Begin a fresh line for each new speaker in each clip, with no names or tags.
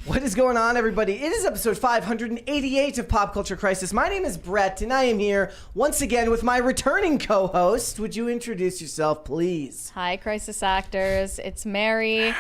What is going on, everybody? It is episode 588 of Pop Culture Crisis. My name is Brett, and I am here once again with my returning co-host. Would you introduce yourself, please?
Hi, Crisis Actors. It's Mary.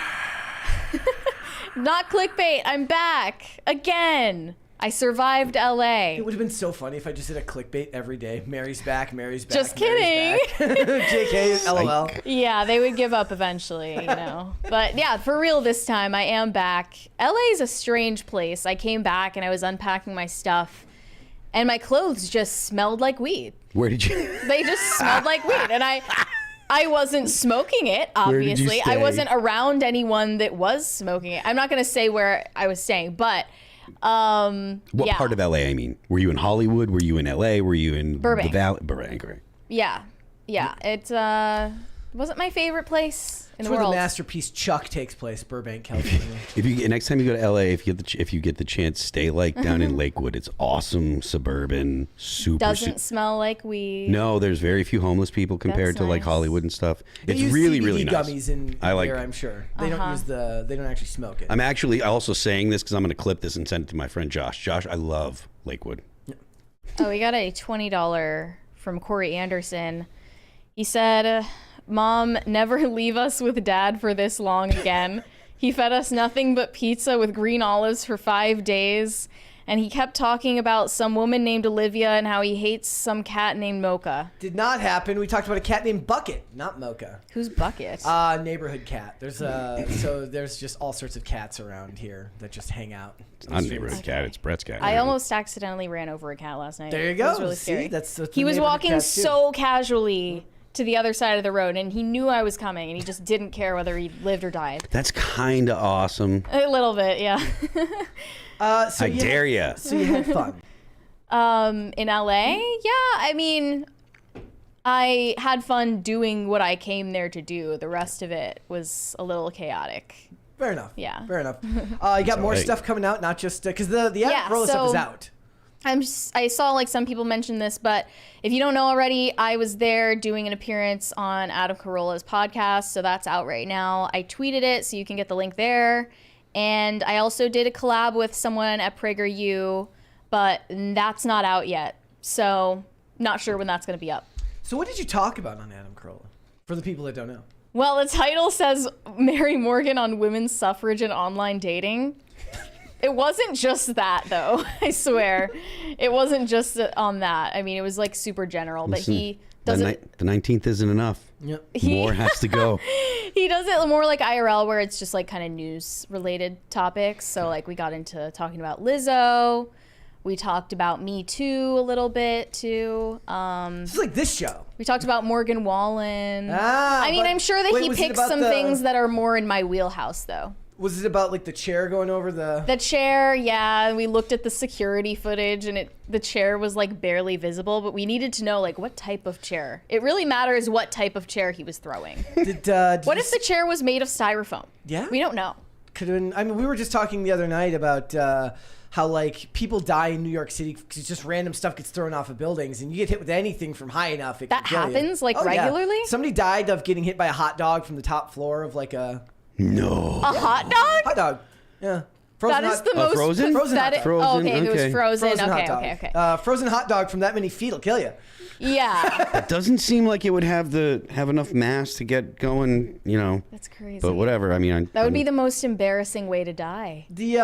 Not clickbait. I'm back again. I survived LA.
It would have been so funny if I just did a clickbait every day. Mary's back, Mary's back.
Just kidding.
JK, LOL.
Yeah, they would give up eventually, you know. But yeah, for real this time, I am back. LA is a strange place. I came back and I was unpacking my stuff, and my clothes just smelled like weed.
Where did you?
They just smelled like weed, and I wasn't smoking it, obviously.
Where did you stay?
I wasn't around anyone that was smoking it. I'm not going to say where I was staying, but
What part of LA? I mean, were you in Hollywood? Were you in LA? Were you in
Burbank?
The Valley? Burbank, right?
Yeah. It wasn't my favorite place in
It's
the
where
world.
the masterpiece Chuck takes place, Burbank, California.
If you next time you go to LA, if you get the chance, stay down in Lakewood. It's awesome, suburban, super.
Doesn't smell like weed.
No, there's very few homeless people compared
That's
to like
nice.
Hollywood and stuff.
They
It's
use
really,
CBD
really nice.
gummies in
I like
there,
it.
I'm sure. They don't use they don't actually smoke it.
I'm actually also saying this because I'm going to clip this and send it to my friend Josh. Josh, I love Lakewood.
Oh, we got a $20 from Corey Anderson. He said, "Mom, never leave us with Dad for this long again. He fed us nothing but pizza with green olives for 5 days, and he kept talking about some woman named Olivia and how he hates some cat named Mocha."
Did not happen. We talked about a cat named Bucket, not Mocha.
Who's Bucket?
Neighborhood cat. There's there's just all sorts of cats around here that just hang out.
It's not a neighborhood cat. It's Brett's cat.
I almost accidentally ran over a cat last night.
There you
It
go.
was really
See,
scary.
that's
he was
neighborhood
walking
cats, too.
so casually to the other side of the road, and he knew I was coming, and he just didn't care whether he lived or died.
That's kind of awesome.
A little bit, yeah.
I dare ya.
So you had fun.
In LA, yeah. I mean, I had fun doing what I came there to do. The rest of it was a little chaotic.
Fair enough.
Yeah.
Fair enough. You got more
right.
stuff coming out, not just because the Adam Carolla stuff is out.
I saw like some people mention this, but if you don't know already, I was there doing an appearance on Adam Carolla's podcast, so that's out right now. I tweeted it, so you can get the link there. And I also did a collab with someone at PragerU, but that's not out yet. So not sure when that's going to be up.
So what did you talk about on Adam Carolla? For the people that don't know.
Well, the title says Mary Morgan on women's suffrage and online dating. It wasn't just that, though. I swear. It wasn't just on that. I mean, it was like super general, but
Listen,
he doesn't.
The 19th isn't enough.
Yep.
More has to go.
He does it more like IRL, where it's just like kind of news related topics. So like we got into talking about Lizzo. We talked about Me Too a little bit too.
This is like this show.
We talked about Morgan Wallen. I mean,
but-
I'm sure that
wait,
he
was it
picks
about
some things that are more in my wheelhouse, though.
Was it about like the chair going over
The chair, yeah. We looked at the security footage, and the chair was like barely visible, but we needed to know like what type of chair. It really matters what type of chair he was throwing.
Did
What if the chair was made of styrofoam?
Yeah?
We don't know.
I mean, we were just talking the other night about how like people die in New York City because just random stuff gets thrown off of buildings, and you get hit with anything from high enough, it
That
can kill you.
happens, like,
Oh, yeah.
regularly?
Somebody died of getting hit by a hot dog from the top floor of like a
No.
A hot dog?
hot dog. Yeah.
That is the most
frozen?
Frozen hot
pathetic.
dog.
Oh, okay, if it
Okay.
was frozen.
Frozen hot
Okay.
dog. Frozen hot dog from that many feet will kill you.
Yeah,
That doesn't seem like it would have enough mass to get going,
that's crazy.
But whatever. I mean,
That would be the most embarrassing way to die.
The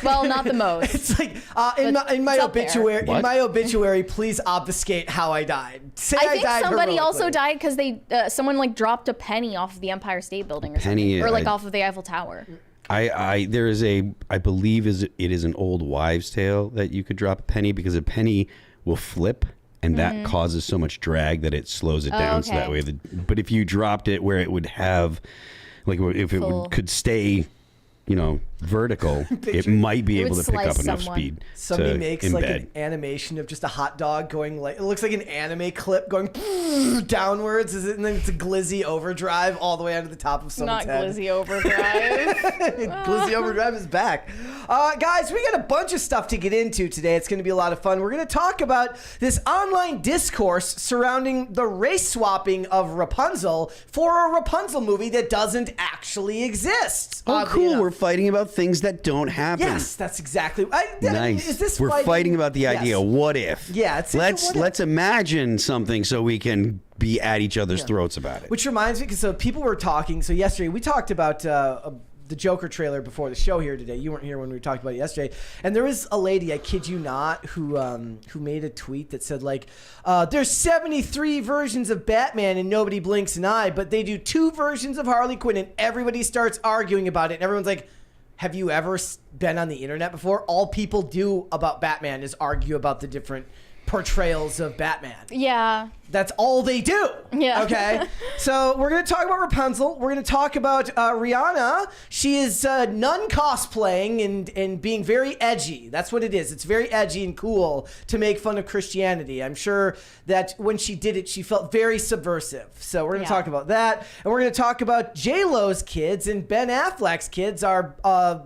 Well, not the most.
It's like in my
it's up there.
obituary.
What?
In my obituary, please obfuscate how I died. Say
I think
died
somebody
heroically.
also died because someone like dropped a penny off of the Empire State Building or
Penny,
something, or like off of the Eiffel Tower.
I believe it is an old wives' tale that you could drop a penny because a penny will flip, and that causes so much drag that it slows it down. So that
okay.
way, but if you dropped it where it would have, like if it could stay, vertical, it might be
It
able
would
to pick up
slice
enough
someone.
speed.
Somebody
to
makes
embed.
like an animation of just a hot dog going like it looks like an anime clip going downwards, and then it's a glizzy overdrive all the way onto the top of someone's
Not
head.
Glizzy Overdrive.
Glizzy Overdrive is back. Guys, we got a bunch of stuff to get into today. It's going to be a lot of fun. We're going to talk about this online discourse surrounding the race swapping of Rapunzel for a Rapunzel movie that doesn't actually exist.
Oh,
Oddly
cool.
enough.
We're fighting about things that don't happen.
Yes, that's exactly.
Nice.
Is this
We're fighting about the idea.
Yes.
What if?
Yeah, it's what if.
let's imagine something so we can be at each other's throats about it.
Which reminds me, because so people were talking. So yesterday we talked about the Joker trailer before the show here today. You weren't here when we talked about it yesterday. And there was a lady, I kid you not, who made a tweet that said like, there's 73 versions of Batman and nobody blinks an eye, but they do 2 versions of Harley Quinn and everybody starts arguing about it. And everyone's like, have you ever been on the internet before? All people do about Batman is argue about the different portrayals of Batman.
Yeah.
That's all they do.
Yeah.
Okay. So we're going to talk about Rapunzel. We're going to talk about Rihanna. She is nun cosplaying and being very edgy. That's what it is. It's very edgy and cool to make fun of Christianity. I'm sure that when she did it, she felt very subversive. So we're going to talk about that. And we're going to talk about J-Lo's kids and Ben Affleck's kids are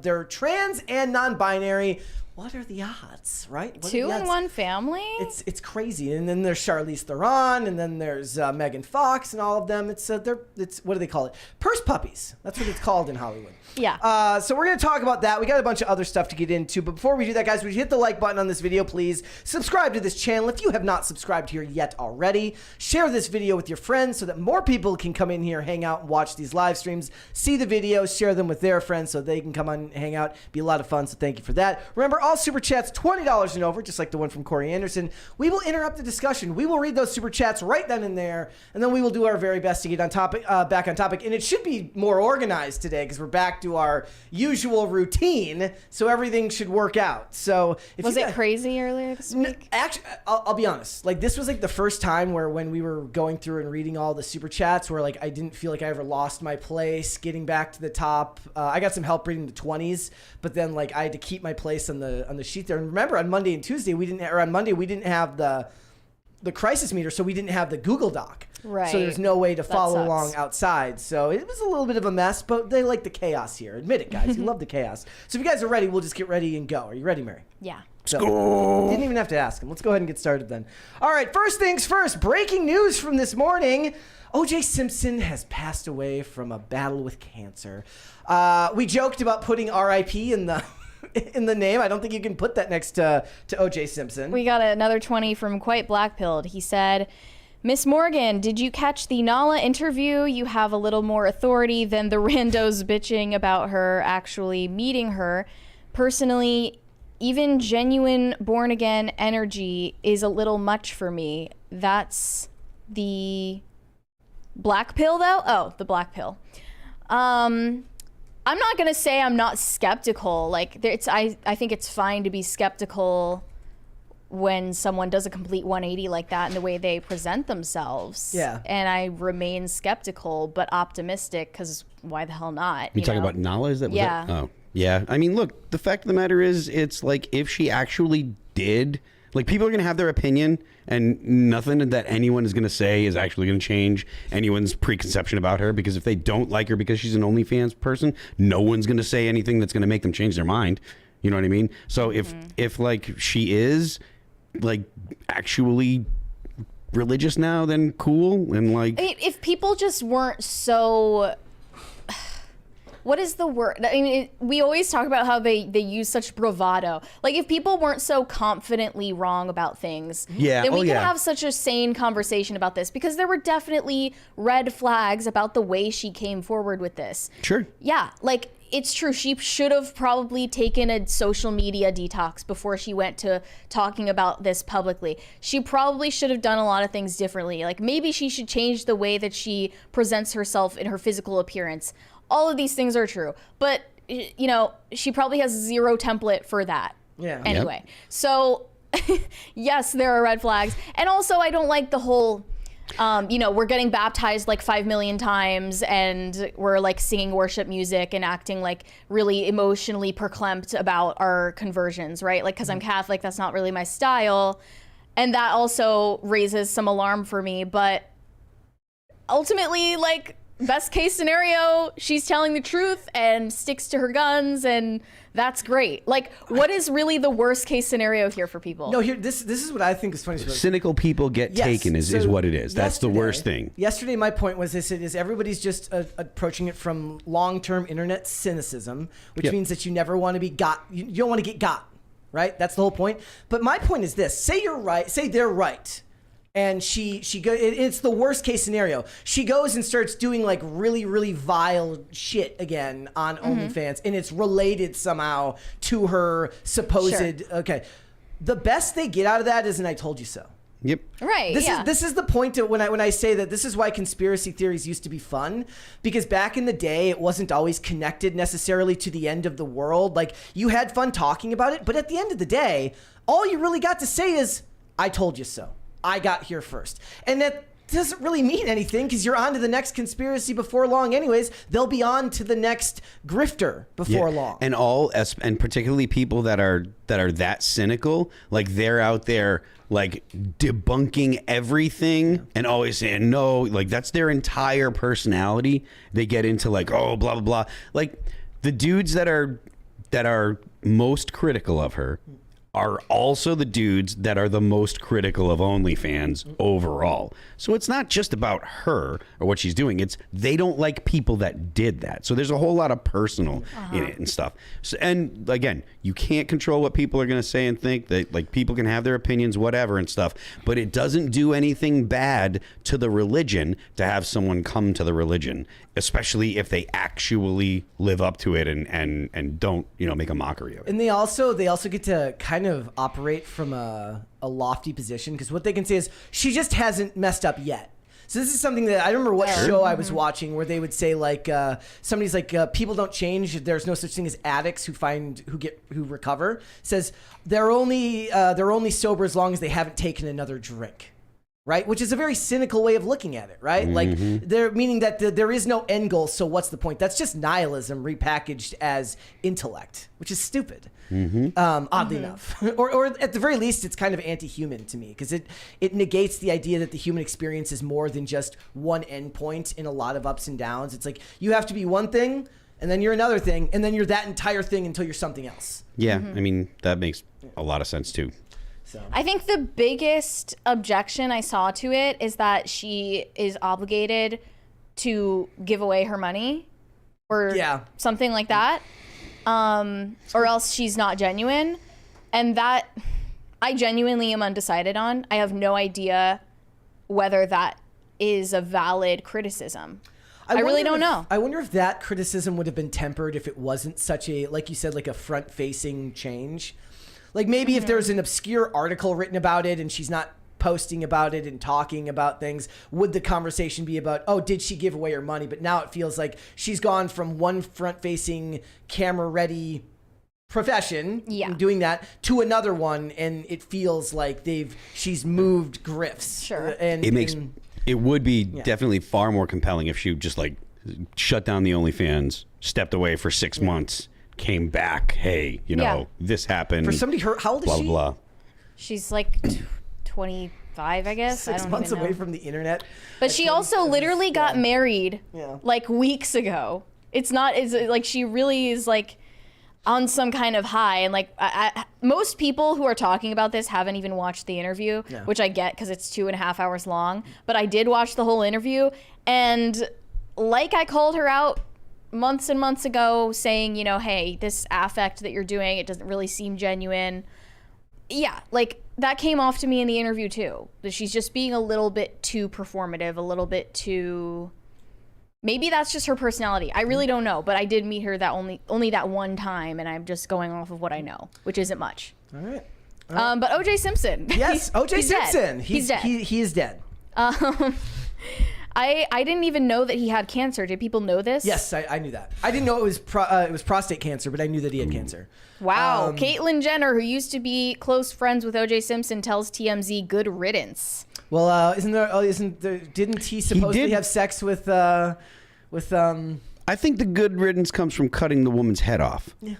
they're trans and non-binary. What are the odds, right?
2 in one family?
It's crazy. And then there's Charlize Theron, and then there's Megan Fox, and all of them. It's what do they call it? Purse puppies. That's what it's called in Hollywood.
Yeah.
So we're going to talk about that. We got a bunch of other stuff to get into. But before we do that, guys, would you hit the like button on this video, please? Subscribe to this channel if you have not subscribed here yet already. Share this video with your friends so that more people can come in here, hang out, and watch these live streams. See the videos, share them with their friends so they can come on and hang out. Be a lot of fun, so thank you for that. Remember, all super chats $20 and over, just like the one from Corey Anderson. We will interrupt the discussion. We will read those super chats right then and there, and then we will do our very best to get on topic, back on topic. And it should be more organized today because we're back to our usual routine, so everything should work out. So,
was it crazy earlier this week?
Actually, I'll be honest. Like, this was like the first time where when we were going through and reading all the super chats, where like I didn't feel like I ever lost my place getting back to the top. I got some help reading the 20s, but then like I had to keep my place on the sheet there. And remember, on Monday and Tuesday, on Monday we didn't have the crisis meter, so we didn't have the Google Doc.
Right.
So there's no way to follow along outside. So it was a little bit of a mess, but they like the chaos here. Admit it, guys. You love the chaos. So if you guys are ready, we'll just get ready and go. Are you ready, Mary?
Yeah.
So, didn't even have to ask him. Let's go ahead and get started then. All right, first things first. Breaking news from this morning. O.J. Simpson has passed away from a battle with cancer. We joked about putting R.I.P. in the name. I don't think you can put that next to O.J. Simpson.
We got another 20 from Quite Blackpilled. He said, Miss Morgan, did you catch the Nala interview? You have a little more authority than the randos bitching about her actually meeting her. Personally, even genuine born-again energy is a little much for me. That's the black pill, though? Oh, the black pill. I'm not going to say I'm not skeptical. Like, I think it's fine to be skeptical when someone does a complete 180 like that in the way they present themselves.
Yeah.
And I remain skeptical, but optimistic, because why the hell not?
You talking about Nala? Is that?
Yeah.
Oh, yeah. I mean, look, the fact of the matter is, it's like if she actually did, like, people are going to have their opinion, and nothing that anyone is going to say is actually going to change anyone's preconception about her, because if they don't like her because she's an OnlyFans person, no one's going to say anything that's going to make them change their mind. You know what I mean? So if like she is like actually religious now, then cool. And like,
if people just weren't so, what is the word? I mean, we always talk about how they use such bravado. Like, if people weren't so confidently wrong about things, then we could have such a sane conversation about this, because there were definitely red flags about the way she came forward with this.
Sure.
Yeah, like, it's true. She should have probably taken a social media detox before she went to talking about this publicly. She probably should have done a lot of things differently. Like, maybe she should change the way that she presents herself in her physical appearance. All of these things are true, but you know, she probably has zero template for that.
Yeah.
Anyway, so yes, there are red flags. And also, I don't like the whole, you know, we're getting baptized like 5 million times and we're like singing worship music and acting like really emotionally perclamped about our conversions, right? Like, because I'm Catholic, that's not really my style. And that also raises some alarm for me. But ultimately, like, best case scenario, she's telling the truth and sticks to her guns, and that's great. Like, what is really the worst case scenario here for people?
No, here this is what I think is funny.
Cynical people get taken is what it is. That's the worst thing.
Yesterday, my point was this: is everybody's just approaching it from long-term internet cynicism, which means that you never want to be got. You don't want to get got, right? That's the whole point. But my point is this: say you're right, say they're right. And she it's the worst case scenario. She goes and starts doing like really, really vile shit again on OnlyFans, and it's related somehow to her supposed, okay. The best they get out of that is an I told you so.
Yep.
Right.
This is the point of when I say that this is why conspiracy theories used to be fun, because back in the day it wasn't always connected necessarily to the end of the world. Like, you had fun talking about it, but at the end of the day, all you really got to say is I told you so. I got here first. And that doesn't really mean anything, because you're on to the next conspiracy before long anyways. They'll be on to the next grifter before long.
And particularly people that are that cynical, like they're out there like debunking everything and always saying no, like that's their entire personality. They get into like, oh, blah, blah, blah. Like the dudes that are most critical of her are also the dudes that are the most critical of OnlyFans overall. So it's not just about her or what she's doing. It's they don't like people that did that. So there's a whole lot of personal in it and stuff. So, and again, you can't control what people are going to say and think. That like people can have their opinions, whatever and stuff. But it doesn't do anything bad to the religion to have someone come to the religion, especially if they actually live up to it and don't, you know, make a mockery of it.
And they also get to kind of operate from a lofty position, because what they can say is she just hasn't messed up yet. So this is something that I remember what show I was watching where they would say like somebody's like people don't change. There's no such thing as addicts who recover. Says they're only sober as long as they haven't taken another drink. Right, which is a very cynical way of looking at it, right? Like they're meaning that there is no end goal, so what's the point? That's just nihilism repackaged as intellect, which is stupid, oddly enough. Or at the very least, it's kind of anti-human to me, because it negates the idea that the human experience is more than just one endpoint in a lot of ups and downs. It's like you have to be one thing, and then you're another thing, and then you're that entire thing until you're something else.
Yeah, I mean, that makes a lot of sense too.
So.
I think the biggest objection I saw to it is that she is obligated to give away her money or something like that, or else she's not genuine. And that I genuinely am undecided on. I have no idea whether that is a valid criticism. I really don't know.
I wonder if that criticism would have been tempered if it wasn't such a, like you said, like a front-facing change. Like maybe if there's an obscure article written about it and she's not posting about it and talking about things, would the conversation be about, oh, did she give away her money? But now it feels like she's gone from one front-facing, camera-ready profession, doing that, to another one, and it feels like she's moved grifts.
Sure.
And
it would be definitely far more compelling if she just like shut down the OnlyFans, stepped away for 6 months, came back, hey, you know, this happened.
For somebody, how old is she?
Blah, blah.
She's like 25, I guess.
6 months away from the internet.
But she also literally got married like weeks ago. It's like she really is like on some kind of high. And like most people who are talking about this haven't even watched the interview, which I get because it's 2.5 hours long. But I did watch the whole interview. And like I called her out months and months ago saying, you know, hey, this affect that you're doing, it doesn't really seem genuine. Yeah, like that came off to me in the interview too. That she's just being a little bit too performative, a little bit too, maybe that's just her personality. I really don't know, but I did meet her that only that one time, and I'm just going off of what I know, which isn't much.
All right.
But O.J. Simpson.
Yes, O.J. Simpson.
Dead. He's dead.
He is dead.
I didn't even know that he had cancer. Did people know this?
Yes, I knew that. I didn't know it was prostate cancer, but I knew that he had cancer.
Wow. Caitlyn Jenner, who used to be close friends with O.J. Simpson, tells TMZ good riddance.
Well, didn't he supposedly have sex with
I think the good riddance comes from cutting the woman's head off.
Yeah.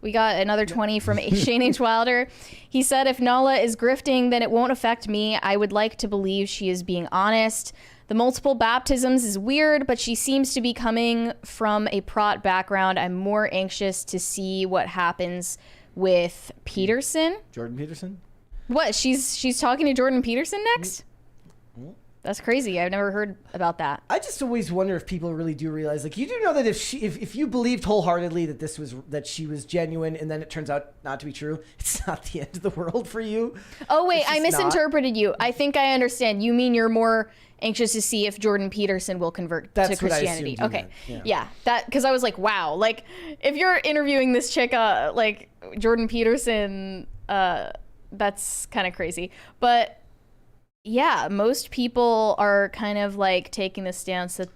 We got another 20 from Shane H. Wilder. He said, if Nala is grifting, then it won't affect me. I would like to believe she is being honest. The multiple baptisms is weird, but she seems to be coming from a prot background. I'm more anxious to see what happens with Peterson.
Jordan Peterson?
What? She's talking to Jordan Peterson next? That's crazy. I've never heard about that.
I just always wonder if people really do realize, like, you do know that if you believed wholeheartedly that she was genuine, and then it turns out not to be true, it's not the end of the world for you.
Oh wait, I misinterpreted you. I think I understand. You mean you're more anxious to see if Jordan Peterson will convert to Christianity?
Okay,
yeah, that because I was like, wow, like if you're interviewing this chick, like Jordan Peterson, that's kind of crazy, but. Yeah, most people are kind of like taking the stance that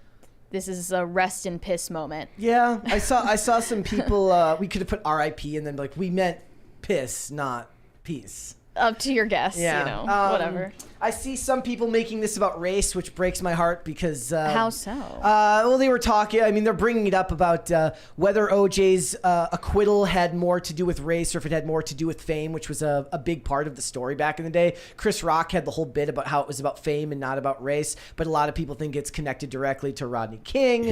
this is a rest and piss moment.
Yeah, I saw some people. We could have put R.I.P. and then like we meant piss, not peace.
Up to your guess,
yeah.
You know, whatever.
I see some people making this about race, which breaks my heart because...
How so?
Well, they were talking... I mean, they're bringing it up about whether OJ's acquittal had more to do with race or if it had more to do with fame, which was a big part of the story back in the day. Chris Rock had the whole bit about how it was about fame and not about race, but a lot of people think it's connected directly to Rodney King.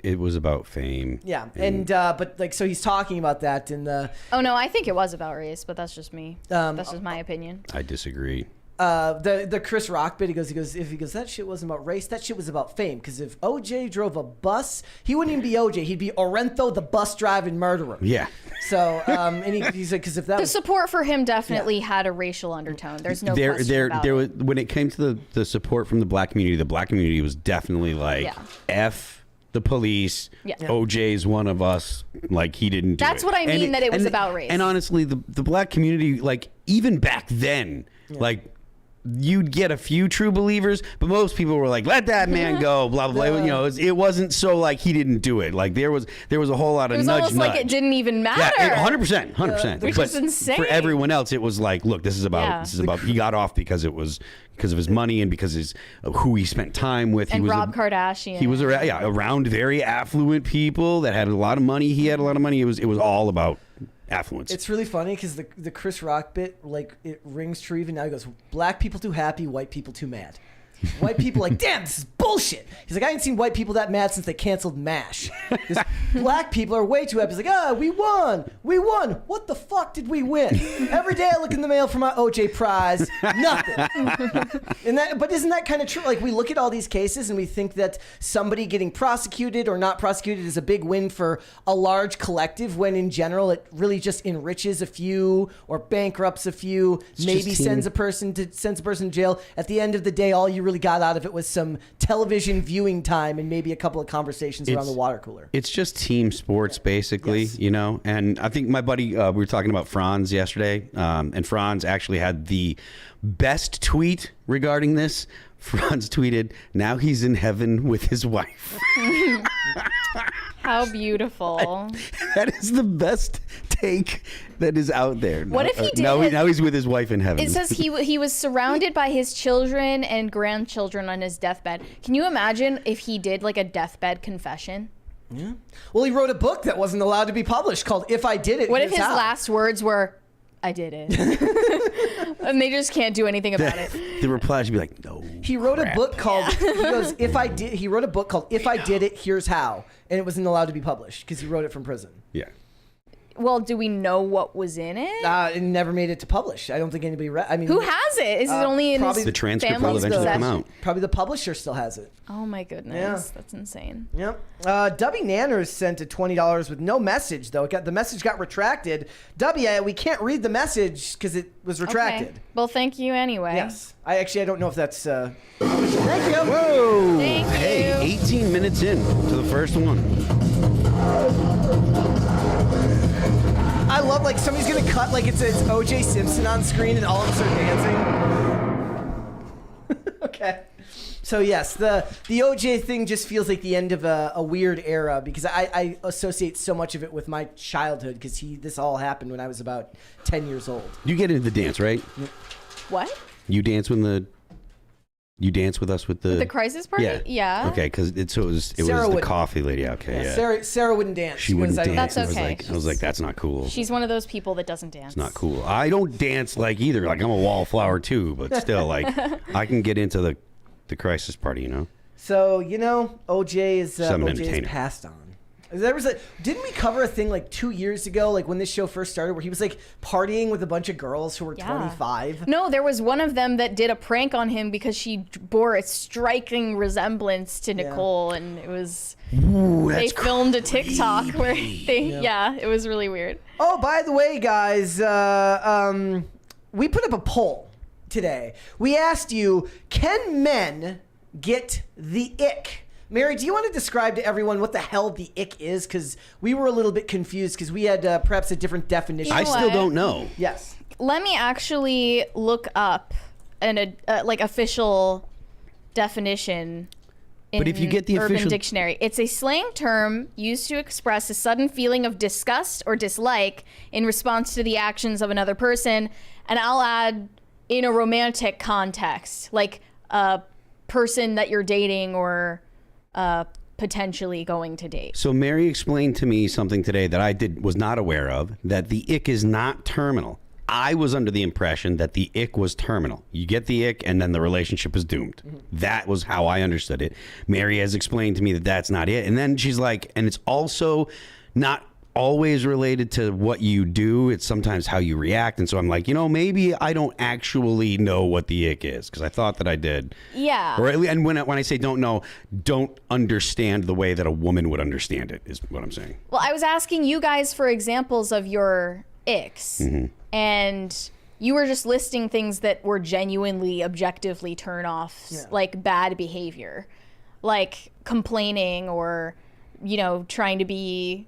It was about fame.
Yeah, and but like, so he's talking about that in the...
Oh, no, I think it was about race, but that's just me. That's just my opinion.
I disagree.
The Chris Rock bit, he goes, that shit wasn't about race, that shit was about fame. Because if OJ drove a bus, he wouldn't even be OJ. He'd be Orentho, the bus driving murderer.
Yeah.
So, and he's like, because if that
the
was...
support for him definitely had a racial undertone. There's no question about
there
it.
was, when it came to the support from the black community was definitely like, F the police.
Yeah.
OJ's one of us. Like, he didn't do
That's
it.
what I mean, that it was about race.
And honestly, the black community, like, even back then, like, you'd get a few true believers, but most people were like, let that man go, blah, blah, blah. You know, it wasn't so like he didn't do it. Like, there was a whole lot of
nudge. It was almost like it didn't even matter.
Yeah, 100%.
Which is insane.
For everyone else, it was like, look, this is about he got off because it was because of his money and because of who he spent time with.
And Rob Kardashian.
He was around very affluent people that had a lot of money. He had a lot of money. It was all about affluence.
It's really funny because the Chris Rock bit, like, it rings true even now. He goes, black people too happy, white people too mad. White people like, damn, this is bullshit. He's like, I ain't seen white people that mad since they canceled MASH. Black people are way too happy. He's like, we won. What the fuck did we win? Every day I look in the mail for my OJ prize, nothing. But isn't that kind of true? Like, we look at all these cases and we think that somebody getting prosecuted or not prosecuted is a big win for a large collective, when in general it really just enriches a few or bankrupts a few, maybe sends a person to jail. At the end of the day, all you really got out of it was some television viewing time and maybe a couple of conversations around the water cooler.
It's just team sports, basically, you know? And I think my buddy, we were talking about Franz yesterday, and Franz actually had the best tweet regarding this. Franz tweeted, now he's in heaven with his wife.
How beautiful.
That is the best take that is out there.
What if he did?
Now he's with his wife in heaven.
It says he was surrounded by his children and grandchildren on his deathbed. Can you imagine if he did like a deathbed confession?
Yeah. Well, he wrote a book that wasn't allowed to be published called If I Did It.
What if his last words were, I did it? And they just can't do anything about it.
The reply should be like, no.
He wrote a book called, he wrote a book called If I Did It, Here's How. And it wasn't allowed to be published because he wrote it from prison.
Yeah.
Well, do we know what was in it?
It never made it to publish. I don't think anybody read. I mean,
who has it? Is it only in his
the transcript will
family's
eventually come
possession?
out?
Probably the publisher still has it.
Oh my goodness,
Yeah.
that's insane.
Yep. Dubby Nanners sent a $20 with no message though. The message got retracted. Dubby, we can't read the message because it was retracted.
Okay. Well, thank you anyway.
Yes. I don't know if that's. Thank you.
Whoa.
Thank you.
Hey, 18 minutes in to the first one.
I love, like, somebody's gonna cut like it's OJ Simpson on screen and all of us are dancing. Okay. So yes, the OJ thing just feels like the end of a weird era because I associate so much of it with my childhood because this all happened when I was about 10 years old.
You get into the dance, right?
What?
You dance with us with the
crisis party? Yeah.
Okay, because it was the coffee lady. Okay, yeah.
Sarah wouldn't dance.
She wouldn't dance.
That's okay.
I was like, that's not cool.
She's one of those people that doesn't dance.
It's not cool. I don't dance like either. Like, I'm a wallflower too, but still, like, I can get into the crisis party,
So, OJ is
Some
OJ is
entertainer.
passed on. Didn't we cover a thing like 2 years ago, like when this show first started, where he was like partying with a bunch of girls who were 25?
No, there was one of them that did a prank on him because she bore a striking resemblance to Nicole, and it was.
Ooh,
they filmed a TikTok where it was really weird.
Oh, by the way, guys, we put up a poll today. We asked you, can men get the ick? Mary, do you want to describe to everyone what the hell the ick is? Because we were a little bit confused because we had perhaps a different definition.
You know
I still don't know.
Yes.
Let me actually look up an official definition in
But if you get the
Urban
official
Dictionary. It's a slang term used to express a sudden feeling of disgust or dislike in response to the actions of another person. And I'll add, in a romantic context, like a person that you're dating or potentially going to date.
So Mary explained to me something today that I was not aware of, that the ick is not terminal. I was under the impression that the ick was terminal. You get the ick and then the relationship is doomed. That was how I understood it. Mary has explained to me that that's not it. And then she's like, and it's also not always related to what you do. It's sometimes how you react. And so I'm like, maybe I don't actually know what the ick is, because I thought that I did.
Yeah.
And when I say don't know, don't understand the way that a woman would understand it, is what I'm saying.
Well, I was asking you guys for examples of your icks, and you were just listing things that were genuinely, objectively turn-offs, like bad behavior, like complaining or, trying to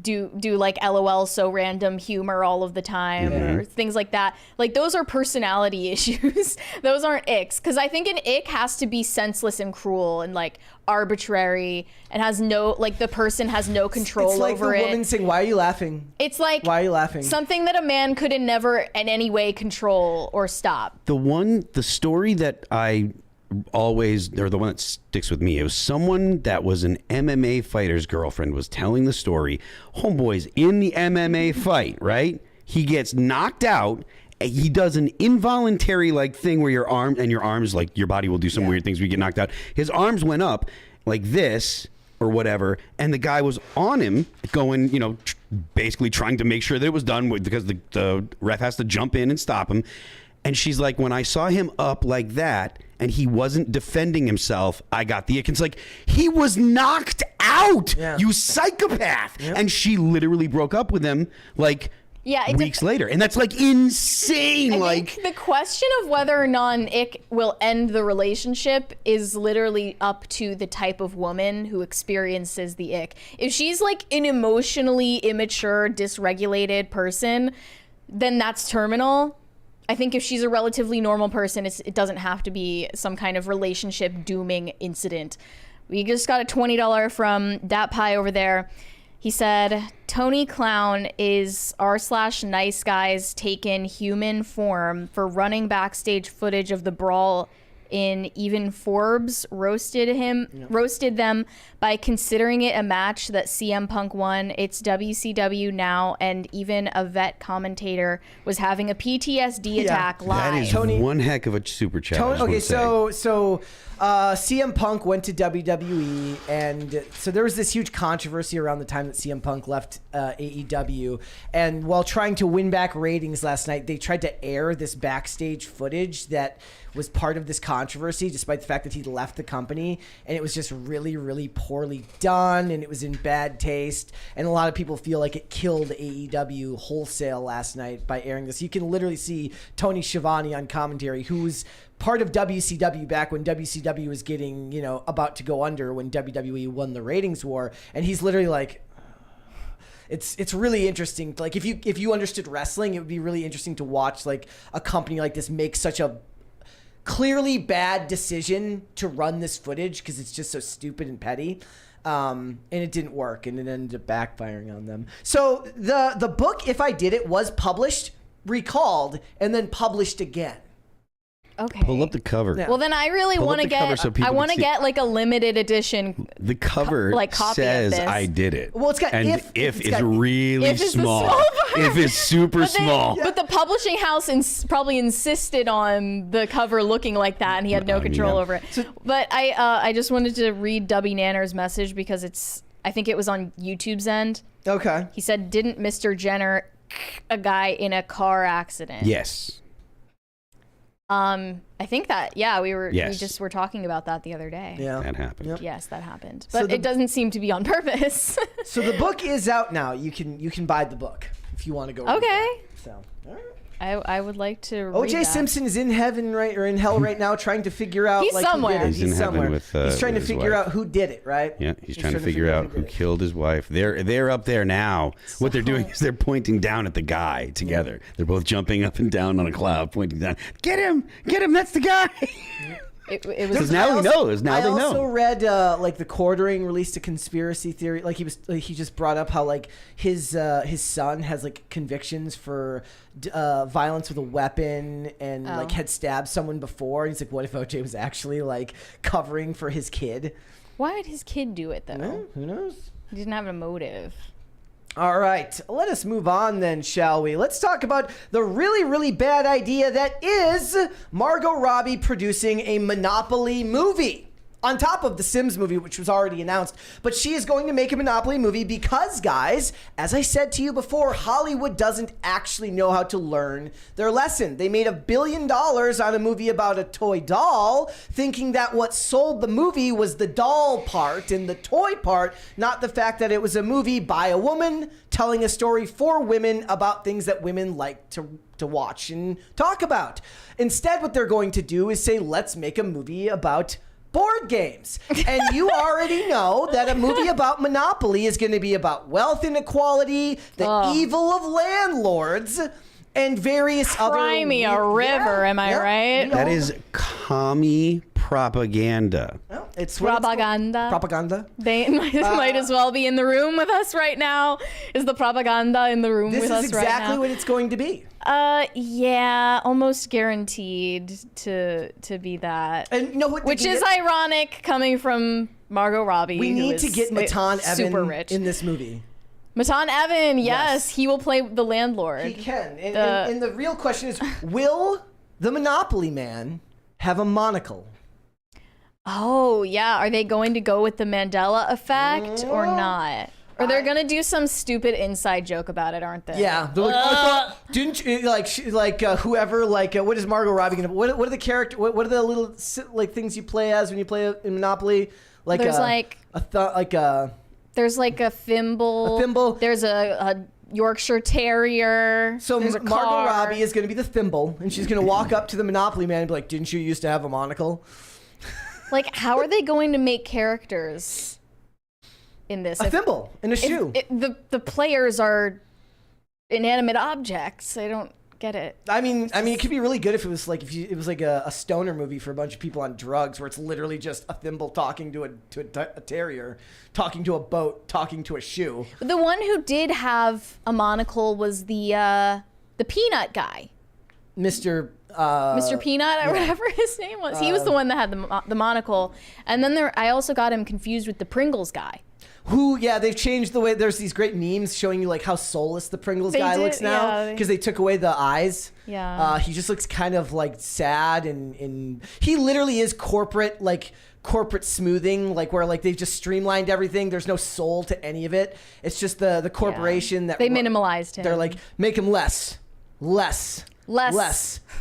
do like LOL so random humor all of the time or things like that. Like those are personality issues. Those aren't icks, because I think an ick has to be senseless and cruel and like arbitrary and has no, like the person has no control over it.
It's like the woman saying, "Why are you laughing?"
It's like,
"Why are you laughing?"
Something that a man could never in any way control or stop.
The story that I always, or the one that sticks with me, it was someone that was an MMA fighter's girlfriend was telling the story. Homeboy's in the MMA fight, right? He gets knocked out. He does an involuntary like thing where your arms, like your body will do some weird things when you get knocked out. His arms went up like this or whatever, and the guy was on him going, basically trying to make sure that it was done because the ref has to jump in and stop him. And she's like, when I saw him up like that and he wasn't defending himself, I got the ick. It's like, he was knocked out, you psychopath. Yep. And she literally broke up with him like weeks later. And that's like insane.
I think the question of whether or not an ick will end the relationship is literally up to the type of woman who experiences the ick. If she's like an emotionally immature, dysregulated person, then that's terminal. I think if she's a relatively normal person, it doesn't have to be some kind of relationship dooming incident. We just got a $20 from Dat Pie over there. He said, Tony Clown is r/nice guys taken human form for running backstage footage of the brawl in. Even Forbes roasted them by considering it a match that CM Punk won. It's WCW now, and even a vet commentator was having a PTSD attack live.
That is one heck of a super chat.
Okay, so CM Punk went to WWE, and so there was this huge controversy around the time that CM Punk left AEW, and while trying to win back ratings last night, they tried to air this backstage footage that was part of this controversy, despite the fact that he left the company, and it was just really, really poorly done, and it was in bad taste, and a lot of people feel like it killed AEW wholesale last night by airing this. You can literally see Tony Schiavone on commentary, who's part of WCW back when WCW was getting, about to go under when WWE won the ratings war, and he's literally like, it's really interesting. Like if you understood wrestling, it would be really interesting to watch like a company like this make such a clearly bad decision to run this footage because it's just so stupid and petty. And it didn't work, and it ended up backfiring on them. So the book, If I Did It, was published, recalled, and then published again.
Okay.
Pull up the cover.
Yeah.
Well, then I really
Pull
want
up
to
the cover
get.
so people
I
can
want to
see.
get like a limited edition.
The cover
like, copy of
says
this.
I did it.
Well, it's got
and
if
is
got-
really
if is the
small.
small part.
If is super
But they-
small.
But the publishing house probably insisted on the cover looking like that, and he had no
I mean,
control
yeah.
over it. But I just wanted to read Dubby Nanner's message because I think it was on YouTube's end.
Okay.
He said, "Didn't Mr. Jenner a guy in a car accident?"
Yes.
I think that we
Yes.
just were talking about that the other day.
Yeah.
That happened.
Yep.
Yes, that happened.
So
But it doesn't seem to be on purpose.
So the book is out now. You can buy the book if you want to go. read
Okay.
that. So. All right.
I would like to read
O.J.
that.
Simpson is in heaven or in hell right now, trying to figure out.
He's
like, who did
somewhere.
it.
He's in heaven
somewhere.
with,
he's trying to
with his
figure
wife.
out who did it, right?
Yeah, he's trying to figure out who killed his wife. They're up there now. What they're doing is they're pointing down at the guy together. They're both jumping up and down on a cloud, pointing down. Get him! That's the guy!
It was
Because now he knows. Now
I
they
also
know.
read like the Quartering released a conspiracy theory. Like he just brought up how like his son has like convictions for violence with a weapon and like had stabbed someone before. He's like, what if OJ was actually like covering for his kid?
Why did his kid do it though?
Who knows?
He didn't have a motive.
All right, let us move on then, shall we? Let's talk about the really, really bad idea that is Margot Robbie producing a Monopoly movie. On top of the Sims movie, which was already announced. But she is going to make a Monopoly movie because, guys, as I said to you before, Hollywood doesn't actually know how to learn their lesson. They made $1 billion on a movie about a toy doll, thinking that what sold the movie was the doll part and the toy part, not the fact that it was a movie by a woman telling a story for women about things that women like to watch and talk about. Instead, what they're going to do is say, let's make a movie about board games. And you already know that a movie about Monopoly is going to be about wealth inequality, the evil of landlords, and various other...
Cry me a river, am I right?
That is commie propaganda.
Well, it's what it's called.
Propaganda.
Propaganda.
They might as well be in the room with us right now. Is the propaganda in the room
This
with
is
us right now?
exactly what it's going to be.
Yeah, almost guaranteed to be that.
And you know what?
Which is ironic coming from Margot Robbie.
we
who
need
is
to get Matan
super
Evan
rich.
in this movie.
Matan Evan, yes,
Yes.
he will play the landlord.
He can. And the real question is, will the Monopoly man have a monocle?
Oh, yeah. Are they going to go with the Mandela effect or not? Or they're going to do some stupid inside joke about it, aren't they?
Yeah, they're like, I thought, didn't you, whoever, what is Margot Robbie gonna? What are the character? What are the little like things you play as when you play in Monopoly? Like
There's
there's
like a thimble.
A thimble.
There's a Yorkshire Terrier.
So
There's a
Margot
car.
Robbie is gonna be the thimble, and she's gonna walk up to the Monopoly man and be like, "Didn't you used to have a monocle?"
Like, how are they going to make characters in this?
A thimble and a shoe.
The players are inanimate objects. I don't get it.
I mean, it could be really good if it was like it was like a stoner movie for a bunch of people on drugs, where it's literally just a thimble talking to a terrier, talking to a boat, talking to a shoe.
The one who did have a monocle was the peanut guy,
Mr.
Peanut or whatever his name was. He was the one that had the monocle, and then I also got him confused with the Pringles guy.
They've changed the way. There's these great memes showing you like how soulless the Pringles guy looks now because they took away the eyes.
Yeah.
He just looks kind of like sad and he literally is corporate smoothing, like where like they've just streamlined everything. There's no soul to any of it. It's just the corporation that
they minimalized him.
They're like, make him less.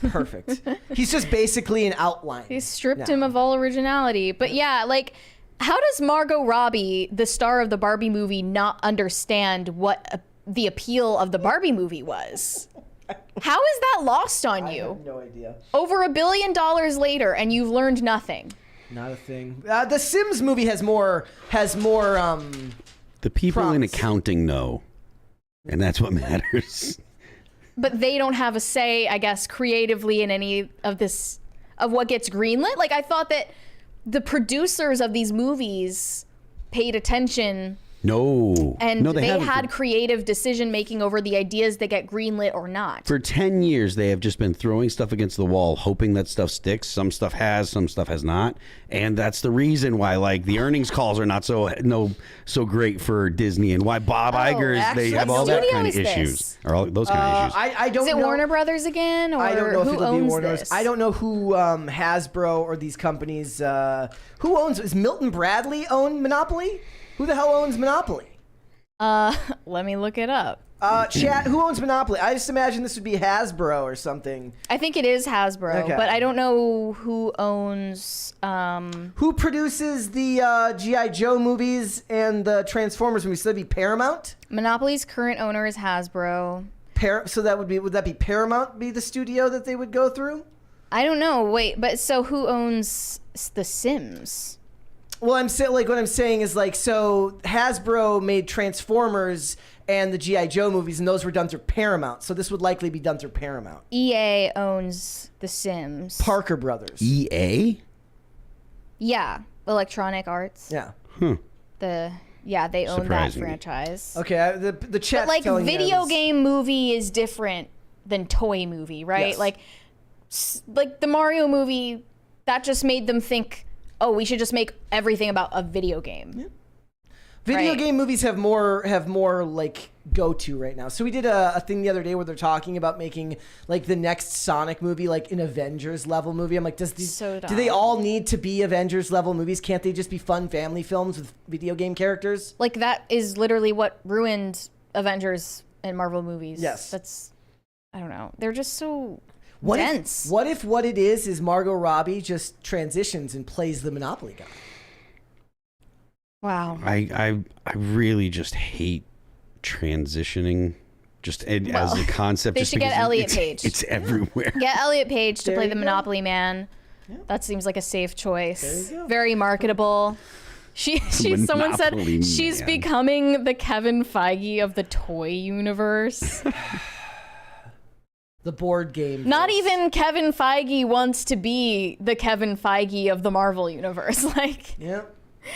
Perfect. He's just basically an outline.
They stripped him of all originality. But yeah, like, how does Margot Robbie, the star of the Barbie movie, not understand what the appeal of the Barbie movie was? How is that lost on you?
I have no idea.
Over $1 billion later, and you've learned nothing.
Not a thing. The Sims movie has more.
The people in
prompts.
accounting know, and that's what matters.
But they don't have a say, I guess, creatively in any of what gets greenlit. Like, I thought that the producers of these movies paid attention
No.
And
no,
they
haven't.
had creative decision making over the ideas that get greenlit or not.
For 10 years, they have just been throwing stuff against the wall, hoping that stuff sticks. Some stuff has, some stuff has not. And that's the reason why, like, the earnings calls are not so great for Disney, and why Bob Iger,
actually,
they have all
what
that
studio
kind of
is
issues.
this?
Or all those kind of issues.
I don't
Is it
know.
Warner Brothers again? Or
I don't know if
who
it'll be
owns
Warner Bros.
this?
I don't know who Hasbro or these companies. Who owns? Is Milton Bradley own Monopoly? Who the hell owns Monopoly?
Let me look it up.
Chat. Who owns Monopoly? I just imagine this would be Hasbro or something.
I think it is Hasbro,
Okay.
but I don't know who owns.
Who produces the G.I. Joe movies and the Transformers movies? So that'd be Paramount.
Monopoly's current owner is Hasbro.
So that would that be Paramount? Be the studio that they would go through?
I don't know. Wait, but so who owns The Sims?
Well, what I'm saying is like, so Hasbro made Transformers and the G.I. Joe movies, and those were done through Paramount. So this would likely be done through Paramount.
EA owns The Sims.
Parker Brothers.
EA?
Yeah, Electronic Arts.
Yeah.
They own that
Surprising me.
franchise.
Okay. The chat's
But like
telling me
video
I was-
game movie is different than toy movie, right?
Yes.
Like the Mario movie, that just made them think, oh, we should just make everything about a video game.
Yeah. Video
Right.
game movies have more like go-to right now. So we did a thing the other day where they're talking about making like the next Sonic movie like an Avengers level movie. I'm like, do they all need to be Avengers level movies? Can't they just be fun family films with video game characters?
Like that is literally what ruined Avengers and Marvel movies.
Yes.
I don't know. They're just so
What
dense.
If what it is Margot Robbie just transitions and plays the Monopoly guy?
Wow. I really just hate transitioning as a concept.
They
just
should get
because
Elliot Page.
It's everywhere.
Get Elliot Page to
There
play
you
the
go.
Monopoly man.
Yeah.
That seems like a safe choice.
There you go.
Very marketable. Someone said
Monopoly
she's
man.
becoming the Kevin Feige of the toy universe.
The board game.
Not
verse.
even Kevin Feige wants to be the Kevin Feige of the Marvel universe. Like,
Yeah.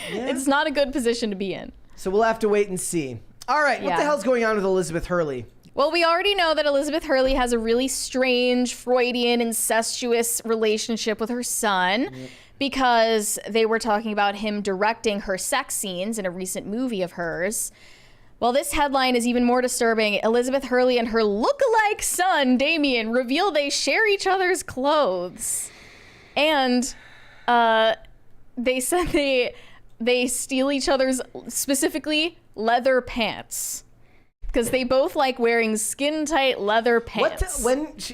it's not a good position to be in.
So we'll have to wait and see. All right. What
Yeah.
the hell's going on with Elizabeth Hurley?
Well, we already know that Elizabeth Hurley has a really strange, Freudian, incestuous relationship with her son because they were talking about him directing her sex scenes in a recent movie of hers. Well, this headline is even more disturbing. Elizabeth Hurley and her lookalike son, Damien, reveal they share each other's clothes. And they said they steal each other's, specifically, leather pants. Because they both like wearing skin-tight leather pants.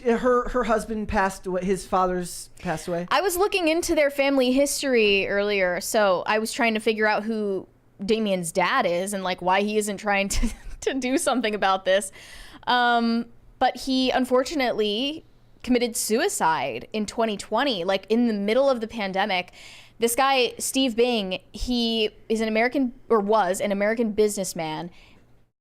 Her husband passed away, his father's passed away?
I was looking into their family history earlier, so I was trying to figure out who Damien's dad is and like why he isn't trying to do something about this. But he unfortunately committed suicide in 2020, like in the middle of the pandemic. This guy, Steve Bing, he is was an American businessman.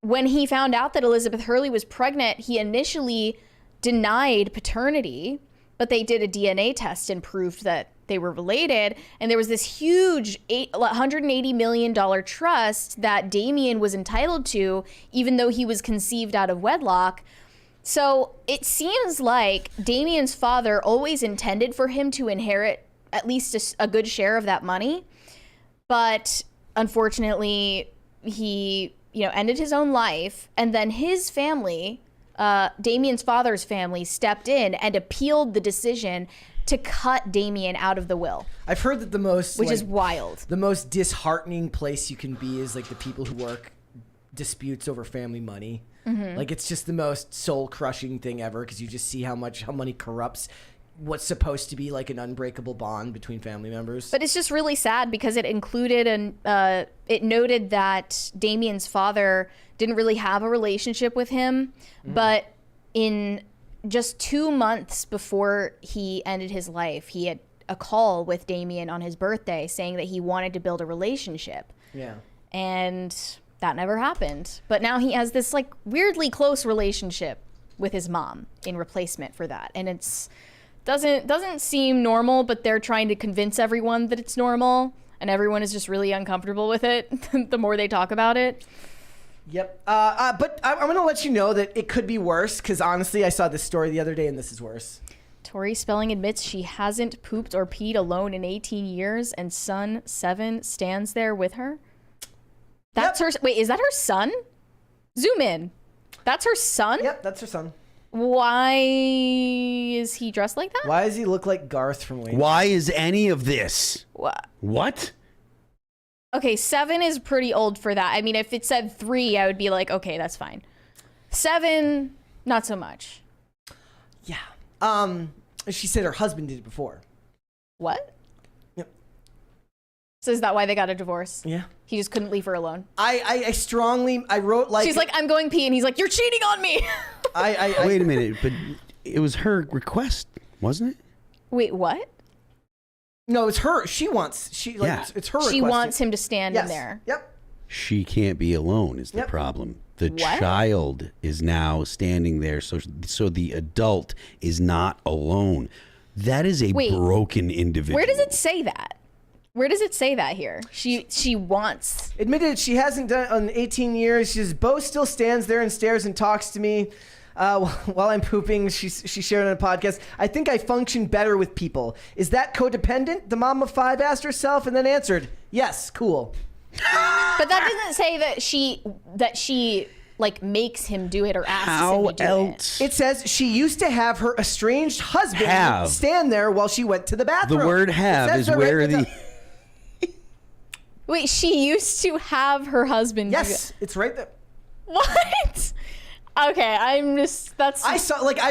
When he found out that Elizabeth Hurley was pregnant, he initially denied paternity, but they did a DNA test and proved that they were related. And there was this huge $180 million trust that Damien was entitled to, even though he was conceived out of wedlock. So it seems like Damien's father always intended for him to inherit at least a good share of that money. But unfortunately, he ended his own life, and then his family, Damien's father's family, stepped in and appealed the decision to cut Damien out of the will.
I've heard that
which is wild.
The most disheartening place you can be is like the people who work disputes over family money.
Mm-hmm.
Like it's just the most soul crushing thing ever because you just see how money corrupts what's supposed to be like an unbreakable bond between family members.
But it's just really sad because it included it noted that Damien's father didn't really have a relationship with him, but in just 2 months before he ended his life, he had a call with Damien on his birthday saying that he wanted to build a relationship.
Yeah.
And that never happened. But now he has this like weirdly close relationship with his mom in replacement for that. And it's doesn't seem normal, but they're trying to convince everyone that it's normal. and everyone is just really uncomfortable with it the more they talk about it.
Yep. But I'm going to let you know that it could be worse, because honestly, I saw this story the other day, and this is worse.
Tori Spelling admits she hasn't pooped or peed alone in 18 years, and son 7 stands there with her. That's her. Wait, is that her son? Zoom in. That's her son?
Yep, that's her son.
Why is he dressed like that?
Why does he look like Garth from Wayne?
Why is any of this? What?
Okay, 7 is pretty old for that. I mean, if it said 3, I would be like, okay, that's fine. 7, not so much.
Yeah. She said her husband did it before.
What?
Yep.
So is that why they got a divorce?
Yeah.
He just couldn't leave her alone.
I wrote like...
She's like, I'm going pee, and he's like, you're cheating on me.
Wait a minute, but it was her request, wasn't it?
Wait, what?
No, it's her. It's her
She
request.
wants him to stand in there.
Yep.
She can't be alone is the problem. The child is now standing there, so the adult is not alone. That is a broken individual.
Where does it say that? Where does it say that here? She wants.
Admitted she hasn't done it in 18 years. She says, Bo still stands there and stares and talks to me while I'm pooping. She shared on a podcast. I think I function better with people. Is that codependent? The mom of 5 asked herself and then answered, yes, cool.
But that doesn't say that she like makes him do it or asks him to do
else?
it.
It says she used to have her estranged husband stand there while she went to the bathroom.
The word "have" is where the...
Wait, she used to have her husband do it.
It's right there.
What? Okay,
I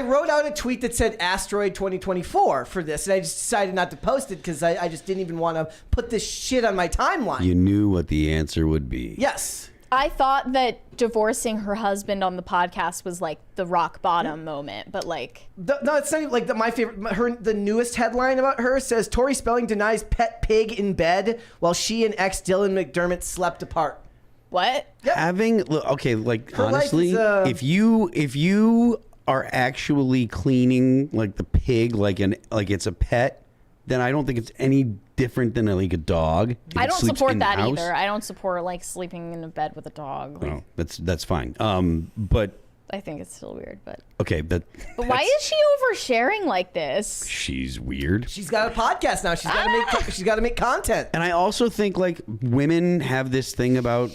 wrote out a tweet that said Asteroid 2024 for this, and I just decided not to post it because I just didn't even want to put this shit on my timeline.
You knew what the answer would be.
Yes.
I thought that divorcing her husband on the podcast was like the rock bottom moment, but like...
No, it's not even like my favorite. The newest headline about her says, Tori Spelling denies pet pig in bed while she and ex Dylan McDermott slept apart.
What?
Yep.
Her honestly, if you are actually cleaning like the pig like it's a pet, then I don't think it's any different than like a dog.
I don't support that either. I don't support like sleeping in a bed with a dog. Like,
no, that's fine. But
I think it's still weird, but
okay. But
why is she oversharing like this?
She's weird.
She's got a podcast now. She's got to make content.
And I also think like women have this thing about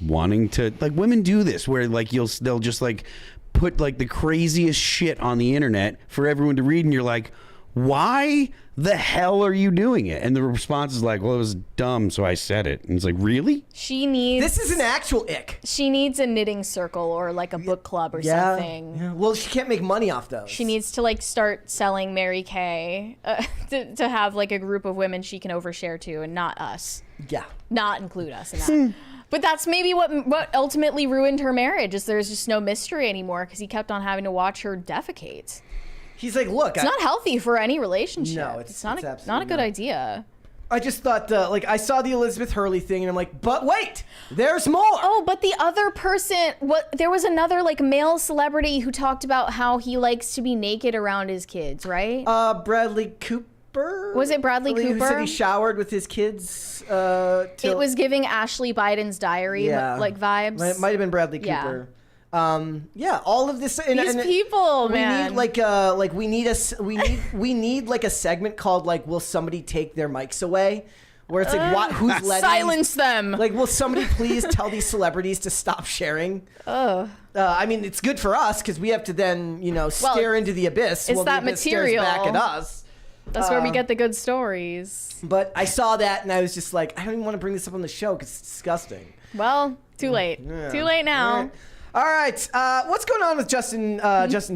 wanting to, like, women do this where like they'll just like put like the craziest shit on the internet for everyone to read, and you're like, why the hell are you doing it? And the response is like, well, it was dumb, so I said it. And it's like, really?
This is an actual ick.
She needs a knitting circle or like a book club or something.
Yeah. Well, she can't make money off those.
She needs to like start selling Mary Kay to have like a group of women she can overshare to, and not us.
Yeah.
Not include us in that. But that's maybe what ultimately ruined her marriage, is there's just no mystery anymore because he kept on having to watch her defecate.
He's like, look,
it's not healthy for any relationship.
No, it's
not a good idea.
I just thought, I saw the Elizabeth Hurley thing, and I'm like, but wait, there's more.
Oh, but the other person, there was another like male celebrity who talked about how he likes to be naked around his kids, right?
Bradley Cooper.
Was it Bradley Cooper?
Who said he showered with his kids.
It was giving Ashley Biden's diary like vibes.
It might have been Bradley Cooper. All of this.
These people, man.
We need like a segment called like, will somebody take their mics away? Where it's like, who's letting
silence them?
Like, will somebody please tell these celebrities to stop sharing? I mean, it's good for us because we have to then stare into the abyss.
It's that material
back at us.
That's where we get the good stories.
But I saw that and I was just like, I don't even want to bring this up on the show because it's disgusting.
Well, too late. Yeah. Too late now.
All right. What's going on with Justin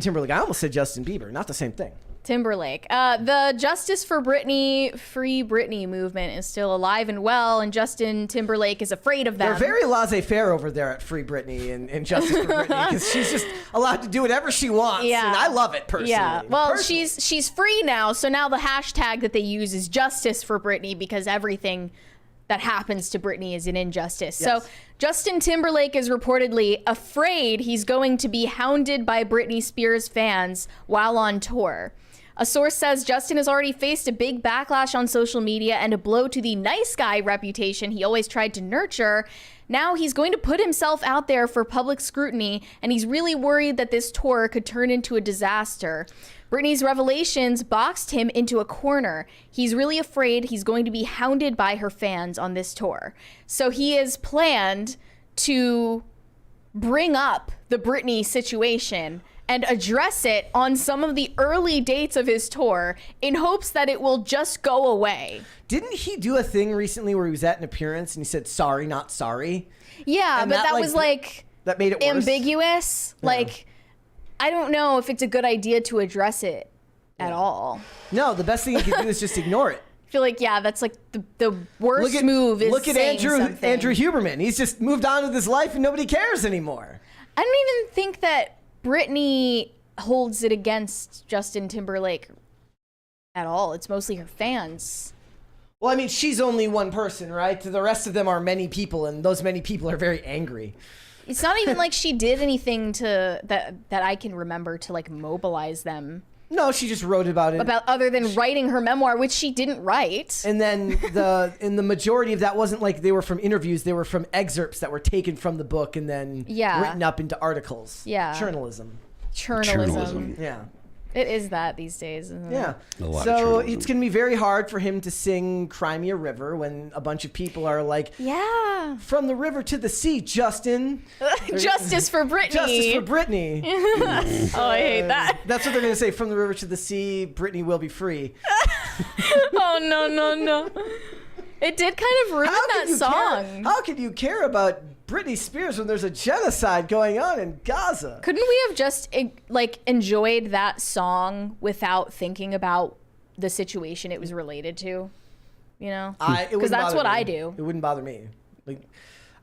Timberlake? I almost said Justin Bieber. Not the same thing.
Timberlake. The Justice for Britney, Free Britney movement is still alive and well, and Justin Timberlake is afraid of them.
They're very laissez-faire over there at Free Britney and Justice for Britney, because she's just allowed to do whatever she wants. Yeah. And I love it personally.
Yeah. Well, she's free now, so now the hashtag that they use is Justice for Britney, because everything that happens to Britney is an injustice. Yes. So Justin Timberlake is reportedly afraid he's going to be hounded by Britney Spears fans while on tour. A source says Justin has already faced a big backlash on social media and a blow to the nice guy reputation he always tried to nurture. Now he's going to put himself out there for public scrutiny, and he's really worried that this tour could turn into a disaster. Britney's revelations boxed him into a corner. He's really afraid he's going to be hounded by her fans on this tour. So he has planned to bring up the Britney situation and address it on some of the early dates of his tour in hopes that it will just go away.
Didn't he do a thing recently where he was at an appearance and he said, sorry, not sorry?
Yeah,
And
but that was like
that made it worse?
ambiguous.
Yeah.
Like, I don't know if it's a good idea to address it at all.
No, the best thing he can do is just ignore it.
I feel like, yeah, that's like the worst move is
Look at
saying something.
Andrew Huberman. He's just moved on with his life and nobody cares anymore.
I don't even think that Britney holds it against Justin Timberlake at all. It's mostly her fans.
Well, I mean, she's only one person, right? The rest of them are many people, and those many people are very angry.
It's not even like she did anything to that I can remember to like mobilize them.
No, she just wrote about it.
About other than writing her memoir, which she didn't write.
And then the majority of that wasn't like they were from interviews; they were from excerpts that were taken from the book and then written up into articles.
Yeah,
journalism. Yeah.
It is that these days, isn't it?
Yeah.
A lot of
So
journalism.
it's going to be very hard for him to sing Cry Me a River when a bunch of people are like,
yeah,
from the river to the sea, Justin.
Justice for Britney.
Justice for Britney.
Oh, I hate that.
That's what they're going to say. From the river to the sea, Britney will be free.
Oh, no. It did kind of ruin that song.
How could you care about Britney Spears when there's a genocide going on in Gaza?
Couldn't we have just like enjoyed that song without thinking about the situation it was related to? You know, because that's what I do.
It wouldn't bother me. Like,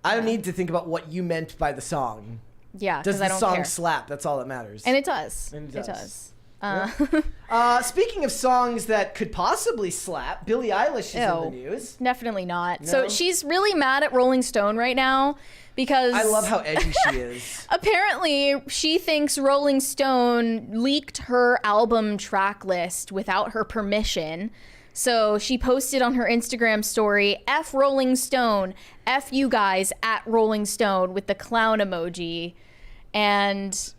I don't need to think about what you meant by the song.
Yeah,
does
because I
the
don't
song
care.
slap? That's all that matters.
And it does.
And
it does.
Speaking of songs that could possibly slap, Billie Eilish is in the news.
Definitely not.
No?
So she's really mad at Rolling Stone right now because
I love how edgy she is.
Apparently, she thinks Rolling Stone leaked her album track list without her permission. So she posted on her Instagram story, F Rolling Stone, F you guys at Rolling Stone with the clown emoji. And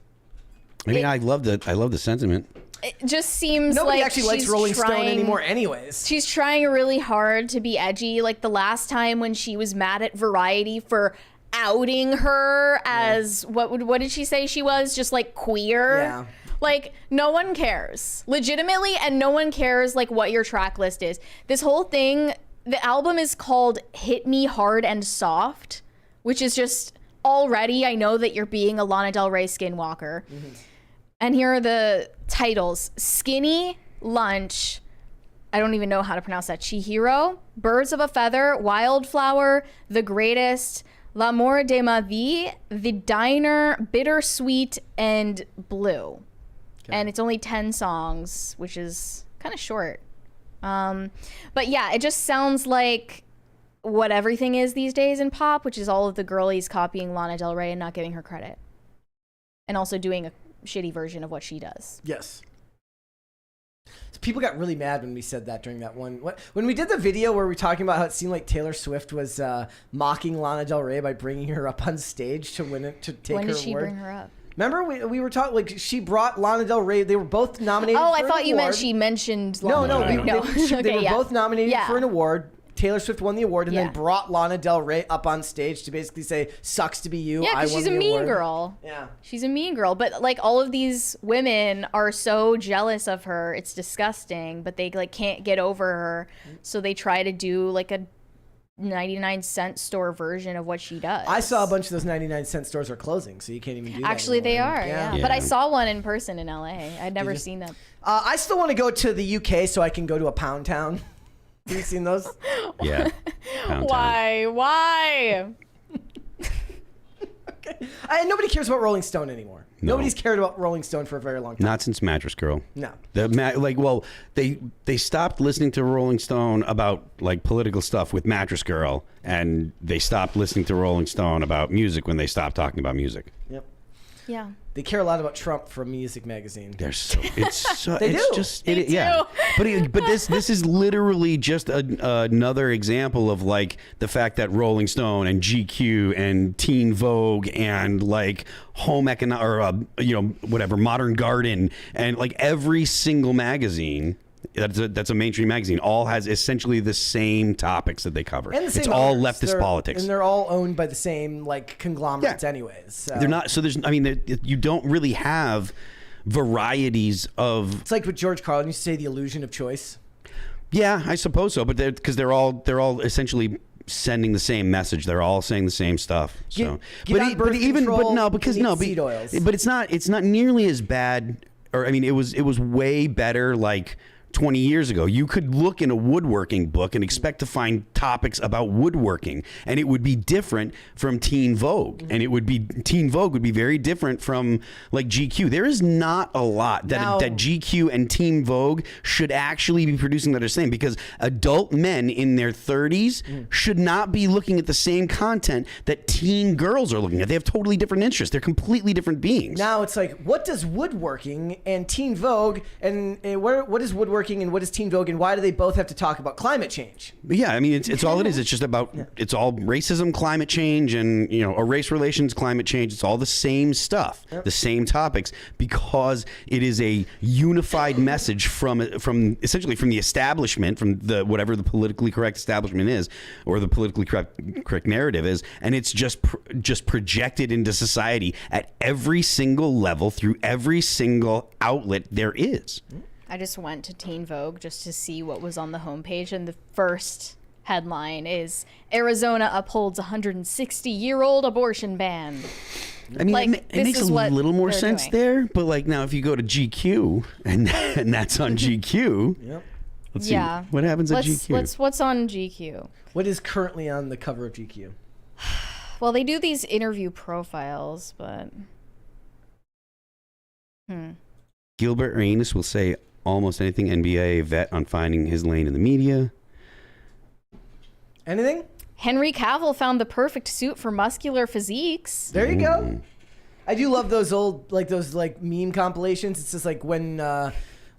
I mean, I love the sentiment.
it just seems
Nobody
like
actually likes
she's
Rolling Stone
trying-
anymore anyways.
She's trying really hard to be edgy. Like the last time when she was mad at Variety for outing her as what did she say she was? Just like queer.
Yeah.
Like no one cares. Legitimately, and no one cares like what your track list is. This whole thing, the album is called Hit Me Hard and Soft, which is just already I know that you're being a Lana Del Rey skinwalker. Mm-hmm. And here are the titles. Skinny, Lunch, I don't even know how to pronounce that. Chihiro, Birds of a Feather, Wildflower, The Greatest, L'amour de ma vie, The Diner, Bittersweet, and Blue. Okay. And it's only 10 songs, which is kind of short. But yeah, it just sounds like what everything is these days in pop, which is all of the girlies copying Lana Del Rey and not giving her credit. And also doing a shitty version of what she does.
Yes. So people got really mad when we said that during that one. When we did the video where we were talking about how it seemed like Taylor Swift was mocking Lana Del Rey by bringing her up on stage to win it, to take her award.
When did she bring her up?
Remember we were talking, like, she brought Lana Del Rey. They were both nominated for an award.
Oh, I thought you meant she mentioned Lana Del Rey.
No. They were
yeah.
both nominated for an award. Taylor Swift won the award and
Yeah.
then brought Lana Del Rey up on stage to basically say, sucks to be you.
Yeah,
I
because
won
she's a
the
mean
award.
girl.
Yeah.
She's a mean girl. But like all of these women are so jealous of her. It's disgusting. But they like can't get over her. So they try to do like a 99-cent store version of what she does.
I saw a bunch of those 99-cent stores are closing, so you can't even do that
Actually, they
anymore.
are, yeah. But I saw one in person in LA. I'd never seen them.
I still want to go to the UK so I can go to a Pound Town. Have you seen those?
Yeah.
Why?
Okay. Nobody cares about Rolling Stone anymore.
No.
Nobody's cared about Rolling Stone for a very long time.
Not since Mattress Girl.
No.
They stopped listening to Rolling Stone about like political stuff with Mattress Girl, and they stopped listening to Rolling Stone about music when they stopped talking about music.
Yep.
Yeah.
They care a lot about Trump from Music Magazine.
They're so
They
it's
do.
just
They
yeah.
do.
But this is literally just another example of like the fact that Rolling Stone and GQ and Teen Vogue and like Home Economic or whatever Modern Garden and like every single magazine that's a mainstream magazine all has essentially the same topics that they cover.
And the same
it's all
owners.
leftist politics.
And they're all owned by the same like conglomerates anyways. So.
They're not. So you don't really have varieties of.
It's like what George Carlin used to say, the illusion of choice.
Yeah, I suppose so. But because they're all essentially sending the same message. They're all saying the same stuff. So,
Get on birth control, seed oils.
But it's not nearly as bad. Or I mean, it was way better like 20 years ago. You could look in a woodworking book and expect to find topics about woodworking, and it would be different from Teen Vogue, and Teen Vogue would be very different from like GQ. There is not a lot that GQ and Teen Vogue should actually be producing that are the same, because adult men in their 30s should not be looking at the same content that teen girls are looking at. They have totally different interests. They're completely different beings.
Now it's like, what does woodworking and Teen Vogue and what is woodworking and what is Teen Vogue, and why do they both have to talk about climate change?
But yeah, I mean, it's all it is. It's just about it's all racism, climate change, and race relations, climate change. It's all the same stuff, the same topics, because it is a unified message from essentially from the establishment, from the whatever the politically correct establishment is, or the politically correct narrative is, and it's just projected into society at every single level through every single outlet there is.
I just went to Teen Vogue just to see what was on the homepage, and the first headline is Arizona upholds 160-year-old abortion ban.
I mean,
Like,
it makes a little more sense
doing.
there, but like now if you go to GQ and that's on GQ, let's see what happens at GQ.
What's on GQ?
What is currently on the cover of GQ?
Well, they do these interview profiles, but
Gilbert Arenas will say almost anything NBA vet on finding his lane in the media.
Anything?
Henry Cavill found the perfect suit for muscular physiques.
There you go. I do love those old those meme compilations. It's just like when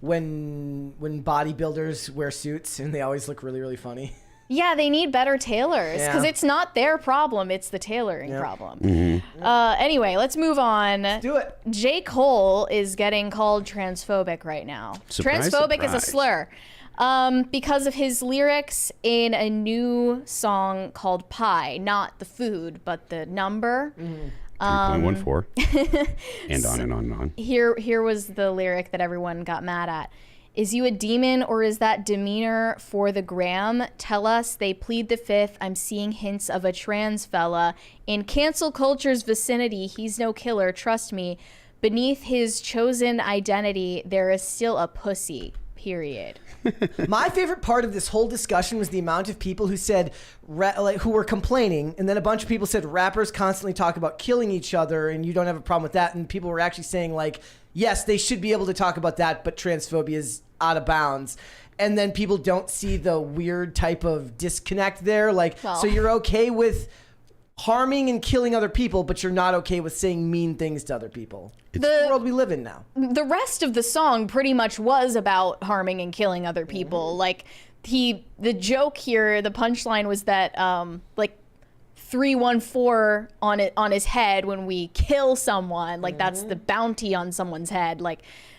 bodybuilders wear suits and they always look really, really funny.
Yeah, they need better tailors because it's not their problem; it's the tailoring problem. Anyway, let's move on.
Let's do it.
J. Cole is getting called transphobic right now.
Surprise,
Transphobic is a
surprise.
slur because of his lyrics in a new song called Pie, not the food, but the number.
3.14 and on and on and on.
Here was the lyric that everyone got mad at. Is you a demon, or is that demeanor for the gram? Tell us, they plead the fifth. I'm seeing hints of a trans fella. In cancel culture's vicinity, he's no killer, trust me. Beneath his chosen identity, there is still a pussy, period.
My favorite part of this whole discussion was the amount of people who said, who were complaining, and then a bunch of people said rappers constantly talk about killing each other and you don't have a problem with that, and people were actually saying yes, they should be able to talk about that, but transphobia is out of bounds. And then people don't see the weird type of disconnect there. So you're okay with harming and killing other people, but you're not okay with saying mean things to other people. It's the world we live in now.
The rest of the song pretty much was about harming and killing other people. The joke here, the punchline was that 314 on his head when we kill someone, that's the bounty on someone's head.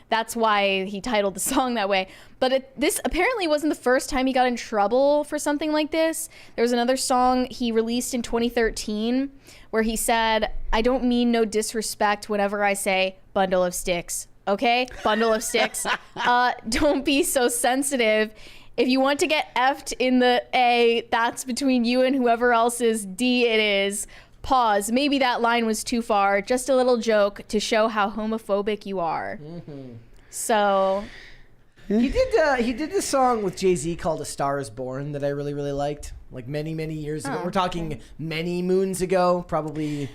That's why he titled the song that way. But this apparently wasn't the first time he got in trouble for something like this. There was another song he released in 2013 where he said, I don't mean no disrespect whenever I say bundle of sticks. Okay? Bundle of sticks. Don't be so sensitive. If you want to get F'd in the A, that's between you and whoever else's D it is. Pause. Maybe that line was too far. Just a little joke to show how homophobic you are. So
he did this song with Jay-Z called A Star Is Born that I really, really liked. Many, many years ago. We're talking many moons ago, probably.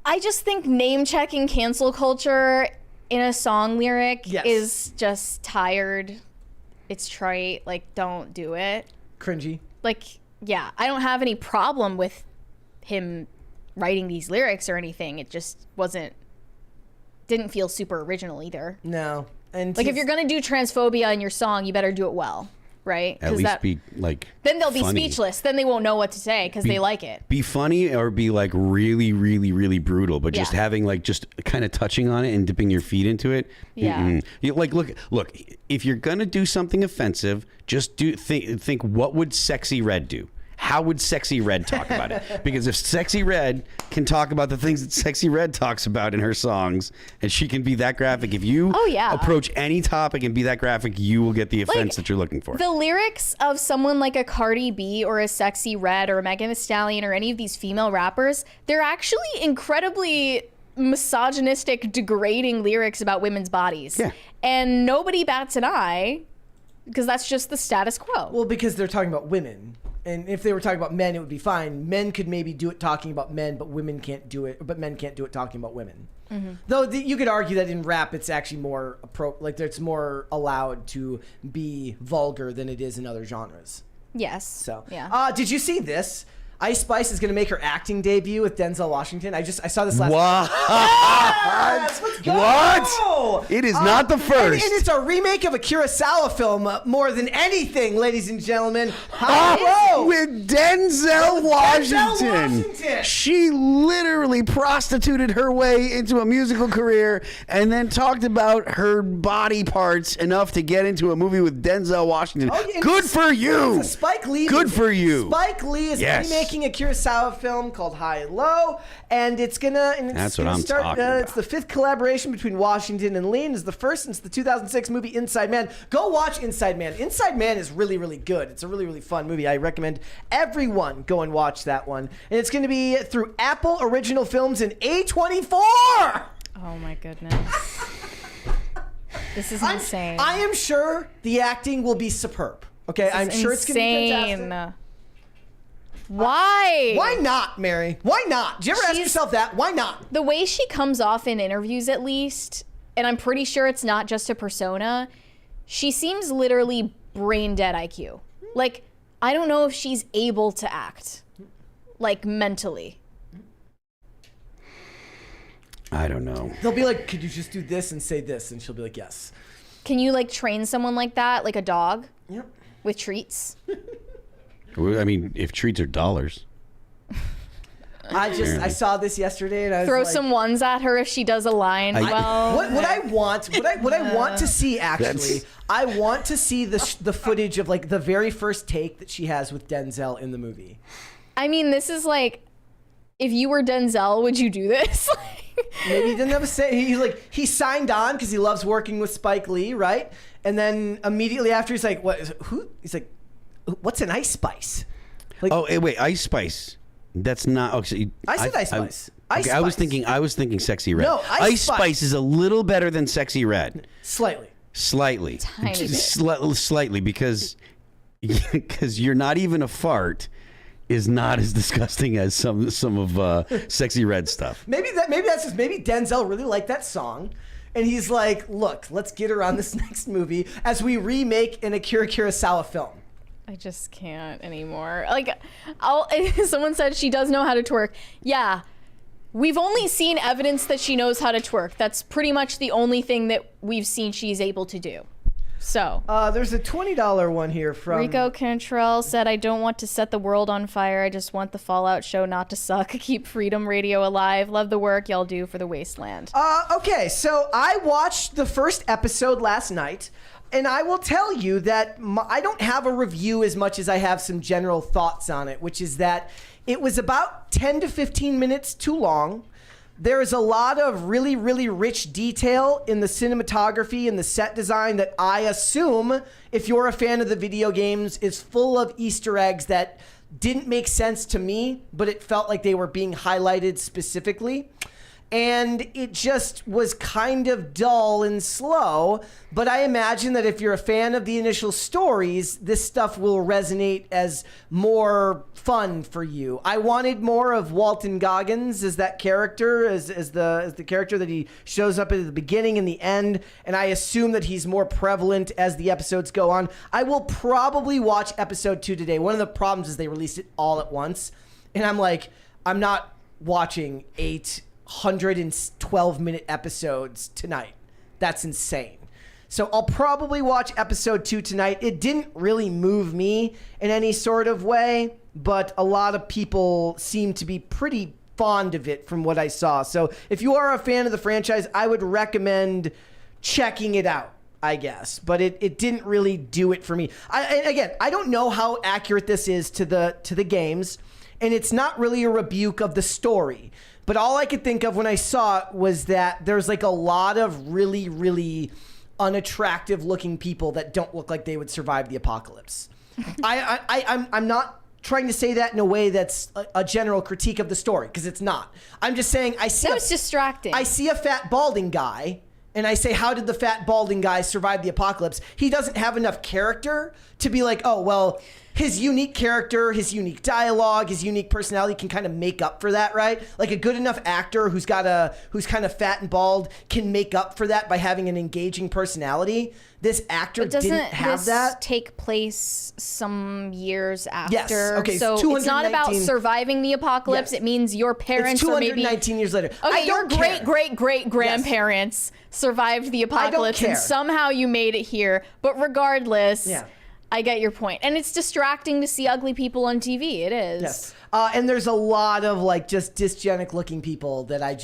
I just think name-checking cancel culture in a song lyric is just tired. It's trite. Don't do it.
Cringy.
I don't have any problem with him writing these lyrics or anything. It just wasn't didn't feel super original either.
No. And
Like if you're gonna do transphobia in your song, you better do it well, right?
At least be like.
Then they'll be
funny.
speechless. Then they won't know what to say because they like it.
Be funny or be like really, really, really brutal, but just
Yeah.
having like just kind of touching on it and dipping your feet into it.
Yeah.
You, like look. If you're gonna do something offensive, just think what would Sexy Red do? How would Sexy Red talk about it? Because if Sexy Red can talk about the things that Sexy Red talks about in her songs, and she can be that graphic, if you approach any topic and be that graphic, you will get the offense that you're looking for.
The lyrics of someone like a Cardi B or a Sexy Red or a Megan Thee Stallion or any of these female rappers, they're actually incredibly misogynistic, degrading lyrics about women's bodies.
Yeah.
And nobody bats an eye because that's just the status quo.
Well, because they're talking about women. And if they were talking about men, it would be fine. Men could maybe do it talking about men, but women can't do it. But men can't do it talking about women. Though you could argue that in rap, it's actually more it's more allowed to be vulgar than it is in other genres.
Yes.
So,
yeah.
Did you see this? Ice Spice is going to make her acting debut with Denzel Washington. I saw this last
What?
Yes, let's go!
What? It is not the first.
And it's a remake of a Kurosawa film more than anything, ladies and gentlemen. Hello!
With Denzel Washington.
Washington.
She literally prostituted her way into a musical career and then talked about her body parts enough to get into a movie with Denzel Washington.
Oh, and
Good for you.
It's a Spike Lee
Good
movie.
for you.
Spike Lee is remaking a Kurosawa film called High and Low, and it's gonna.
That's what I'm talking about.
It's the 5th collaboration between Washington and Lee. It's the first since the 2006 movie Inside Man. Go watch Inside Man. Inside Man is really, really good. It's a really, really fun movie. I recommend everyone go and watch that one. And it's going to be through Apple Original Films and A24.
Oh my goodness. This is insane.
I am sure the acting will be superb. Okay, I'm sure it's going to be fantastic.
Why?
Why not, Mary? Why not? Do you ever ask yourself that? Why not?
The way she comes off in interviews, at least, and I'm pretty sure it's not just a persona, she seems literally brain dead IQ. Like, I don't know if she's able to act, like, mentally.
I don't know.
They'll be like, could you just do this and say this? And she'll be like, yes.
Can you, like, train someone like that, like a dog?
Yep.
With treats?
I mean, if treats are dollars.
I saw this yesterday and I was
Throw
like,
some ones at her if she does a line.
what I want to see actually, I want to see the footage of like the very first take that she has with Denzel in the movie.
I mean, this is like, if you were Denzel, would you do this?
Maybe he didn't have a say. He signed on because he loves working with Spike Lee, right? And then immediately after, he's like, "What? Who?" He's like, "What's an Ice Spice?" Like,
oh, wait, Ice Spice. That's not. Okay,
I said Ice Spice. Ice
I was
Spice.
thinking Sexy Red.
No, Ice
Spice is a little better than Sexy Red.
Slightly.
Tiny bit.
Slightly because you're not even a fart is not as disgusting as some of Sexy Red stuff.
Maybe that's just maybe Denzel really liked that song. And he's like, look, let's get her on this next movie as we remake an Akira Kurosawa film.
I just can't anymore. Like, someone said she does know how to twerk. Yeah, we've only seen evidence that she knows how to twerk. That's pretty much the only thing that we've seen she's able to do. So.
There's a $20 one here from...
Rico Cantrell said, I don't want to set the world on fire. I just want the Fallout show not to suck. Keep Freedom Radio alive. Love the work y'all do for the wasteland.
Okay, so I watched the first episode last night. And I will tell you that I don't have a review as much as I have some general thoughts on it, which is that it was about 10 to 15 minutes too long. There is a lot of really, really rich detail in the cinematography and the set design that I assume, if you're a fan of the video games, is full of Easter eggs that didn't make sense to me, but it felt like they were being highlighted specifically. And it just was kind of dull and slow. But I imagine that if you're a fan of the initial stories, this stuff will resonate as more fun for you. I wanted more of Walton Goggins as that character, as the character that he shows up at the beginning and the end. And I assume that he's more prevalent as the episodes go on. I will probably watch episode 2 today. One of the problems is they released it all at once. And I'm like, I'm not watching 8 112-minute episodes tonight. That's insane. So I'll probably watch episode 2 tonight. It didn't really move me in any sort of way, but a lot of people seem to be pretty fond of it from what I saw. So if you are a fan of the franchise, I would recommend checking it out, I guess. But it didn't really do it for me. I don't know how accurate this is to the games, and it's not really a rebuke of the story. But all I could think of when I saw it was that there's like a lot of really, really unattractive looking people that don't look like they would survive the apocalypse. I'm not trying to say that in a way that's a general critique of the story, because it's not. I'm just saying I see
it's distracting.
I see a fat balding guy and I say, how did the fat balding guy survive the apocalypse? He doesn't have enough character to be like, oh, well, his unique character, his unique dialogue, his unique personality can kind of make up for that, right? Like a good enough actor who's kind of fat and bald can make up for that by having an engaging personality. This actor didn't have that.
Doesn't take place some years after?
Yes. Okay.
So it's not about surviving the apocalypse.
Yes.
It means your parents
it's
are maybe
219 years later.
Okay, your great grandparents survived the apocalypse and somehow you made it here. But regardless. Yeah. I get your point. And it's distracting to see ugly people on TV. It is.
Yes. And there's a lot of like just dysgenic looking people that it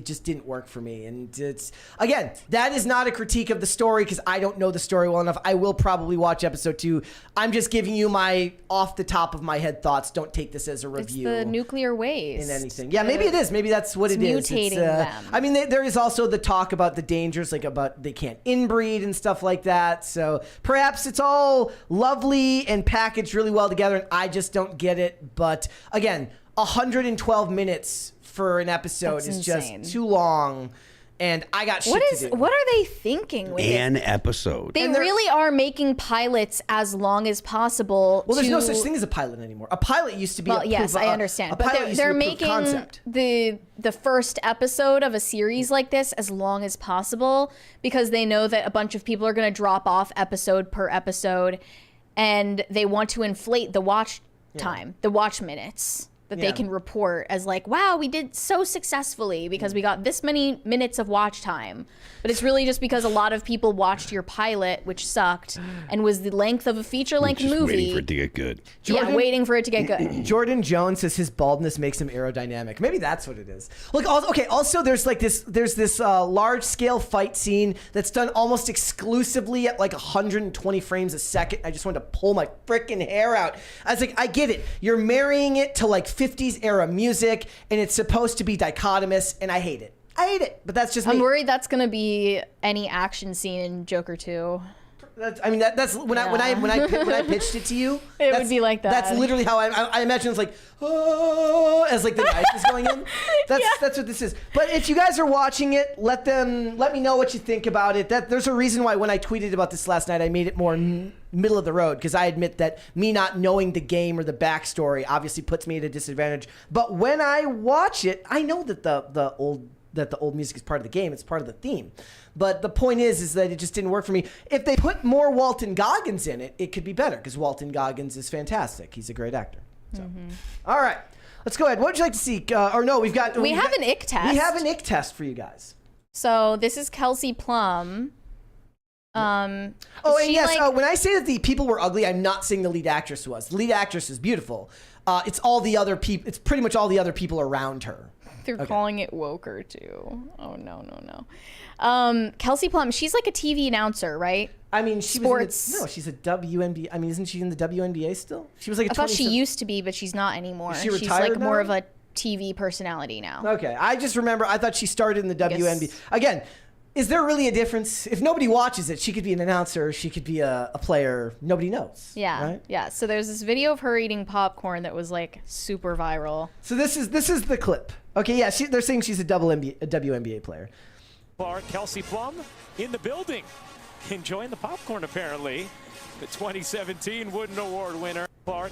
just didn't work for me. And it's, again, that is not a critique of the story because I don't know the story well enough. I will probably watch episode 2. I'm just giving you my off the top of my head thoughts. Don't take this as a review.
It's the nuclear waste.
In anything. Yeah, maybe it is. Maybe that's what it is.
Mutating them.
I mean, there is also the talk about the dangers, like about they can't inbreed and stuff like that. So perhaps it's all lovely and packaged really well together and I just don't get it. But again, 112 minutes for an episode is just too long, and I got shit to do.
What are they thinking with
an episode?
They really are making pilots as long as possible.
Well, there's no such thing as a pilot anymore. A pilot used to be
yes, I understand. But they're making the first episode of a series like this as long as possible because they know that a bunch of people are going to drop off episode per episode, and they want to inflate the watch time, the watch minutes that they can report as like, wow, we did so successfully because we got this many minutes of watch time. But it's really just because a lot of people watched your pilot, which sucked, and was the length of a feature-length movie.
Waiting for it to get good.
Waiting for it to get good.
Jordan Jones says his baldness makes him aerodynamic. Maybe that's what it is. Look, also there's like this large-scale fight scene that's done almost exclusively at like 120 frames a second. I just wanted to pull my freaking hair out. I was like, I get it. You're marrying it to like 50s era music, and it's supposed to be dichotomous, and I hate it. But that's just me.
I'm worried that's gonna be any action scene in Joker 2.
That's when I pitched it to you.
It would be like that.
That's literally how I imagine it's like, oh, as like the knife is going in. That's what this is. But if you guys are watching it, let me know what you think about it. There's a reason why when I tweeted about this last night, I made it more middle of the road because I admit that me not knowing the game or the backstory obviously puts me at a disadvantage. But when I watch it, I know that the old music is part of the game. It's part of the theme. But the point is that it just didn't work for me. If they put more Walton Goggins in it, it could be better because Walton Goggins is fantastic. He's a great actor. So, all right, let's go ahead. What would you like to see? We have
an ick test.
We have an ick test for you guys.
So this is Kelsey Plum.
And yes, when I say that the people were ugly, I'm not saying the lead actress was. The lead actress is beautiful. It's all the other people. It's pretty much all the other people around her.
They're calling it woker too. Oh no. Kelsey Plum, she's like a TV announcer, right?
I mean, she's a WNBA. I mean, isn't she in the WNBA still? She was like
I thought she used to be, but she's not anymore.
Is she retired
She's like
now?
more of a TV personality now.
Okay, I just remember I thought she started in the WNBA. Again, is there really a difference? If nobody watches it, she could be an announcer, she could be a player. Nobody knows.
Yeah,
right?
Yeah. So there's this video of her eating popcorn that was like super viral.
So this is the clip. Okay, yeah, they're saying she's a WNBA player.
Kelsey Plum in the building, enjoying the popcorn apparently. The 2017 Wooden Award winner,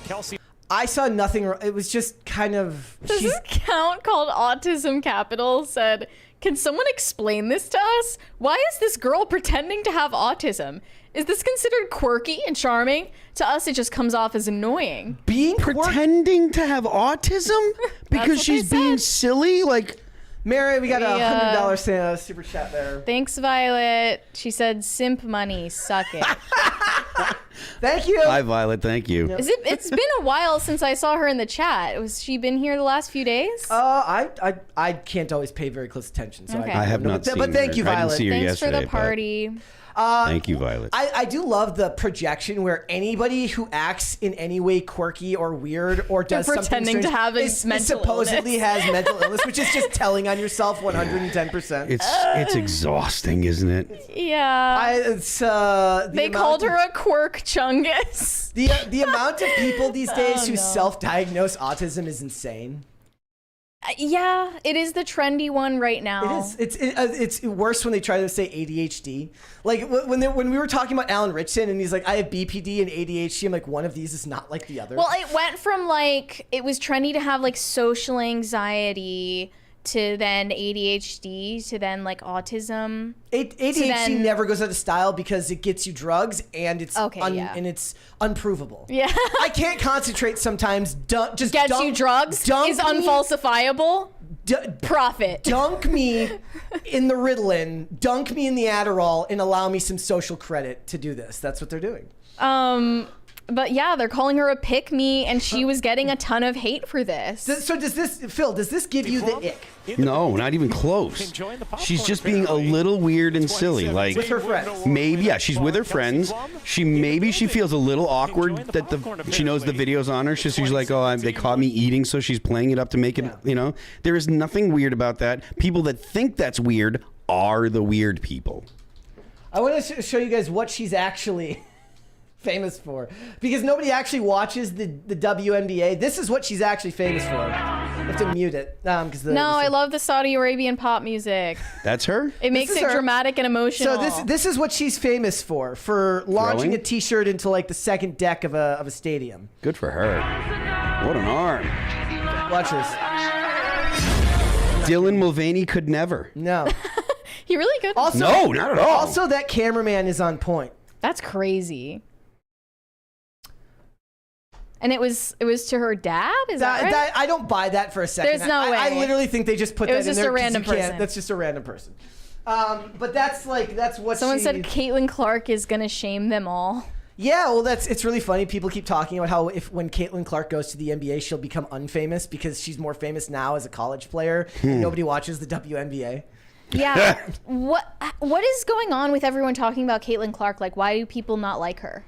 Kelsey.
I saw nothing. It was just kind of.
This account called Autism Capital said, "Can someone explain this to us? Why is this girl pretending to have autism? Is this considered quirky and charming? To us, it just comes off as annoying."
Pretending to have autism because she's being silly, like.
Mary, we got a $100 super chat there.
Thanks, Violet. She said, "Simp money, suck it."
Thank you.
Hi, Violet. Thank you.
It's been a while since I saw her in the chat. Was she been here the last few days?
I can't always pay very close attention, so
Okay.
I have not seen
But thank
her.
you,
I didn't
Violet.
see her
Thanks for the
yesterday, but
party.
Thank you, Violet.
I do love the projection where anybody who acts in any way quirky or weird or does something
pretending to
strange
have a
is
mental
supposedly has mental illness, which is just telling on yourself 110%.
It's exhausting, isn't it?
Yeah. They called her a quirk chungus.
The amount of people these days who self-diagnose autism is insane.
Yeah, it is the trendy one right now.
It is. It's worse when they try to say ADHD. Like when we were talking about Alan Richson and he's like, I have BPD and ADHD. I'm like, one of these is not like the other.
Well, it went from like, it was trendy to have like social anxiety to then ADHD to then like autism.
ADHD never goes out of style because it gets you drugs and it's and it's unprovable.
Yeah.
I can't concentrate sometimes. Just
gets you drugs is unfalsifiable. Profit.
Dunk me in the Ritalin, dunk me in the Adderall, and allow me some social credit to do this. That's what they're doing.
But yeah, they're calling her a pick-me, and she was getting a ton of hate for this.
So does this, Phil, does this give you the ick?
No, not even close. She's just being a little weird and silly. Like,
With her friends.
maybe, yeah, she's with her friends. Maybe she feels a little awkward that she knows the video's on her. She's like, oh, they caught me eating, so she's playing it up to make it, you know. There is nothing weird about that. People that think that's weird are the weird people.
I want to show you guys what she's actually famous for, because nobody actually watches the WNBA. This is what she's actually famous for. I have to mute it because
I love the Saudi Arabian pop music.
That's her.
It makes it dramatic and emotional.
So this is what she's famous for launching a T-shirt into like the second deck of a stadium.
Good for her. What an arm.
Watch this.
Dylan Mulvaney could never.
No.
He really could.
Also,
no, not at all.
Also, that cameraman is on point.
That's crazy. And it was to her dad? Is that right?
I don't buy that for a second.
There's no way.
I literally think they just put that in there.
It was just a random person.
That's just a random person. But that's what
someone said. Caitlin Clark is gonna shame them all.
Yeah, well, it's really funny. People keep talking about how when Caitlin Clark goes to the NBA, she'll become unfamous because she's more famous now as a college player. And nobody watches the WNBA.
Yeah. What is going on with everyone talking about Caitlin Clark? Like, why do people not like her?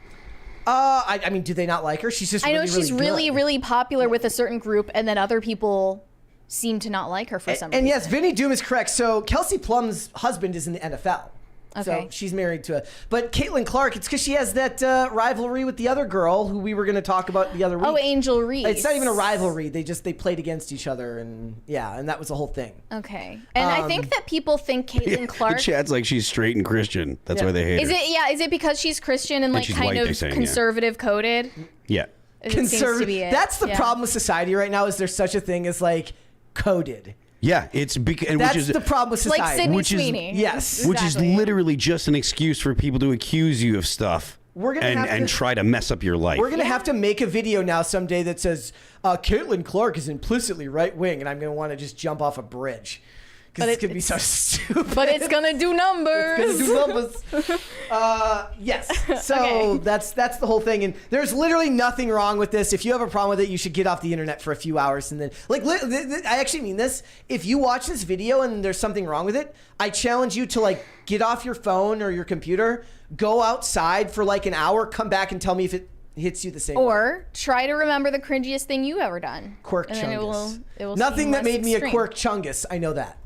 I mean, do they not like her? She's just.
I know she's really popular with a certain group, and then other people seem to not like her for some reason.
And yes, Vinny Doom is correct. So Kelsey Plum's husband is in the NFL.
Okay.
So she's married to but Caitlin Clark, it's because she has that rivalry with the other girl who we were going to talk about the other week.
Oh, Angel Reese.
It's not even a rivalry. They played against each other, and that was the whole thing.
Okay. And I think that people think Caitlin Clark.
The chat's like she's straight and Christian. That's why they hate her.
Is it because she's Christian and like kind of conservative coded?
Yeah.
Conservative. That's the problem with society right now. Is there's such a thing as like coded.
Yeah, it's because
that's the problem with society.
Like Sydney Sweeney.
Yes,
which is literally just an excuse for people to accuse you of stuff.
We're gonna
and try to mess up your life.
We're gonna have to make a video now someday that says Caitlin Clark is implicitly right wing, and I'm gonna want to just jump off a bridge. Because it's going to be so stupid.
But it's going to do numbers.
It's going to do numbers. Yes. So that's the whole thing. And there's literally nothing wrong with this. If you have a problem with it, you should get off the internet for a few hours. And then, I actually mean this. If you watch this video and there's something wrong with it, I challenge you to get off your phone or your computer, go outside for an hour, come back and tell me if it hits you the same
or
way.
Try to remember the cringiest thing you ever done.
Quirk chungus.
It will
Nothing that made me a quirk chungus. I know that.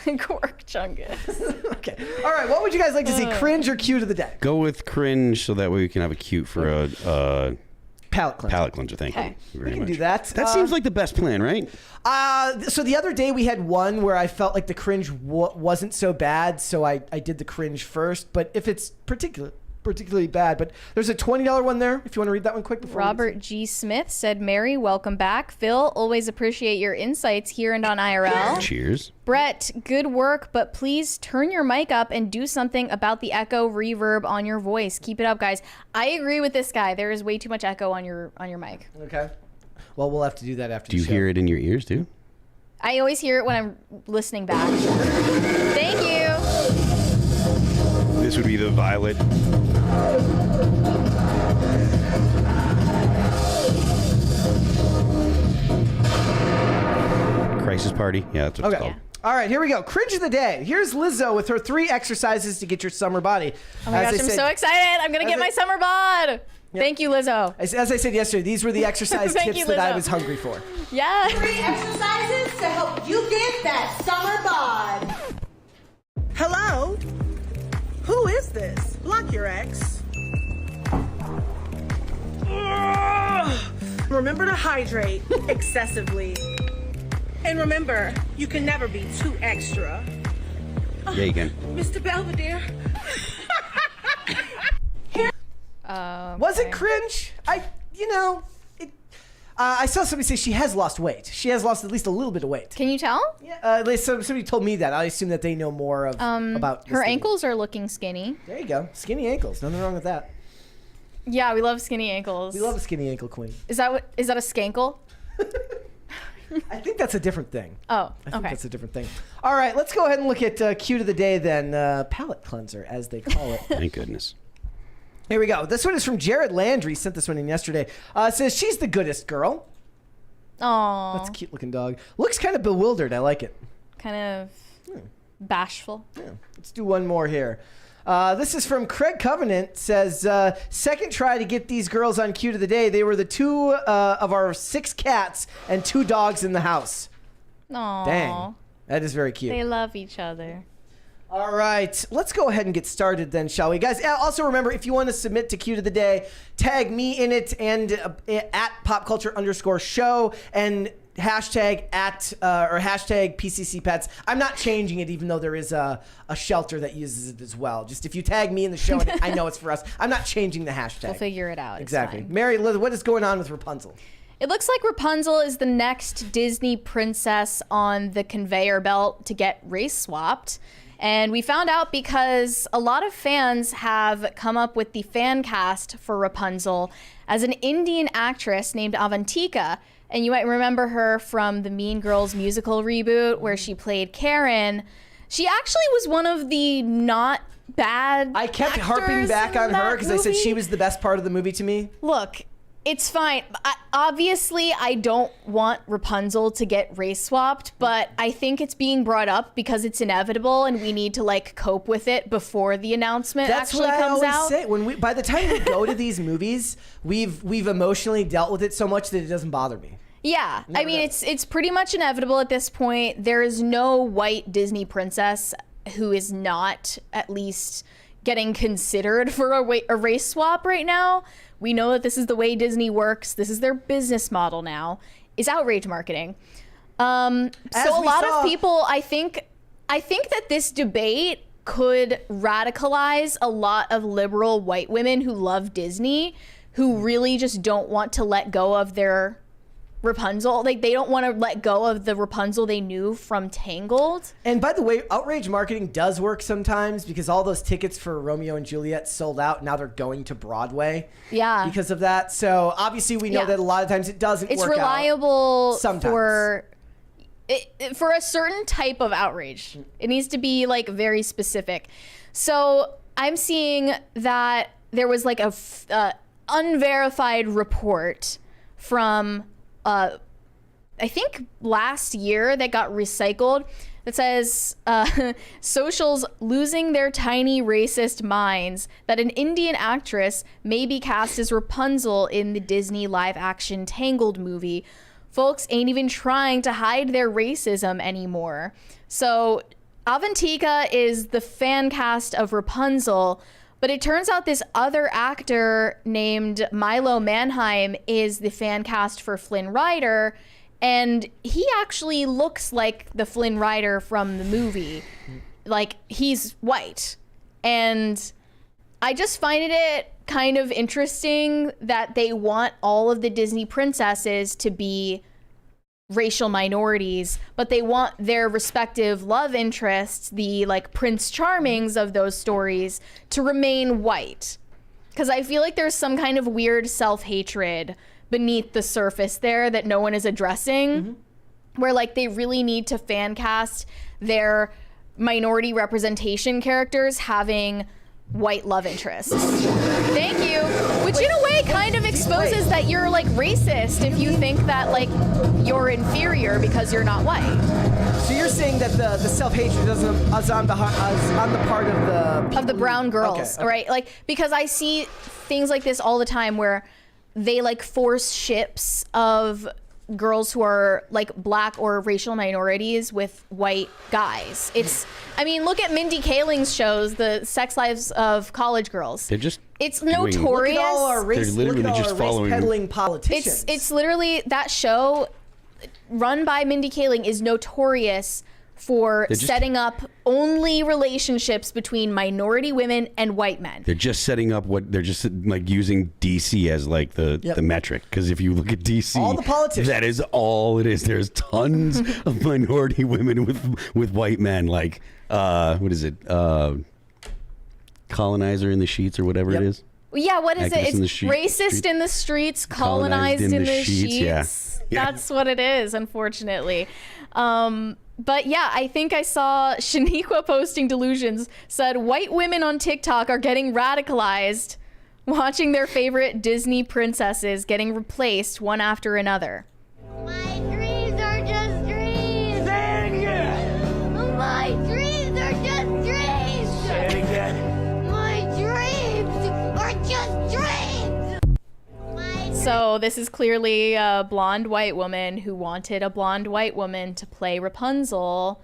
Quirk chungus.
Okay. All right. What would you guys like to see? Cringe or cute of the day?
Go with cringe so that way we can have a cute for a
palate cleanser.
Palate cleanser. Thank you very
much. We can do that.
That seems like the best plan, right?
So the other day we had one where I felt like the cringe wasn't so bad, so I did the cringe first. But if it's particularly bad, but there's a $20 one there if you want to read that one quick before.
Robert G. Smith said, Mary, welcome back. Phil, always appreciate your insights here and on IRL.
Cheers.
Brett, good work, but please turn your mic up and do something about the echo reverb on your voice. Keep it up, guys. I agree with this guy. There is way too much echo on your mic.
Okay. Well, we'll have to do that after the show.
Do you hear it in your ears too?
I always hear it when I'm listening back. Thank you.
This would be the violet. Crisis Party. Yeah, that's what it's called.
Yeah.
All right, here we go. Cringe of the day. Here's Lizzo with her 3 exercises to get your summer body.
Oh my gosh, I'm so excited. I'm going to get my summer bod.
Yep.
Thank you, Lizzo.
As I said yesterday, these were the exercise
Thank
tips
you,
that I
Lizzo.
was hungry for.
Yeah.
3 exercises to help you get that summer bod.
Hello? Who is this? Block your ex. Ugh. Remember to hydrate excessively. And remember, you can never be too extra.
Yeah, you can.
Mr. Belvedere.
Was it cringe? I saw somebody say she has lost weight. She has lost at least a little bit of weight.
Can you tell?
Yeah, at least somebody told me that. I assume that they know more of about
Her
this thing.
ankles are looking skinny.
There you go, skinny ankles. Nothing wrong with that.
Yeah, we love skinny ankles.
We love a skinny ankle queen.
Is that a skankle?
I think that's a different thing.
Oh,
I think
okay.
that's a different thing. All right, let's go ahead and look at Cute of the Day then. Palette cleanser, as they call it.
Thank goodness.
Here we go. This one is from Jared Landry. Sent this one in yesterday. It says, she's the goodest girl.
Aw.
That's a cute looking dog. Looks kind of bewildered. I like it.
Kind of bashful.
Yeah. Let's do one more here. This is from Craig Covenant. Says, second try to get these girls on Cute of the Day. They were the 2 of our 6 cats and 2 dogs in the house.
Aw.
Dang. That is very cute.
They love each other.
All right, let's go ahead and get started then, shall we? Guys, also remember, if you want to submit to Cute of the Day, tag me in it and at popculture_show and hashtag PCC Pets. I'm not changing it, even though there is a shelter that uses it as well. Just if you tag me in the show, and I know it's for us, I'm not changing the hashtag.
We'll figure it out. It's
Exactly.
fine.
Mary, what is going on with Rapunzel?
It looks like Rapunzel is the next Disney princess on the conveyor belt to get race swapped. And we found out because a lot of fans have come up with the fan cast for Rapunzel as an Indian actress named Avantika. And you might remember her from the Mean Girls musical reboot where she played Karen. She actually was one of the not bad
I kept harping back on her because I said she was the best part of the movie to me.
Look, it's fine. Obviously, I don't want Rapunzel to get race swapped, but I think it's being brought up because it's inevitable and we need to like cope with it before the announcement actually
what
comes
I always
out.
say. By the time we go to these movies, we've emotionally dealt with it so much that it doesn't bother me.
Yeah, I mean, it's pretty much inevitable at this point. There is no white Disney princess who is not at least getting considered for a race swap right now. We know that this is the way Disney works. This is their business model now, is outrage marketing. So a lot of people, I think that this debate could radicalize a lot of liberal white women who love Disney, who really just don't want to let go of their Rapunzel. Like, they don't want to let go of the Rapunzel they knew from Tangled.
And by the way, outrage marketing does work sometimes because all those tickets for Romeo and Juliet sold out. Now they're going to Broadway.
Yeah.
Because of that. So obviously we know
Yeah.
that a lot of times it doesn't
It's
work out.
reliable
Sometimes.
for a certain type of outrage. It needs to be like very specific. So I'm seeing that there was like a unverified report from I think last year that got recycled that says socials losing their tiny racist minds that an Indian actress may be cast as Rapunzel in the Disney live action Tangled movie. Folks ain't even trying to hide their racism anymore. So Avantika is the fan cast of Rapunzel, but it turns out this other actor named Milo Manheim is the fan cast for Flynn Rider, and he actually looks like the Flynn Rider from the movie. Like, he's white. And I just find it kind of interesting that they want all of the Disney princesses to be racial minorities, but they want their respective love interests, the like Prince Charmings of those stories, to remain white. Because I feel like there's some kind of weird self-hatred beneath the surface there that no one is addressing. where like they really need to fan cast their minority representation characters having white love interests. Thank you. Which in a way kind of exposes that you're like racist if you think that like you're inferior because you're not white.
So you're saying that the self-hatred is on the part of the people
of the brown girls,
okay.
Right? Like, because I see things like this all the time where they like force ships of girls who are like black or racial minorities with white guys. I mean, look at Mindy Kaling's shows, the Sex Lives of College Girls.
They're just
it's
doing-
notorious.
Look at all our race,
They're literally
look at all
just
our
following-
race-peddling politicians.
It's literally, that show run by Mindy Kaling is notorious for setting up only relationships between minority women and white men.
They're just setting up they're just like using DC as like the metric. Because if you look at DC,
all the politicians,
that is all it is. There's tons of minority women with white men. Like what is it? Colonizer in the sheets or whatever it is.
Yeah, what is
Activist
it?
in the
It's
street-
racist
street.
in the streets, colonized in the sheets.
Yeah.
That's what it is, unfortunately. But yeah, I think I saw Shaniqua posting Delusions said white women on TikTok are getting radicalized, watching their favorite Disney princesses getting replaced one after another.
My dreams are just dreams. Say it again. My dreams are just dreams. Say it again. My dreams are just dreams.
So this is clearly a blonde white woman who wanted a blonde white woman to play Rapunzel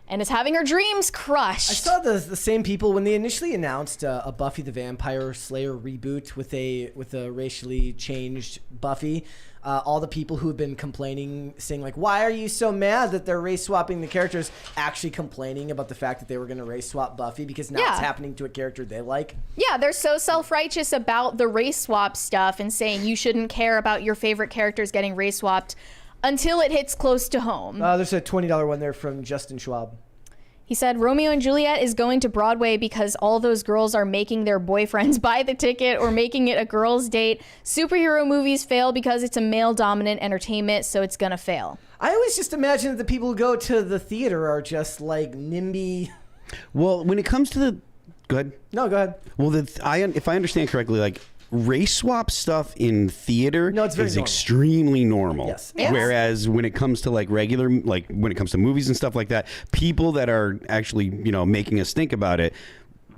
and is having her dreams crushed.
I saw the same people when they initially announced a Buffy the Vampire Slayer reboot with a racially changed Buffy. All the people who have been complaining, saying like, "Why are you so mad that they're race swapping the characters?" Actually complaining about the fact that they were going to race swap Buffy because now it's happening to a character they like.
Yeah, they're so self-righteous about the race swap stuff and saying you shouldn't care about your favorite characters getting race swapped until it hits close to home.
There's a $20 one there from Justin Schwab.
He said Romeo and Juliet is going to Broadway because all those girls are making their boyfriends buy the ticket or making it a girls' date. Superhero movies fail because it's a male-dominant entertainment, so it's gonna fail.
I always just imagine that the people who go to the theater are just like NIMBY.
Well, when it comes to go ahead.
No, go ahead.
Well, if I understand correctly, like race swap stuff in theater
it's very
is
normal.
extremely normal.
Yes.
Whereas when it comes to like regular, like when it comes to movies and stuff like that, people that are actually, making us think about it,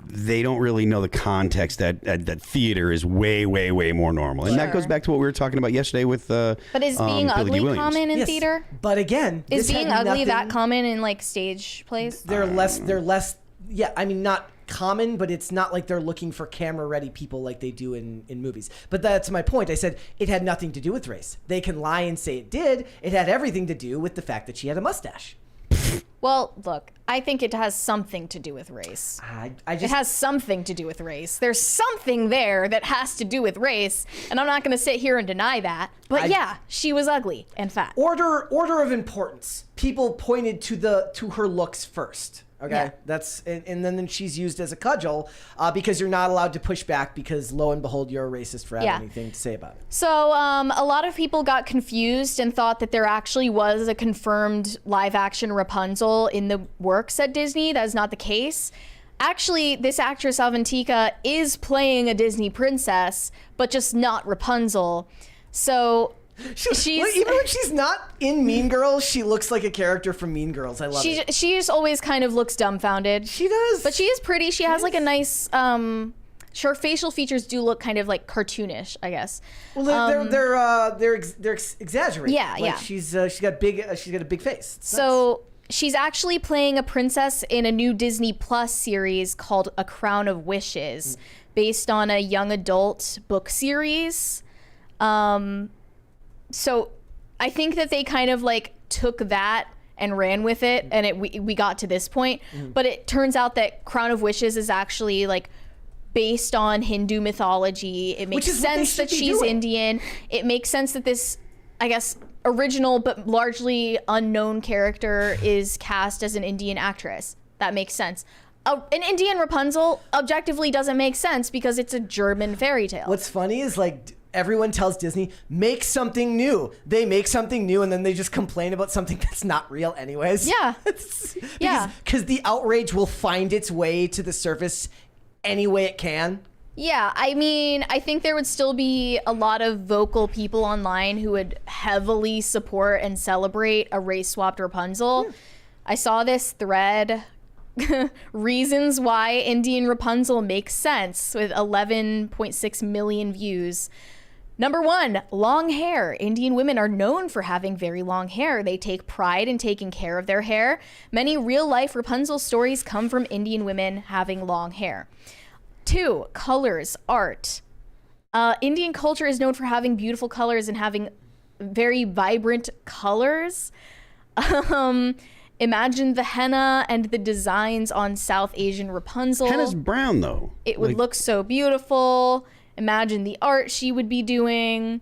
they don't really know the context that theater is way, way, way more normal. And that goes back to what we were talking about yesterday with
But is being
Billie
ugly
Dee Williams.
common in theater?
But again,
Is
this had
being ugly that
nothing-
common in like stage plays?
They're less. Yeah, I mean, not common, but it's not like they're looking for camera ready people like they do in movies. But that's my point. I said it had nothing to do with race. They can lie and say it did. It had everything to do with the fact that she had a mustache.
Well, look, I think it has something to do with race.
I just
It has something to do with race. There's something there that has to do with race, and I'm not going to sit here and deny that. But yeah, she was ugly and fat.
order of importance. People pointed to her looks first. Okay,
Yeah.
that's and then she's used as a cudgel because you're not allowed to push back because lo and behold you're a racist for having anything to say about it.
So a lot of people got confused and thought that there actually was a confirmed live-action Rapunzel in the works at Disney. That is not the case. Actually, this actress Avantika is playing a Disney princess, but just not Rapunzel. So she's
even when she's not in Mean Girls, she looks like a character from Mean Girls. I love it.
She just always kind of looks dumbfounded.
She does,
but she is pretty. She has like a nice. Her facial features do look kind of like cartoonish, I guess.
Well, they're exaggerating.
Yeah,
like
yeah.
She's got a big face. It's
So she's actually playing a princess in a new Disney Plus series called A Crown of Wishes, based on a young adult book series. So I think that they kind of like took that and ran with it, and we got to this point. But it turns out that Crown of Wishes is actually like based on Hindu mythology. It makes sense that she's Indian. It makes sense that this, I guess, original but largely unknown character is cast as an Indian actress. That makes sense. An Indian Rapunzel objectively doesn't make sense because it's a German fairy tale.
What's funny is like everyone tells Disney, make something new. They make something new, and then they just complain about something that's not real anyways.
Yeah.
Because the outrage will find its way to the surface any way it can.
Yeah, I mean, I think there would still be a lot of vocal people online who would heavily support and celebrate a race-swapped Rapunzel. I saw this thread, reasons why Indian Rapunzel makes sense, with 11.6 million views. Number 1, long hair. Indian women are known for having very long hair. They take pride in taking care of their hair. Many real-life Rapunzel stories come from Indian women having long hair. 2, colors, art. Indian culture is known for having beautiful colors and having very vibrant colors. Imagine the henna and the designs on South Asian Rapunzel.
Henna's brown, though.
It would look so beautiful. Imagine the art she would be doing.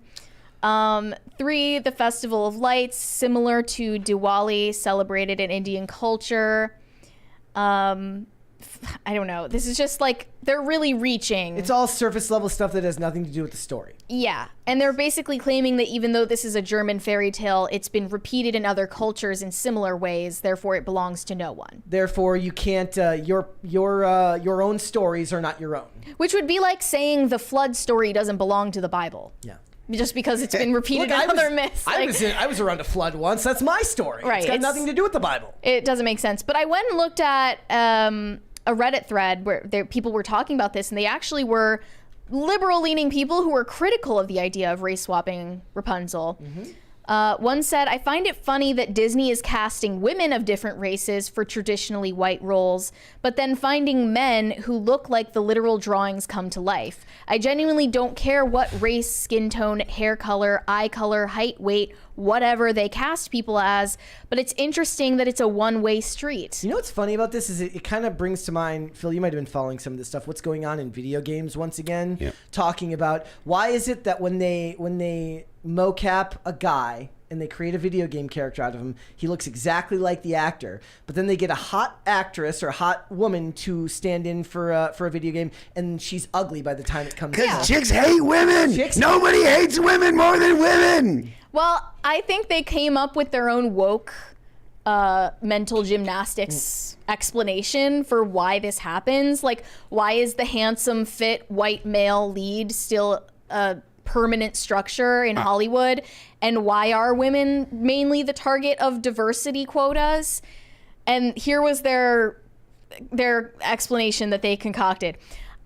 3, the Festival of Lights, similar to Diwali, celebrated in Indian culture. I don't know. This is just like, they're really reaching.
It's all surface level stuff that has nothing to do with the story.
Yeah. And they're basically claiming that even though this is a German fairy tale, it's been repeated in other cultures in similar ways. Therefore, it belongs to no one.
Therefore, you can't, your own stories are not your own.
Which would be like saying the flood story doesn't belong to the Bible.
Yeah.
Just because it's been repeated in other myths.
I was around a flood once. That's my story.
Right.
It's got nothing to do with the Bible.
It doesn't make sense. But I went and looked at a Reddit thread where people were talking about this, and they actually were liberal-leaning people who were critical of the idea of race-swapping Rapunzel. One said, I find it funny that Disney is casting women of different races for traditionally white roles, but then finding men who look like the literal drawings come to life. I genuinely don't care what race, skin tone, hair color, eye color, height, weight, whatever they cast people as, but it's interesting that it's a one-way street.
You know what's funny about this is it kind of brings to mind, Phil, you might have been following some of this stuff, what's going on in video games once again, talking about why is it that when they mocap a guy and they create a video game character out of him, he looks exactly like the actor, but then they get a hot actress or a hot woman to stand in for a video game, and she's ugly by the time it comes out.
Because chicks hate women. Nobody hates women more than women.
Well, I think they came up with their own woke mental gymnastics explanation for why this happens. Like, why is the handsome, fit, white male lead still a permanent structure in Hollywood? And why are women mainly the target of diversity quotas? And here was their explanation that they concocted.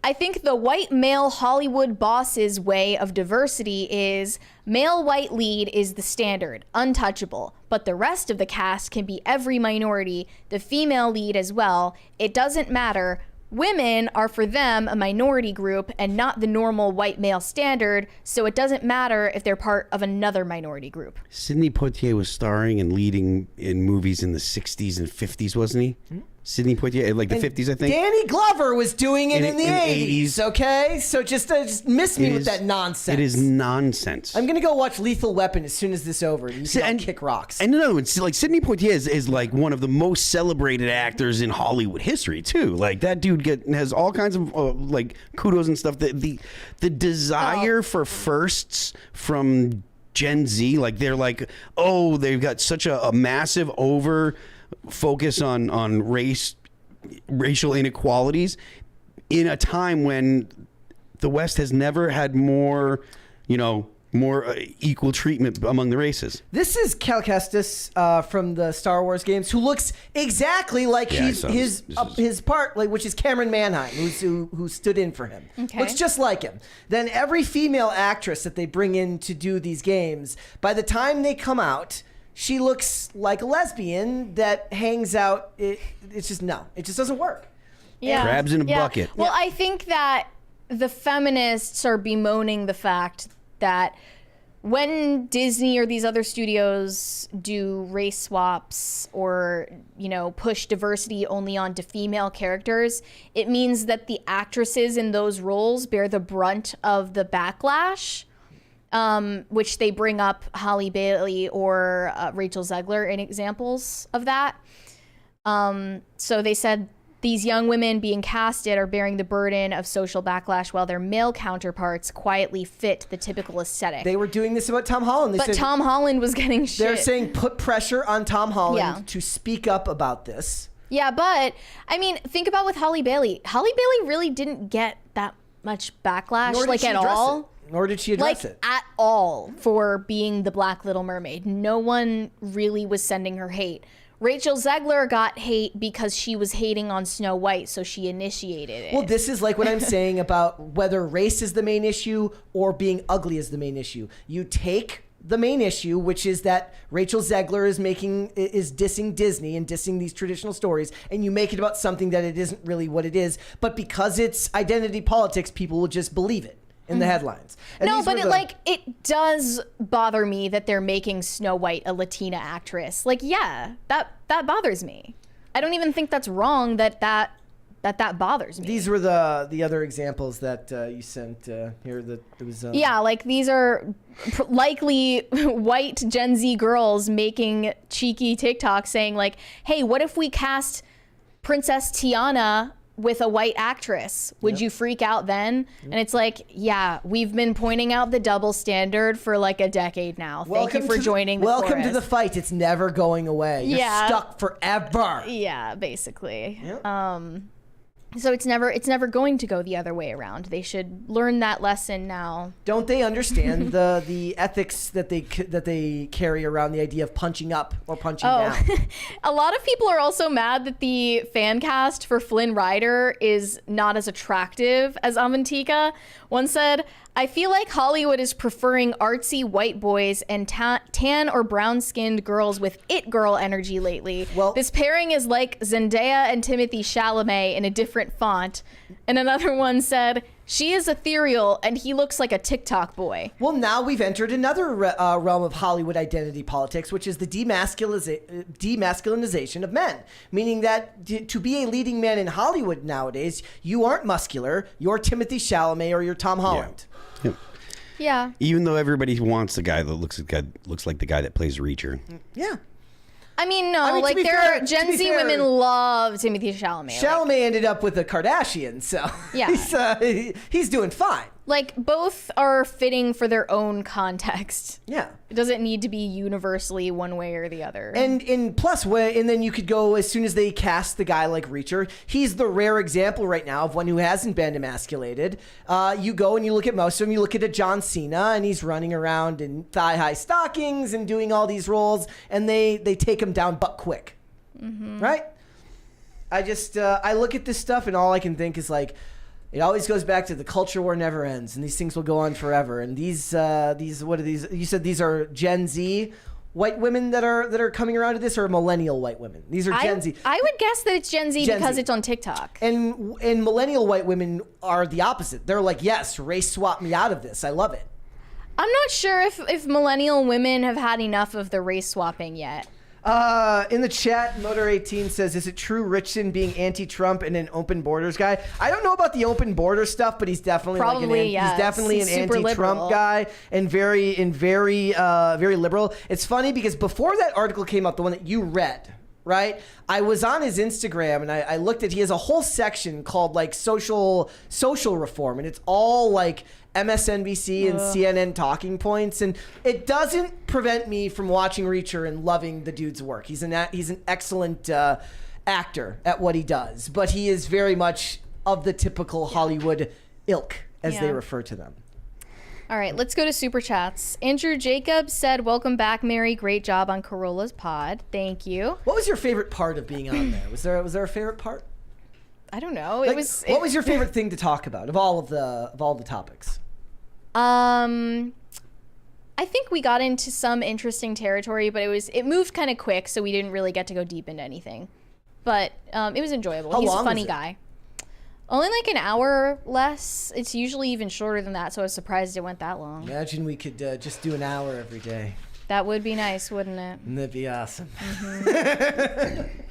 I think the white male Hollywood boss's way of diversity is male white lead is the standard, untouchable, but the rest of the cast can be every minority, the female lead as well. It doesn't matter. Women are for them a minority group and not the normal white male standard, so it doesn't matter if they're part of another minority group.
Sidney Poitier was starring and leading in movies in the 60s and 50s, wasn't he? Sidney Poitier, like the 50s, I think.
Danny Glover was doing it in the 80s, okay? So just miss me with that nonsense.
It is nonsense.
I'm going to go watch Lethal Weapon as soon as this is over, and you can kick rocks.
And another one, like Sidney Poitier is like one of the most celebrated actors in Hollywood history, too. Like, that dude has all kinds of like kudos and stuff. The desire for firsts from Gen Z, like they're like, oh, they've got such a massive focus on racial inequalities in a time when the West has never had more equal treatment among the races.
This is Cal Kestis from the Star Wars games, who looks exactly like his part, like, which is Cameron Manheim, who stood in for him.
Okay.
Looks just like him. Then every female actress that they bring in to do these games, by the time they come out, she looks like a lesbian that hangs out. It just doesn't work.
Yeah.
Crabs in a bucket.
Well, I think that the feminists are bemoaning the fact that when Disney or these other studios do race swaps or, push diversity only onto female characters, it means that the actresses in those roles bear the brunt of the backlash. Which they bring up Halle Bailey or Rachel Zegler in examples of that. So they said these young women being casted are bearing the burden of social backlash while their male counterparts quietly fit the typical aesthetic.
They were doing this about Tom Holland.
But Tom Holland was getting shit.
They're saying put pressure on Tom Holland to speak up about this.
Yeah, but I mean, think about with Halle Bailey. Halle Bailey really didn't get that much backlash, like at all.
Nor did she address it.
At all for being the Black Little Mermaid. No one really was sending her hate. Rachel Zegler got hate because she was hating on Snow White, so she initiated it.
Well, this is like what I'm saying about whether race is the main issue or being ugly is the main issue. You take the main issue, which is that Rachel Zegler is dissing Disney and dissing these traditional stories, and you make it about something that it isn't really what it is. But because it's identity politics, people will just believe it in the headlines. And
no, but it does bother me that they're making Snow White a Latina actress. Like, yeah, that bothers me. I don't even think that's wrong that bothers me.
These were the other examples that you sent here. That it was.
Yeah, like these are likely white Gen Z girls making cheeky TikToks saying like, "Hey, what if we cast Princess Tiana with a white actress? Would you freak out then?" And it's like, yeah, we've been pointing out the double standard for like a decade now. Thank you for joining the
Welcome
chorus.
to the fight. It's never going away. You're stuck forever.
Yeah, basically.
Yep.
So it's never going to go the other way around. They should learn that lesson now.
Don't they understand the ethics that they carry around the idea of punching up or punching down?
A lot of people are also mad that the fan cast for Flynn Rider is not as attractive as Avantika. One said, "I feel like Hollywood is preferring artsy white boys and tan or brown-skinned girls with it girl energy lately.
Well,
this pairing is like Zendaya and Timothée Chalamet in a different font." And another one said, "She is ethereal and he looks like a TikTok boy."
Well, now we've entered another realm of Hollywood identity politics, which is the demasculinization of men. Meaning that to be a leading man in Hollywood nowadays, you aren't muscular. You're Timothée Chalamet or you're Tom Holland.
Yeah.
Even though everybody wants the guy that looks like the guy that plays Reacher.
Yeah.
I mean, no, like Gen Z women love Timothée Chalamet.
Chalamet ended up with a Kardashian, so
yeah,
he's doing fine.
Like, both are fitting for their own context.
Yeah.
It doesn't need to be universally one way or the other.
And plus, and then you could go, as soon as they cast the guy like Reacher, he's the rare example right now of one who hasn't been emasculated. You go and you look at most of them, you look at a John Cena, and he's running around in thigh-high stockings and doing all these roles, and they take him down butt quick. Mm-hmm. Right? I look at this stuff, and all I can think is like, it always goes back to the culture war never ends, and these things will go on forever. And these what are these? You said these are Gen Z white women that are coming around to this, or millennial white women? These are Gen Z.
I would guess that it's Gen Z because it's on TikTok.
And millennial white women are the opposite. They're like, yes, race swap me out of this. I love it.
I'm not sure if millennial women have had enough of the race swapping yet.
In the chat, Motor18 says, "Is it true Richardson being anti-Trump and an open borders guy?" I don't know about the open border stuff, but he's definitely he's definitely an anti-Trump liberal guy and very liberal. It's funny because before that article came out, the one that you read, right? I was on his Instagram and I looked at, he has a whole section called like social reform, and it's all like MSNBC and CNN talking points, and it doesn't prevent me from watching Reacher and loving the dude's work. He's an excellent actor at what he does, but he is very much of the typical Hollywood ilk, as they refer to them.
All right, let's go to Super Chats. Andrew Jacobs said, "Welcome back, Mary. Great job on Corolla's pod. Thank you."
What was your favorite part of being on there? Was there a favorite part?
I don't know.
What was your favorite thing to talk about of all the topics?
I think we got into some interesting territory, but it moved kind of quick, so we didn't really get to go deep into anything. But it was enjoyable. He's a funny guy. Only like an hour less. It's usually even shorter than that, so I was surprised it went that long.
Imagine we could just do an hour every day.
That would be nice, wouldn't it?
That'd be awesome.
Mm-hmm.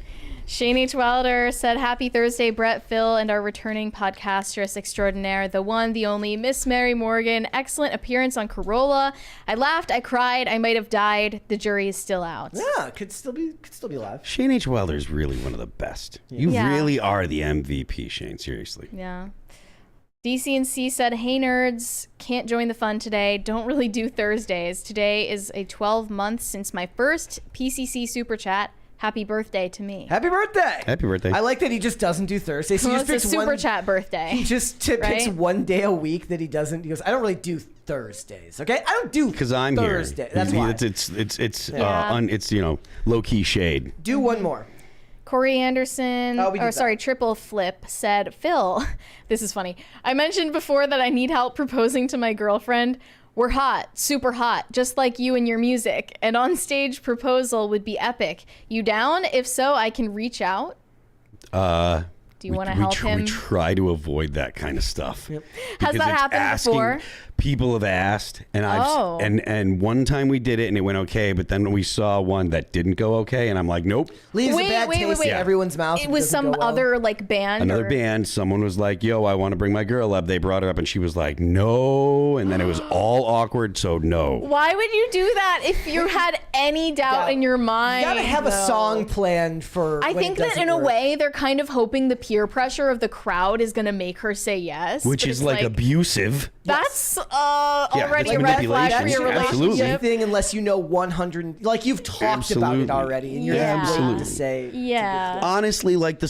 Shane H. Wilder said, "Happy Thursday, Brett, Phil, and our returning podcastress extraordinaire, the one, the only, Miss Mary Morgan. Excellent appearance on Corolla. I laughed, I cried, I might have died. The jury is still out."
Yeah, could still be live.
Shane H. Wilder is really one of the best. You really are the MVP, Shane. Seriously.
Yeah. DCNC said, "Hey nerds, can't join the fun today. Don't really do Thursdays. Today is a 12 months since my first PCC Super Chat. Happy birthday to me."
Happy birthday!
Happy birthday.
I like that he just doesn't do Thursdays. He
Well,
just
it's a
picks
Super Chat birthday.
He just picks
Right?
one day a week that he doesn't. He goes, "I don't really do Thursdays." Okay, I don't do
Because I'm
Thursday.
here.
That's why.
It's low key shade.
Do one more.
Corey Anderson,
Oh, we did that.
Triple Flip said, "Phil, this is funny. I mentioned before that I need help proposing to my girlfriend. We're hot, super hot, just like you and your music. An on-stage proposal would be epic. You down? If so, I can reach out." Do you want to help him?
We try to avoid that kind of stuff.
Has
Because
that
it's
happened
asking-
before?
People have asked, and and one time we did it and it went okay, but then we saw one that didn't go okay, and I'm like, nope.
Leaves
Wait,
a bad
wait,
taste
wait.
in everyone's mouth.
It
if
was
doesn't
some
go well.
other like band.
Another
or-
band, someone was like, yo, I want to bring my girl up. They brought her up and she was like, no. And then it was all awkward, so no.
Why would you do that if you had any doubt
Yeah.
in your mind?
You gotta have a
though?
song planned for.
I
when
think
it
that
doesn't
in a
work.
way they're kind of hoping the peer pressure of the crowd is going to make her say yes.
Which
but
is
it's
like abusive.
That's already
it's
a red flag for
manipulation.
your
Absolutely.
relationship.
Thing unless you know 100, like you've talked about it
Absolutely.
already, and you're
Yeah.
just waiting to
Absolutely.
say.
Yeah.
Honestly, like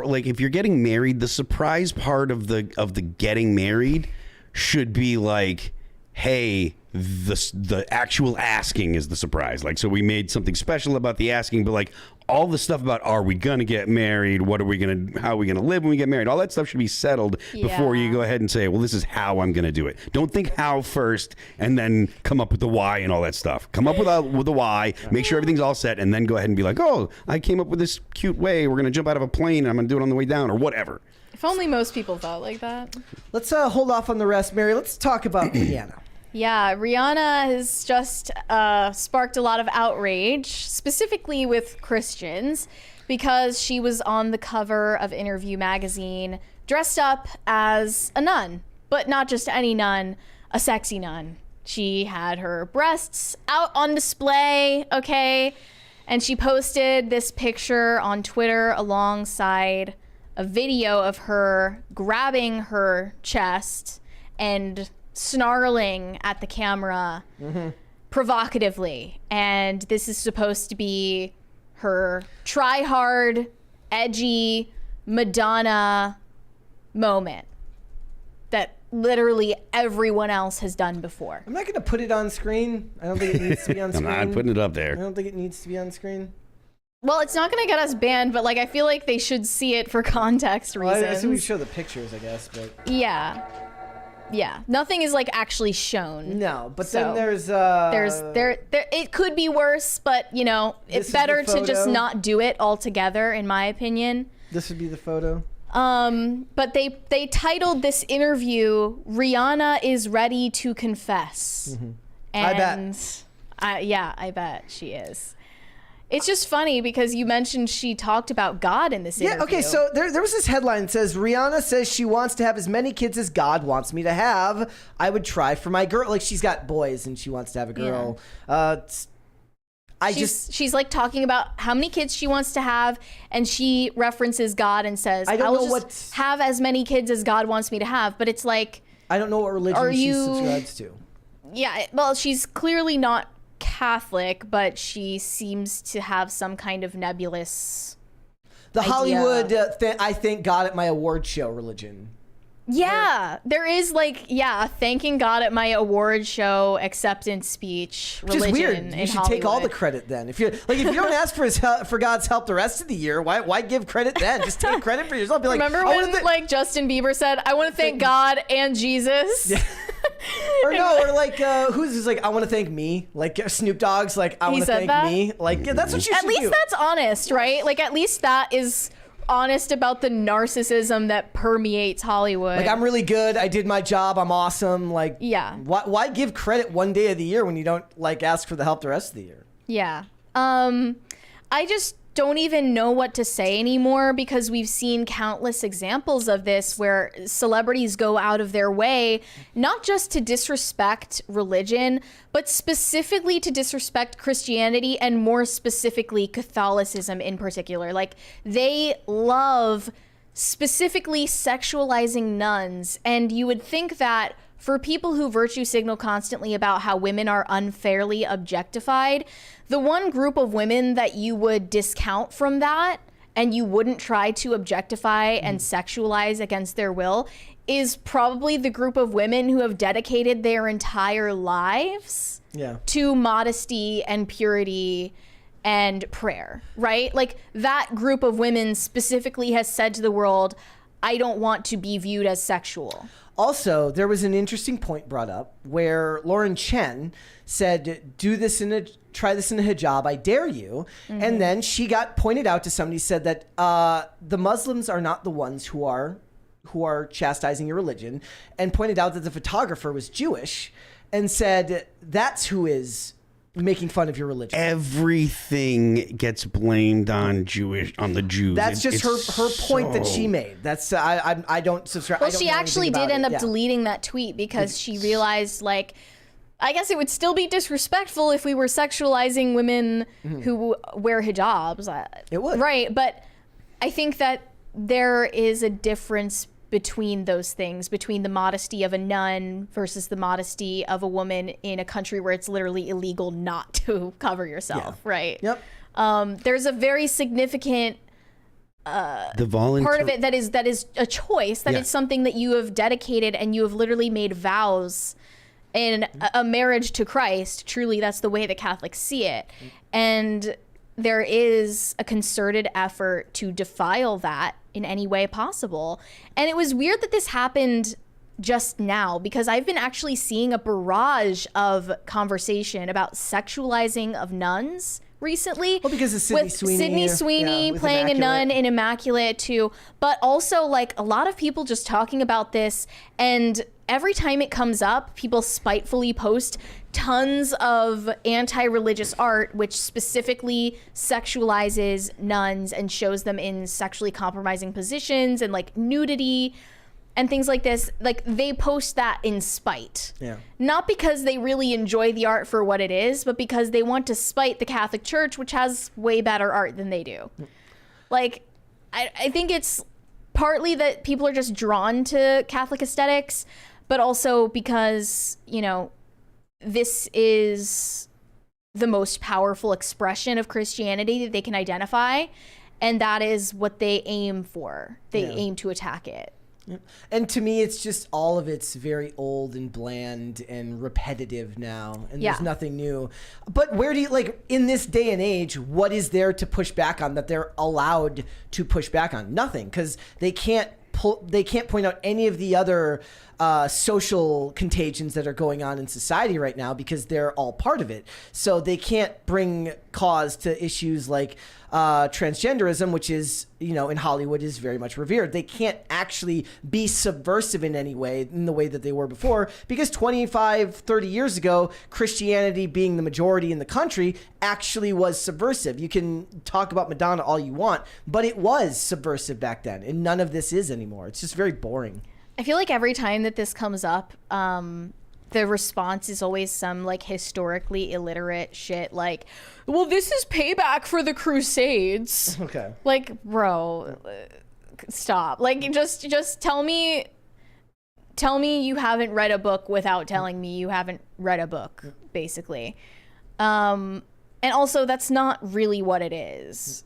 like if you're getting married, the surprise part of the getting married should be like, hey, the actual asking is the surprise. Like, so we made something special about the asking, but like all the stuff about are we gonna get married, how are we gonna live when we get married, all that stuff should be settled before you go ahead and say, well, this is how I'm gonna do it. Don't think how first and then come up with the why and all that stuff. Come up with the why, make sure everything's all set, and then go ahead and be like, oh, I came up with this cute way. We're gonna jump out of a plane and I'm gonna do it on the way down or whatever.
If only most people thought like that.
Let's hold off on the rest, Mary. Let's talk about Rihanna.
Yeah, Rihanna has just sparked a lot of outrage, specifically with Christians, because she was on the cover of Interview magazine dressed up as a nun, but not just any nun, a sexy nun. She had her breasts out on display, okay? And she posted this picture on Twitter alongside a video of her grabbing her chest and snarling at the camera provocatively. And this is supposed to be her try hard, edgy Madonna moment that literally everyone else has done before.
I'm not going to put it on screen. I don't think it needs to be on
I'm
screen.
not putting it up
I
there.
don't think it needs to be on screen.
Well, it's not going to get us banned, but like I feel like they should see it for context
Well, I
reasons.
assume we show the pictures, I guess, but
Yeah. Yeah. Nothing is like actually shown.
no. But
So,
then there's
there it could be worse, but you know,
This
it's
is the
better to just
photo.
not do it altogether, in my opinion.
This would be the photo.
But they titled this interview "Rihanna is ready to confess,"
I bet.
and I bet she is. It's just funny because you mentioned she talked about God in this interview.
Yeah, okay, so there was this headline that says, Rihanna says she wants to have as many kids as God wants me to have. I would try for my girl. Like, she's got boys and she wants to have a girl.
She's like talking about how many kids she wants to have, and she references God and says,
I don't
will
know
just have as many kids as God wants me to have. But it's like,
I don't know what religion she subscribes to.
yeah, well, she's clearly not Catholic, but she seems to have some kind of nebulous
The
idea.
Hollywood, I thank God at my award show religion.
Yeah, there is like, a thanking God at my award show acceptance speech
Which is
religion
weird.
in
You should take all the
Hollywood.
credit then. If you don't ask for his help, for God's help the rest of the year, why give credit then? Just take credit for yourself. Be like,
Remember
I
when
wanna
like Justin Bieber said, "I want to thank God and Jesus."
or like who's like, I want to thank me. Like Snoop Dogg's like, I
He
want to
said
thank
that?
me. Like that's what you
At
should
least
do.
that's honest, right? Like at least that is honest about the narcissism that permeates Hollywood.
Like, I'm really good. I did my job. I'm awesome. Like,
Yeah.
Why give credit one day of the year when you don't like ask for the help the rest of the year?
Yeah. I just don't even know what to say anymore, because we've seen countless examples of this where celebrities go out of their way, not just to disrespect religion, but specifically to disrespect Christianity, and more specifically Catholicism in particular. Like, they love specifically sexualizing nuns, and you would think that for people who virtue signal constantly about how women are unfairly objectified, the one group of women that you would discount from that and you wouldn't try to objectify and sexualize against their will is probably the group of women who have dedicated their entire lives to modesty and purity and prayer, right? Like, that group of women specifically has said to the world, I don't want to be viewed as sexual.
Also, there was an interesting point brought up where Lauren Chen said, try this in a hijab, I dare you. And then she got pointed out to somebody, said that the Muslims are not the ones who are chastising your religion, and pointed out that the photographer was Jewish, and said that's who is making fun of your religion.
Everything gets blamed on the Jews.
That's just her point that she made. That's I don't subscribe.
Well, she actually did end up deleting that tweet because she realized, like, I guess it would still be disrespectful if we were sexualizing women who wear hijabs.
It would.
Right, but I think that there is a difference between those things, between the modesty of a nun versus the modesty of a woman in a country where it's literally illegal not to cover yourself, right?
Yep.
There's a very significant part of it that is a choice, that is something that you have dedicated, and you have literally made vows in a marriage to Christ. Truly, that's the way that Catholics see it. And there is a concerted effort to defile that in any way possible. And it was weird that this happened just now, because I've been actually seeing a barrage of conversation about sexualizing of nuns recently.
Well, because of Sydney Sweeney
playing a nun in Immaculate too, but also like a lot of people just talking about this, and every time it comes up, people spitefully post tons of anti-religious art which specifically sexualizes nuns and shows them in sexually compromising positions and like nudity and things like this. Like, they post that in spite. Not because they really enjoy the art for what it is, but because they want to spite the Catholic Church, which has way better art than they do. Like, I think it's partly that people are just drawn to Catholic aesthetics, but also because, you know, this is the most powerful expression of Christianity that they can identify, and that is what they aim for. They aim to attack it.
And to me, it's just all of it's very old and bland and repetitive now, and there's nothing new. But where do you, like, in this day and age, what is there to push back on that they're allowed to push back on? Nothing, because they can't point out any of the other social contagions that are going on in society right now, because they're all part of it. So they can't bring cause to issues like transgenderism, which is, you know, in Hollywood is very much revered. They can't actually be subversive in any way, in the way that they were before, because 25, 30 years ago, Christianity being the majority in the country actually was subversive. You can talk about Madonna all you want, but it was subversive back then, and none of this is anymore. It's just very boring.
I feel like every time that this comes up, the response is always some like historically illiterate shit like, well, this is payback for the Crusades.
Okay.
Like, bro, stop. Like, just tell me you haven't read a book without telling me you haven't read a book, basically. And also, that's not really what it is.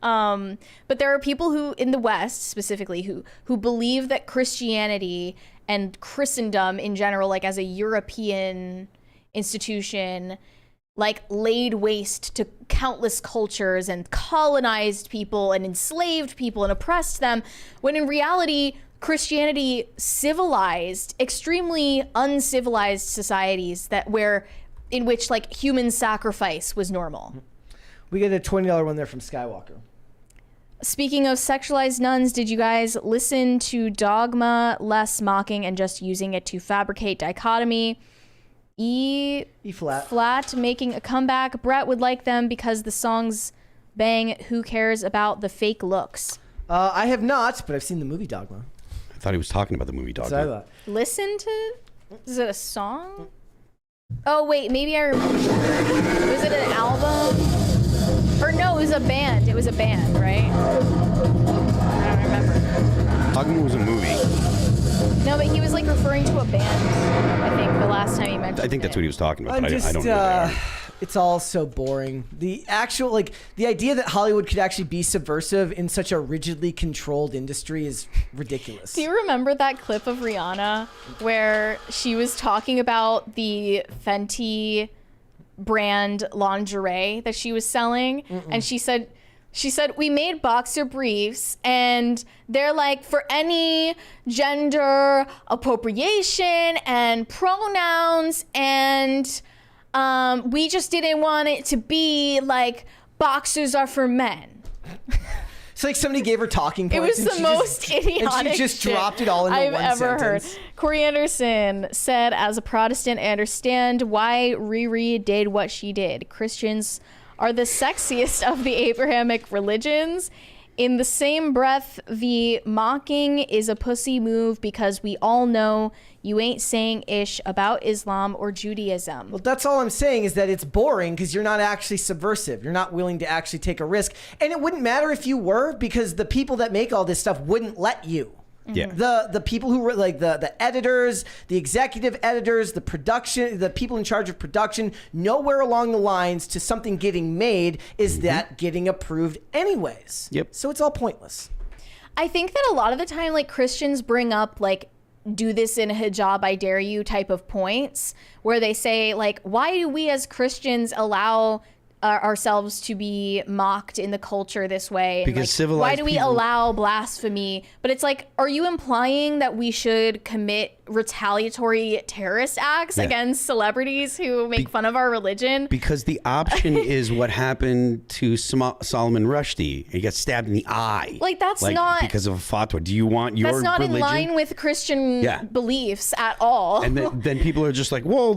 But there are people who, in the West specifically, who believe that Christianity and Christendom in general, like as a European institution, like laid waste to countless cultures and colonized people and enslaved people and oppressed them, when in reality, Christianity civilized extremely uncivilized societies in which like human sacrifice was normal.
We get a $20 one there from Skywalker.
Speaking of sexualized nuns, did you guys listen to Dogma, Less Mocking and Just Using It to Fabricate Dichotomy? E flat making a comeback. Brett would like them because the songs Bang, who cares about the fake looks?
I have not, but I've seen the movie Dogma.
I thought he was talking about the movie Dogma.
So I thought.
Listen to, is it a song? Oh wait, maybe I remember. Was it an album? Or no, it was a band. It was a band, right? I don't remember.
Dogma was a movie.
No, but he was like referring to a band, I think, the last time he mentioned
I think that's what he was talking about, but I don't know. What they are.
It's all so boring. The actual, like, the idea that Hollywood could actually be subversive in such a rigidly controlled industry is ridiculous.
Do you remember that clip of Rihanna where she was talking about the Fenty brand lingerie that she was selling? And she said, we made boxer briefs and they're like for any gender appropriation and pronouns, and we just didn't want it to be like boxers are for men.
It's like somebody gave her talking points.
It was the most idiotic
and she just
shit
dropped it all into
I've
one
ever
sentence.
heard. Corey Anderson said, as a Protestant, I understand why Riri did what she did. Christians are the sexiest of the Abrahamic religions. In the same breath, the mocking is a pussy move because we all know you ain't saying ish about Islam or Judaism.
Well, that's all I'm saying is that it's boring because you're not actually subversive. You're not willing to actually take a risk. And it wouldn't matter if you were, because the people that make all this stuff wouldn't let you.
Yeah.
The people who were like the editors, the executive editors, the production, the people in charge of production, nowhere along the lines to something getting made is that getting approved anyways.
Yep.
So it's all pointless.
I think that a lot of the time, like, Christians bring up, like, do this in a hijab, I dare you type of points where they say, like, why do we as Christians allow ourselves to be mocked in the culture this way? And,
because
like,
civilized
why do we
people
allow blasphemy? But it's like, are you implying that we should commit retaliatory terrorist acts against celebrities who make fun of our religion?
Because the option is what happened to Solomon Rushdie. He got stabbed in the eye.
Like, that's not
because of a fatwa. Do you want your
that's not
religion?
in line with Christian beliefs at all.
And then people are just like, well,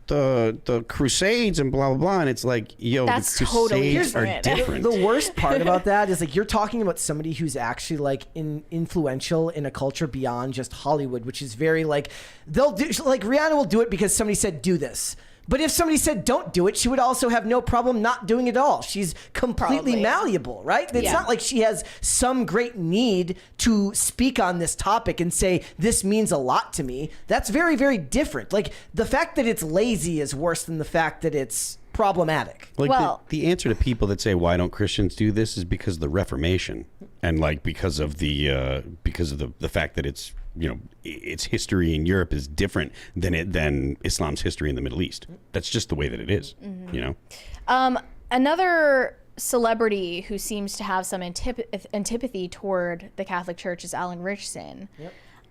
the Crusades and blah blah blah, and it's like, yo,
that's
the
totally
Crusades are different.
The worst part about that is, like, you're talking about somebody who's actually like influential in a culture beyond just Hollywood, which is very like, they'll do, like, Rihanna will do it because somebody said do this. But if somebody said don't do it, she would also have no problem not doing it all. She's completely malleable, right? It's not like she has some great need to speak on this topic and say, this means a lot to me. That's very, very different. Like, the fact that it's lazy is worse than the fact that it's problematic.
Like,
well,
the answer to people that say, why don't Christians do this, is because of the Reformation, and like because of the fact that it's, you know, its history in Europe is different than Islam's history in the Middle East. That's just the way that it is, you know?
Another celebrity who seems to have some antipathy toward the Catholic Church is Alan Richson.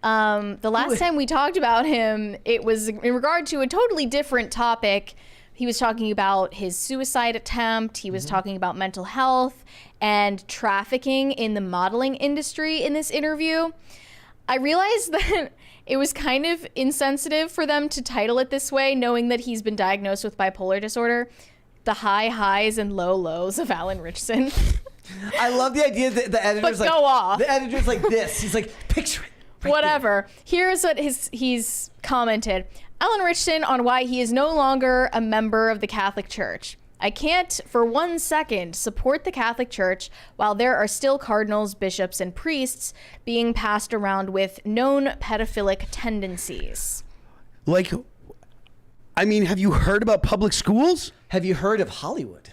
The last time we talked about him, it was in regard to a totally different topic. He was talking about his suicide attempt. He was talking about mental health and trafficking in the modeling industry in this interview. I realized that it was kind of insensitive for them to title it this way, knowing that he's been diagnosed with bipolar disorder. The high highs and low lows of Alan Richson.
I love the idea that the editor's
But go off.
The editor's like this. He's like, picture it. Right
Whatever. Here's what he's commented. Alan Richson on why he is no longer a member of the Catholic Church. I can't for 1 second support the Catholic Church while there are still cardinals, bishops, and priests being passed around with known pedophilic tendencies.
Like, I mean, have you heard about public schools?
Have you heard of Hollywood?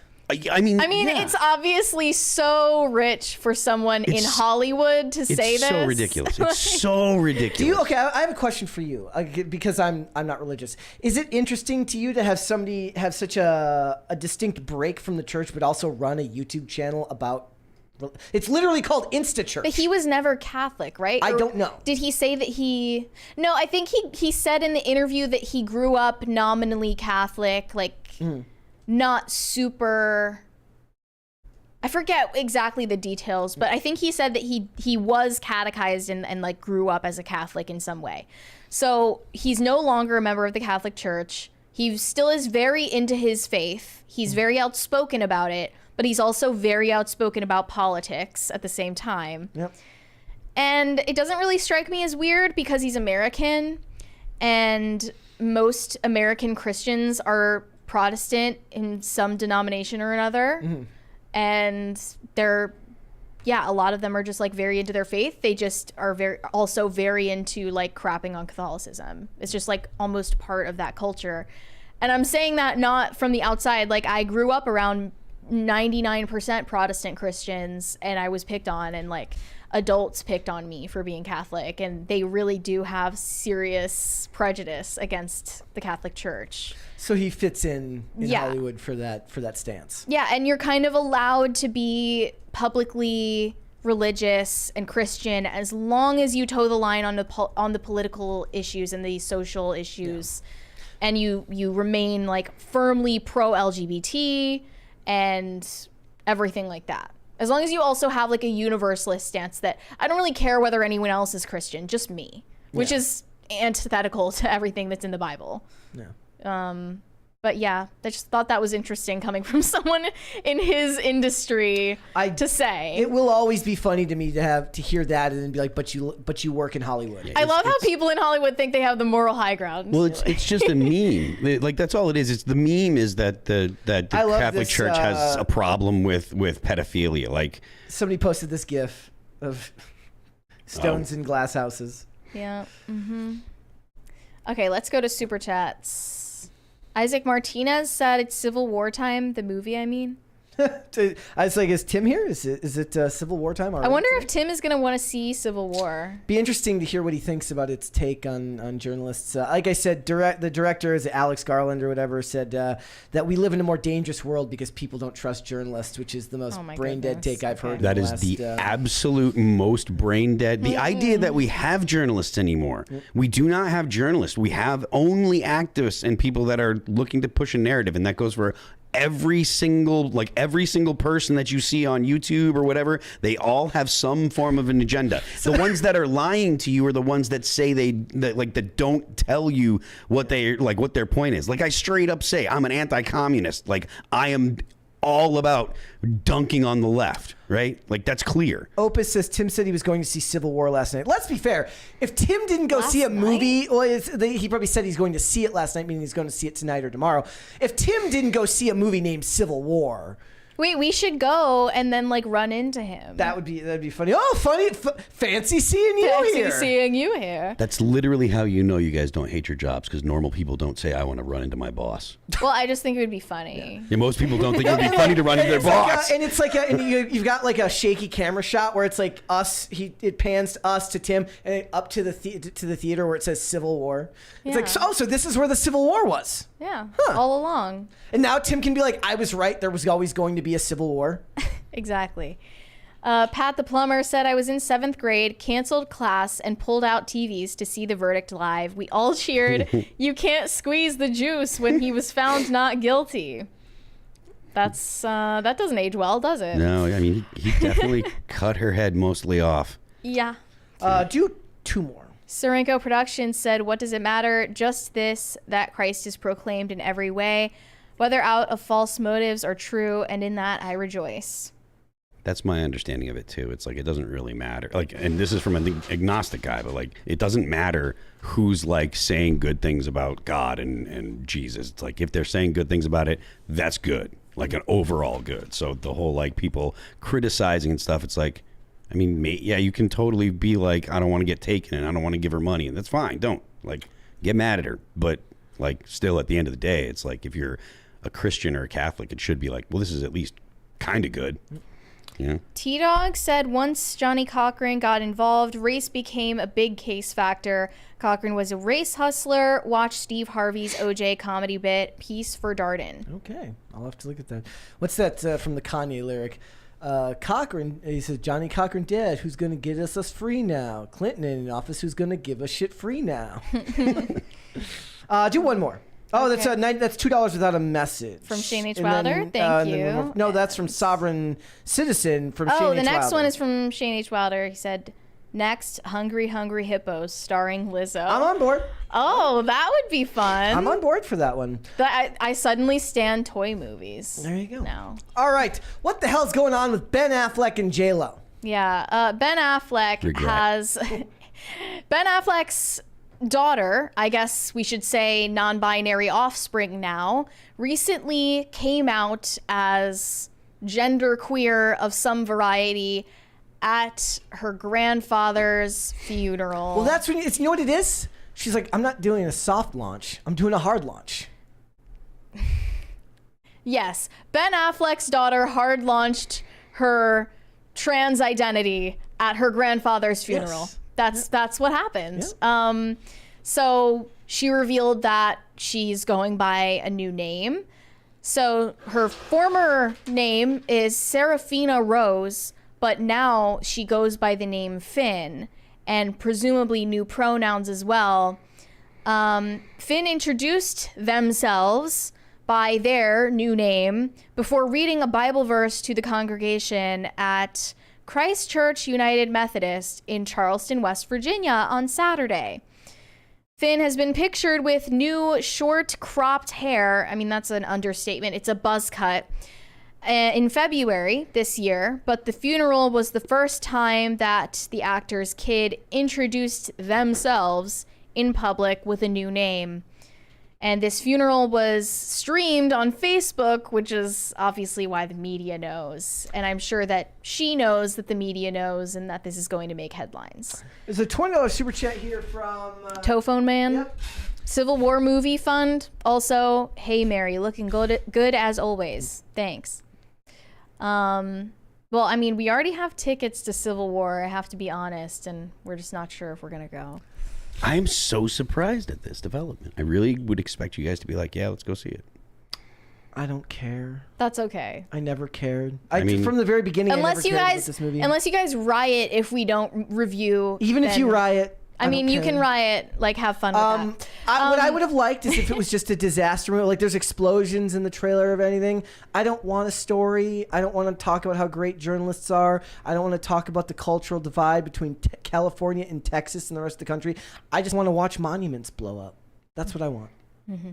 I mean,
it's obviously so rich for someone in Hollywood to say this.
It's so ridiculous. It's so ridiculous.
Okay, I have a question for you, because I'm not religious. Is it interesting to you to have somebody have such a distinct break from the church, but also run a YouTube channel about? It's literally called InstaChurch.
But he was never Catholic, right?
I don't know.
Did he say that he? No, I think he said in the interview that he grew up nominally Catholic, like. Not super, I forget exactly the details, but I think he said that he was catechized and like grew up as a Catholic in some way. So he's no longer a member of the Catholic Church. He still is very into his faith. He's very outspoken about it, but he's also very outspoken about politics at the same time.
Yep.
And it doesn't really strike me as weird because he's American, and most American Christians are Protestant in some denomination or another. And they're, a lot of them are just like very into their faith. They just are also very into like crapping on Catholicism. It's just like almost part of that culture. And I'm saying that not from the outside. Like, I grew up around 99% Protestant Christians, and I was picked on, and like adults picked on me for being Catholic, and they really do have serious prejudice against the Catholic Church.
So he fits in Hollywood for that stance.
Yeah, and you're kind of allowed to be publicly religious and Christian as long as you toe the line on the political issues and the social issues, and you remain like firmly pro LGBT and everything like that. As long as you also have like a universalist stance that I don't really care whether anyone else is Christian, just me, which is antithetical to everything that's in the Bible.
Yeah.
But yeah, I just thought that was interesting coming from someone in his industry to say.
It will always be funny to me to hear that and then be like, but you work in Hollywood.
I love how people in Hollywood think they have the moral high ground.
Well, it's just a meme. Like, that's all it is. It's the meme is that the Catholic Church has a problem with pedophilia. Like,
somebody posted this GIF of stones in glass houses.
Yeah. Okay, let's go to Super Chats. Isaac Martinez said it's Civil War time, the movie, I mean.
I was like, is Tim here? Is it Civil War time already?
I wonder if Tim is going to want to see Civil War.
Be interesting to hear what he thinks about its take on journalists. Like I said, the director, is Alex Garland or whatever, said that we live in a more dangerous world because people don't trust journalists, which is the most brain-dead take I've heard.
That is the absolute most brain-dead. The idea that we have journalists anymore. We do not have journalists. We have only activists and people that are looking to push a narrative, and that goes for every single person that you see on YouTube or whatever. They all have some form of an agenda. The ones that are lying to you are the ones that say that don't tell you what their point is. Like, I straight up say I'm an anti-communist. Like, I am all about dunking on the left, right? Like, that's clear.
Opus says Tim said he was going to see Civil War last night. Let's be fair. If Tim didn't go see a movie, he probably said he's going to see it last night, meaning he's going to see it tonight or tomorrow. If Tim didn't go see a movie named Civil War,
wait, we should go and then like run into him.
That'd be funny. Oh, funny! Fancy seeing you here.
Fancy seeing you here.
That's literally how you know you guys don't hate your jobs, because normal people don't say, "I want to run into my boss."
Well, I just think it would be funny.
Yeah, most people don't think it would be funny to run into their boss.
And it's like, and you've got like a shaky camera shot where it's like us. It pans to us to Tim, and then up to the theater where it says Civil War. It's like, so this is where the Civil War was.
Yeah, all along.
And now Tim can be like, I was right. There was always going to be a Civil War.
Exactly. Pat the plumber said, I was in 7th grade, canceled class, and pulled out TVs to see the verdict live. We all cheered, "You can't squeeze the juice," when he was found not guilty. That's that doesn't age well, does it?
No, I mean, he definitely cut her head mostly off.
Yeah.
Do 2 more.
Serenko Productions said, "What does it matter? Just this, that Christ is proclaimed in every way, whether out of false motives or true, and in that I rejoice."
That's my understanding of it too. It's like, it doesn't really matter. Like, and this is from an agnostic guy, but like, it doesn't matter who's like saying good things about God and Jesus. It's like, if they're saying good things about it, that's good. Like, an overall good. So the whole like people criticizing and stuff, it's like, I mean, yeah, you can totally be like, I don't want to get taken and I don't want to give her money, and that's fine. Don't like get mad at her, but like, still at the end of the day, it's like, if you're a Christian or a Catholic, it should be like, well, this is at least kind of good. Yeah.
T-Dog said, once Johnny Cochran got involved, race became a big case factor. Cochran was a race hustler. Watch Steve Harvey's OJ comedy bit, Peace for Darden.
Okay, I'll have to look at that. What's that from the Kanye lyric? Cochran, he says, Johnny Cochran dead. Who's going to get us free now? Clinton in office. Who's going to give us shit free now? Do one more. Oh, that's $2 without a message.
From Shane H. Wilder. Thank you.
No, that's from Sovereign Citizen from Shane H. Wilder.
Oh, the next one is from Shane H. Wilder. He said, Next, Hungry Hungry Hippos starring Lizzo.
I'm on board.
Oh, that would be fun.
I'm on board for that one.
I suddenly stand toy movies.
There you go.
Now.
All right. What the hell's going on with Ben Affleck and J-Lo?
Yeah, Ben Affleck has... Ben Affleck's daughter, I guess we should say non-binary offspring now, recently came out as genderqueer of some variety at her grandfather's funeral.
Well, that's when you know what it is? She's like, I'm not doing a soft launch. I'm doing a hard launch.
Yes, Ben Affleck's daughter hard launched her trans identity at her grandfather's funeral.
Yes.
That's what happened. So she revealed that she's going by a new name. So her former name is Serafina Rose, but now she goes by the name Finn, and presumably new pronouns as well. Finn introduced themselves by their new name before reading a Bible verse to the congregation at Christ Church United Methodist in Charleston, West Virginia on Saturday. Finn has been pictured with new short cropped hair. I mean, that's an understatement. It's a buzz cut. In February this year, but the funeral was the first time that the actor's kid introduced themselves in public with a new name. And this funeral was streamed on Facebook, which is obviously why the media knows. And I'm sure that she knows that the media knows and that this is going to make headlines.
There's a $20 super chat here from...
Tophone Man.
Yep.
Civil War Movie Fund. Also, hey Mary, looking good as always. Thanks. Well, I mean, we already have tickets to Civil War, I have to be honest, and we're just not sure if we're going to go.
I'm so surprised at this development. I really would expect you guys to be like, yeah, let's go see it.
I don't care.
That's okay.
I never cared.
I mean,
from the very beginning,
Unless
I never cared about this movie.
unless you guys riot if we don't review.
Even if you riot,
I mean, you can riot, like, have fun with that.
What I would have liked is if it was just a disaster movie, like there's explosions in the trailer of anything. I don't want a story. I don't want to talk about how great journalists are. I don't want to talk about the cultural divide between California and Texas and the rest of the country. I just want to watch monuments blow up. That's what I want.
Mm-hmm.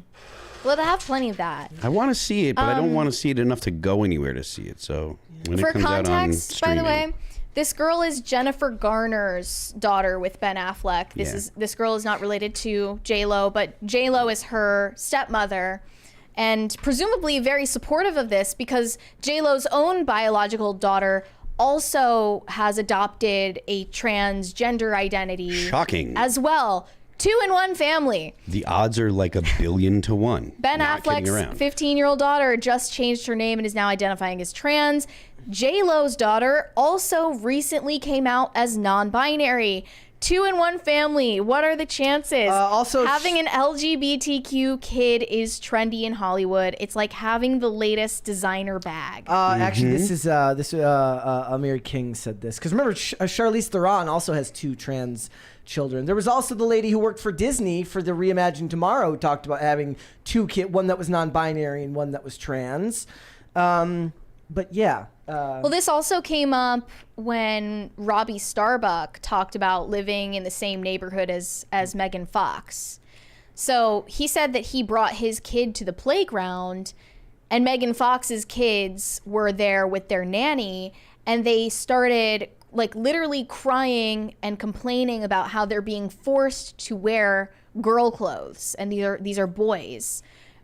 Well, they have plenty of that.
I want to see it, but I don't want to see it enough to go anywhere to see it. So when it comes out on streaming,
by the way, this girl is Jennifer Garner's daughter with Ben Affleck. This girl is not related to J-Lo, but J-Lo is her stepmother, and presumably very supportive of this because J-Lo's own biological daughter also has adopted a transgender identity.
Shocking.
As well. 2-in-1 family.
The odds are like 1,000,000,000 to 1.
Ben Affleck's 15-year-old daughter just changed her name and is now identifying as trans. J-Lo's daughter also recently came out as non-binary. 2-in-1 family. What are the chances?
Also,
having an LGBTQ kid is trendy in Hollywood. It's like having the latest designer bag.
Actually, this is Amir King said this because remember, Charlize Theron also has 2 trans children. There was also the lady who worked for Disney for the Reimagine Tomorrow who talked about having 2 kids, one that was non-binary and one that was trans. But yeah.
Well, this also came up when Robbie Starbuck talked about living in the same neighborhood as Megan Fox. So he said that he brought his kid to the playground and Megan Fox's kids were there with their nanny and they started like literally crying and complaining about how they're being forced to wear girl clothes. And these are boys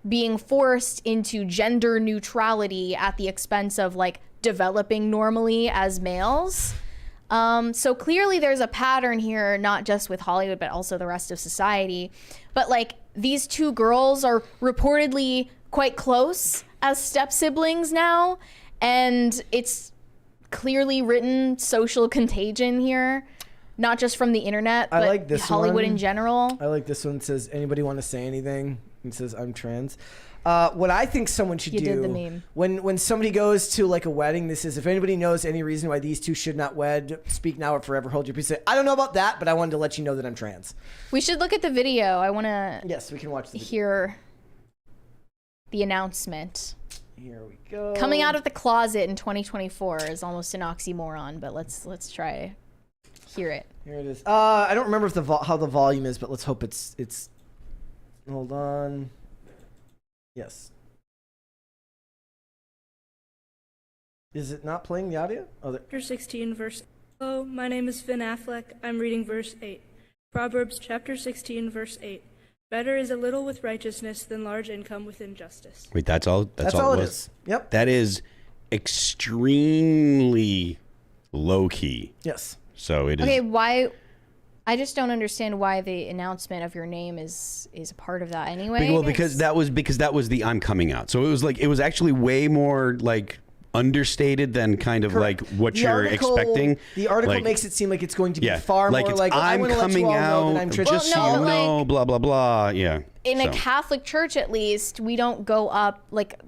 being forced into gender neutrality at the expense of like developing normally as males. So clearly there's a pattern here, not just with Hollywood, but also the rest of society. But like these 2 girls are reportedly quite close as step siblings now. And it's clearly written social contagion here, not just from the internet, but
like this
Hollywood
one
in general.
I like this one. It says, anybody want to say anything? It says, I'm trans. What I think someone should do
did the meme.
when somebody goes to like a wedding, this is, if anybody knows any reason why these 2 should not wed, speak now or forever hold your peace. Say, I don't know about that, but I wanted to let you know that I'm trans.
We should look at the video. I want to
Yes, we can watch the video.
hear the announcement.
Here we go.
Coming out of the closet in 2024 is almost an oxymoron, but let's try. hear it.
Here it is. I don't remember if how the volume is, but let's hope it's. Hold on. Yes. Is it not playing the audio? Oh, there.
Chapter 16, verse. Hello, my name is Finn Affleck. I'm reading verse 8. Proverbs chapter 16, verse 8. Better is a little with righteousness than large income with injustice.
Wait, that's all?
That's all it is. Yep.
That is extremely low key.
Yes.
So it is.
Okay, why? I just don't understand why the announcement of your name is a part of that anyway.
Well, because that was the I'm coming out. So it was actually way more like understated than kind of like what you're expecting.
The article
like,
makes it seem like it's going to be far more
it's,
like
I'm coming out,
I'm
just so you know, blah blah blah. Yeah.
In a Catholic church, at least, we don't go up like.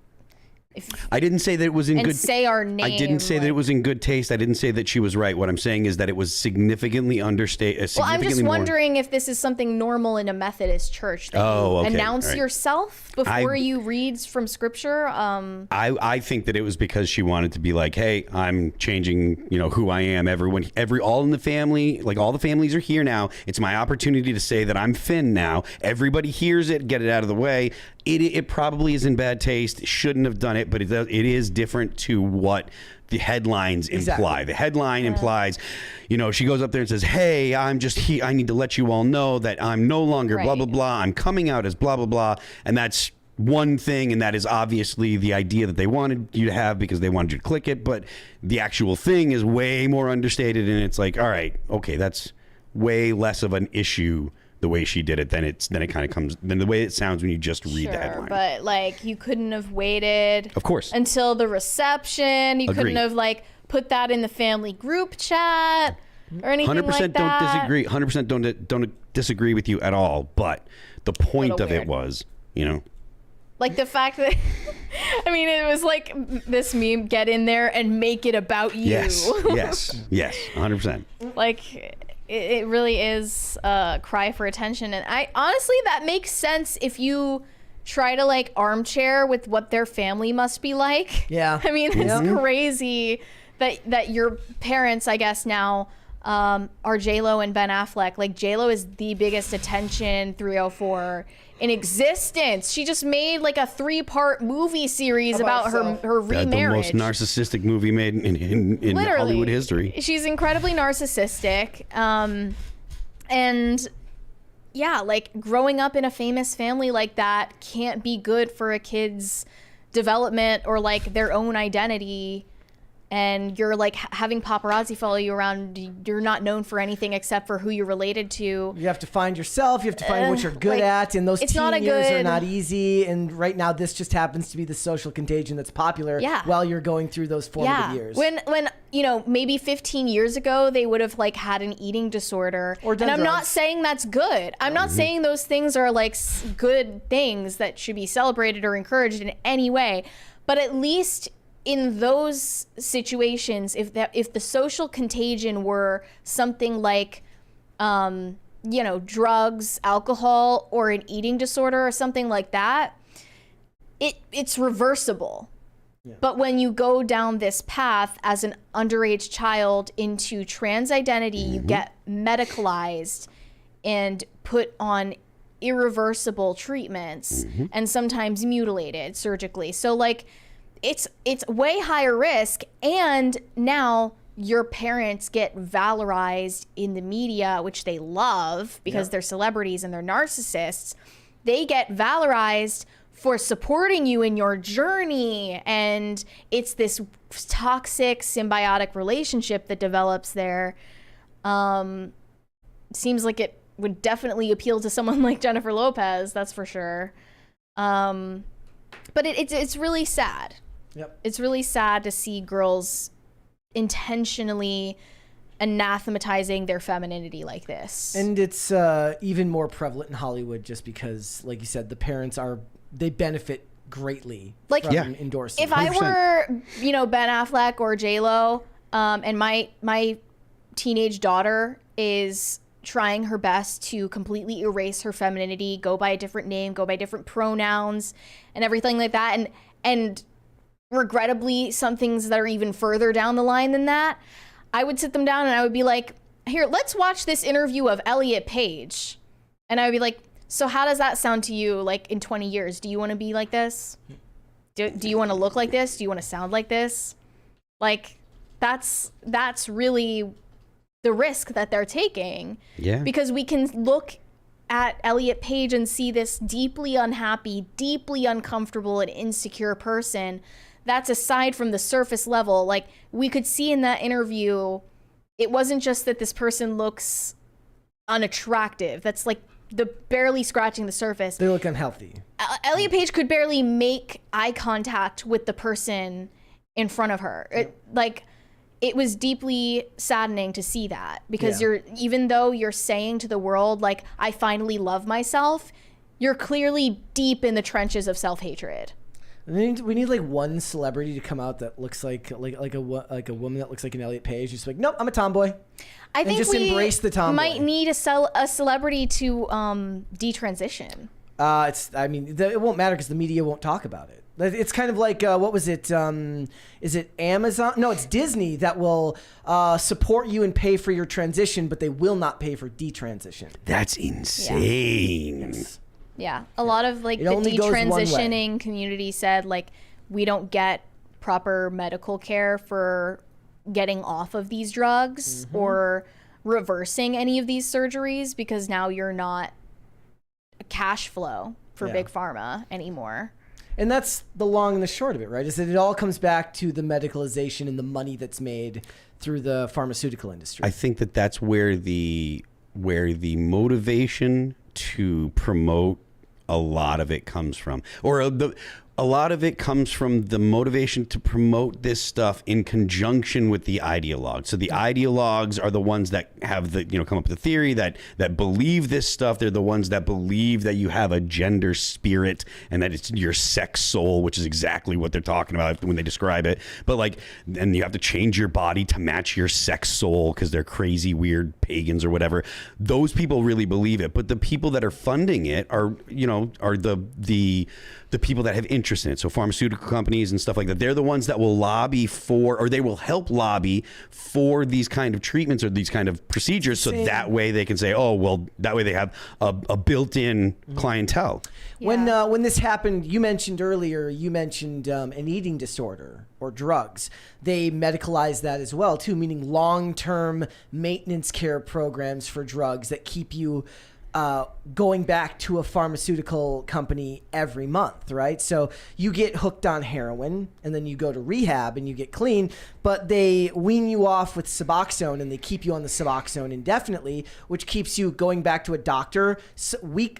I didn't say that it was in good.
Say our name.
I didn't say that it was in good taste. I didn't say that she was right. What I'm saying is that it was significantly understated.
Well, I'm just wondering if this is something normal in a Methodist church. That you announce yourself before you read from scripture.
I think that it was because she wanted to be like, hey, I'm changing, who I am. All in the family, like all the families are here now. It's my opportunity to say that I'm Finn now. Everybody hears it. Get it out of the way. It probably is in bad taste. Shouldn't have done it, but it is different to what the headlines imply. The headline implies, she goes up there and says, hey, I'm just here. I need to let you all know that I'm no longer blah, blah, blah. I'm coming out as blah, blah, blah. And that's one thing. And that is obviously the idea that they wanted you to have because they wanted you to click it. But the actual thing is way more understated. And it's like, all right, okay, that's way less of an issue the way she did it than it kind of comes than the way it sounds when you just read the headline.
But like you couldn't have waited,
of course,
until the reception. You couldn't have like put that in the family group chat or anything
100%
like that.
don't disagree. 100% don't disagree with you at all. But the point of it was,
like the fact that I mean, it was like this meme: get in there and make it about you.
Yes, 100%.
Like. It really is a cry for attention. And I honestly, that makes sense if you try to like armchair with what their family must be like.
Yeah.
I mean, it's crazy that your parents, I guess now, are J-Lo and Ben Affleck. Like J-Lo is the biggest attention 304 in existence. She just made like a 3-part movie series about her remarriage.
The most narcissistic movie made in Hollywood history.
She's incredibly narcissistic. And yeah, like growing up in a famous family like that can't be good for a kid's development or like their own identity. And you're like having paparazzi follow you around. You're not known for anything except for who you're related to.
You have to find yourself. You have to find what you're good at. And those teen years are not easy. And right now, this just happens to be the social contagion that's popular while you're going through those formative years.
When maybe 15 years ago, they would have like had an eating disorder.
Or done
and I'm
drugs.
not saying that's good. I'm not saying those things are like good things that should be celebrated or encouraged in any way. But at least in those situations, if the social contagion were something like, drugs, alcohol, or an eating disorder or something like that, it's reversible. Yeah. But when you go down this path as an underage child into trans identity, you get medicalized and put on irreversible treatments and sometimes mutilated surgically. So like, it's way higher risk, and now your parents get valorized in the media, which they love because they're celebrities and they're narcissists. They get valorized for supporting you in your journey, and it's this toxic symbiotic relationship that develops there. Seems like it would definitely appeal to someone like Jennifer Lopez, that's for sure. But it's really sad.
Yep.
It's really sad to see girls intentionally anathematizing their femininity like this.
And it's even more prevalent in Hollywood just because, like you said, the parents they benefit greatly from endorsing.
If 100%. I were, Ben Affleck or J-Lo, and my teenage daughter is trying her best to completely erase her femininity, go by a different name, go by different pronouns and everything like that, and regrettably some things that are even further down the line than that, I would sit them down and I would be like, here, let's watch this interview of Elliot Page. And I would be like, so how does that sound to you, like, in 20 years? Do you want to be like this? Do you want to look like this? Do you want to sound like this? Like, that's really the risk that they're taking.
Yeah.
Because we can look at Elliot Page and see this deeply unhappy, deeply uncomfortable and insecure person. That's aside from the surface level. Like, we could see in that interview, it wasn't just that this person looks unattractive. That's like barely scratching the surface.
They look unhealthy.
Elliot Page could barely make eye contact with the person in front of her. It was deeply saddening to see that, because even though you're saying to the world, like, I finally love myself, you're clearly deep in the trenches of self-hatred.
We need like one celebrity to come out that looks like a woman that looks like an Elliot Page. Just like, nope, I'm a tomboy.
I think
just
we
embrace the tomboy.
might need a celebrity to detransition.
It won't matter because the media won't talk about it. It's kind of like, what was it? Is it Amazon? No, it's Disney that will support you and pay for your transition, but they will not pay for detransition.
That's insane.
Yeah. Yes.
Yeah, a lot of like the detransitioning community said, like, we don't get proper medical care for getting off of these drugs or reversing any of these surgeries, because now you're not a cash flow for big pharma anymore.
And that's the long and the short of it, right? Is that it all comes back to the medicalization and the money that's made through the pharmaceutical industry.
I think that that's where the motivation to promote a lot of it comes from, or a lot of it comes from the motivation to promote this stuff in conjunction with the ideologues. So the ideologues are the ones that have come up with the theory that believe this stuff. They're the ones that believe that you have a gender spirit and that it's your sex soul, which is exactly what they're talking about when they describe it. But and you have to change your body to match your sex soul because they're crazy, weird pagans or whatever. Those people really believe it. But the people that are funding it are the people that have interest in it. So pharmaceutical companies and stuff like that, they're the ones that will lobby for, or they will help lobby for these kind of treatments or these kind of procedures. So that way they can say, oh, well, that way they have a built-in clientele.
Yeah.
When this happened, you mentioned an eating disorder or drugs. They medicalize that as well too, meaning long-term maintenance care programs for drugs that keep you going back to a pharmaceutical company every month, right? So you get hooked on heroin and then you go to rehab and you get clean, but they wean you off with Suboxone and they keep you on the Suboxone indefinitely, which keeps you going back to a doctor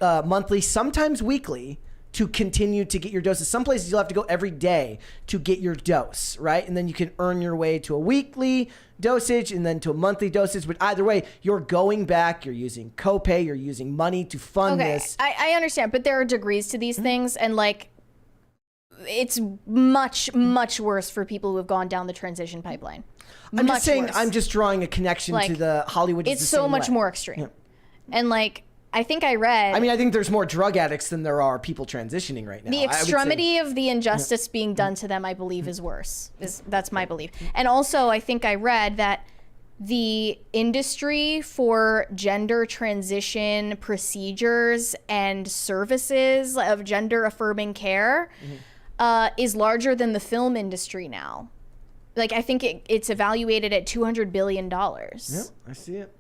monthly, sometimes weekly, to continue to get your doses. Some places you'll have to go every day to get your dose, right? And then you can earn your way to a weekly dosage and then to a monthly dosage. But either way, you're going back, you're using copay, you're using money to fund this.
I understand, but there are degrees to these things, and like, it's much, much worse for people who have gone down the transition pipeline.
I'm just saying, I'm just drawing a connection to the Hollywood.
It's so much more extreme. Yeah. And like, I think I read...
I think there's more drug addicts than there are people transitioning right now.
The extremity of the injustice being done to them, I believe, is worse. That's my belief. And also, I think I read that the industry for gender transition procedures and services of gender-affirming care is larger than the film industry now. Like, I think it's evaluated at $200 billion.
Yeah, I see it.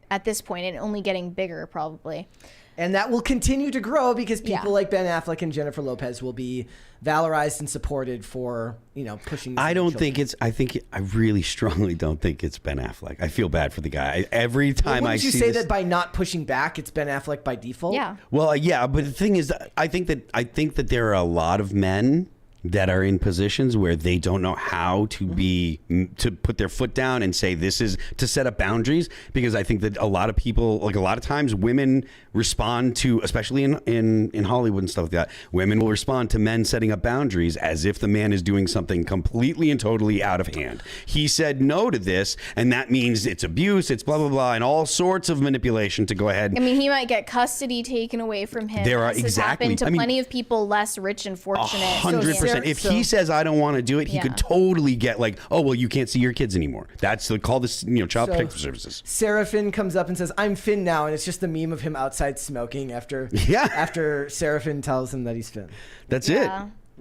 At this point, and only getting bigger probably.
And that will continue to grow because people like Ben Affleck and Jennifer Lopez will be valorized and supported for, pushing this.
I really strongly don't think it's Ben Affleck. I feel bad for the guy. Every time I see
you say that by not pushing back, it's Ben Affleck by default?
Yeah.
Well, yeah, but the thing is, I think that there are a lot of men that are in positions where they don't know how to to put their foot down and say this is to set up boundaries, because I think that a lot of people, like a lot of times women respond to, especially in Hollywood and stuff like that, women will respond to men setting up boundaries as if the man is doing something completely and totally out of hand. He said no to this, and that means it's abuse, it's blah, blah, blah, and all sorts of manipulation to go ahead.
I mean, he might get custody taken away from him.
There are
this has happened to plenty of people less rich and fortunate.
100%. 100%. If he says I don't want to do it, he could totally get like, oh well, you can't see your kids anymore. That's the call. This Child Protective Services.
Seraphin comes up and says, "I'm Finn now," and it's just the meme of him outside smoking after Seraphin tells him that he's Finn.
That's it.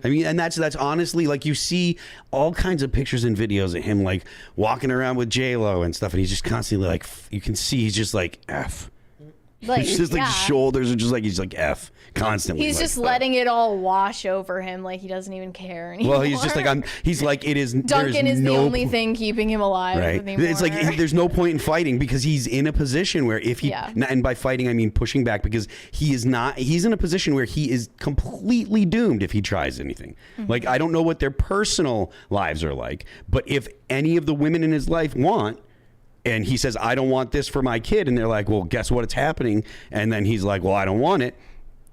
I mean, and that's honestly, like, you see all kinds of pictures and videos of him like walking around with J-Lo and stuff, and he's just constantly like, you can see he's just like F. Like, it's just like his shoulders are just like he's like F constantly.
He's just letting it all wash over him, like he doesn't even care anymore.
Well, he's just like he's like it is.
Duncan is the only thing keeping him alive.
Right.
Anymore.
It's like there's no point in fighting because he's in a position where if he and by fighting I mean pushing back, because he is not. He's in a position where he is completely doomed if he tries anything. Like, I don't know what their personal lives are like, but if any of the women in his life want. And he says, I don't want this for my kid. And they're like, well, guess what? It's happening. And then he's like, well, I don't want it.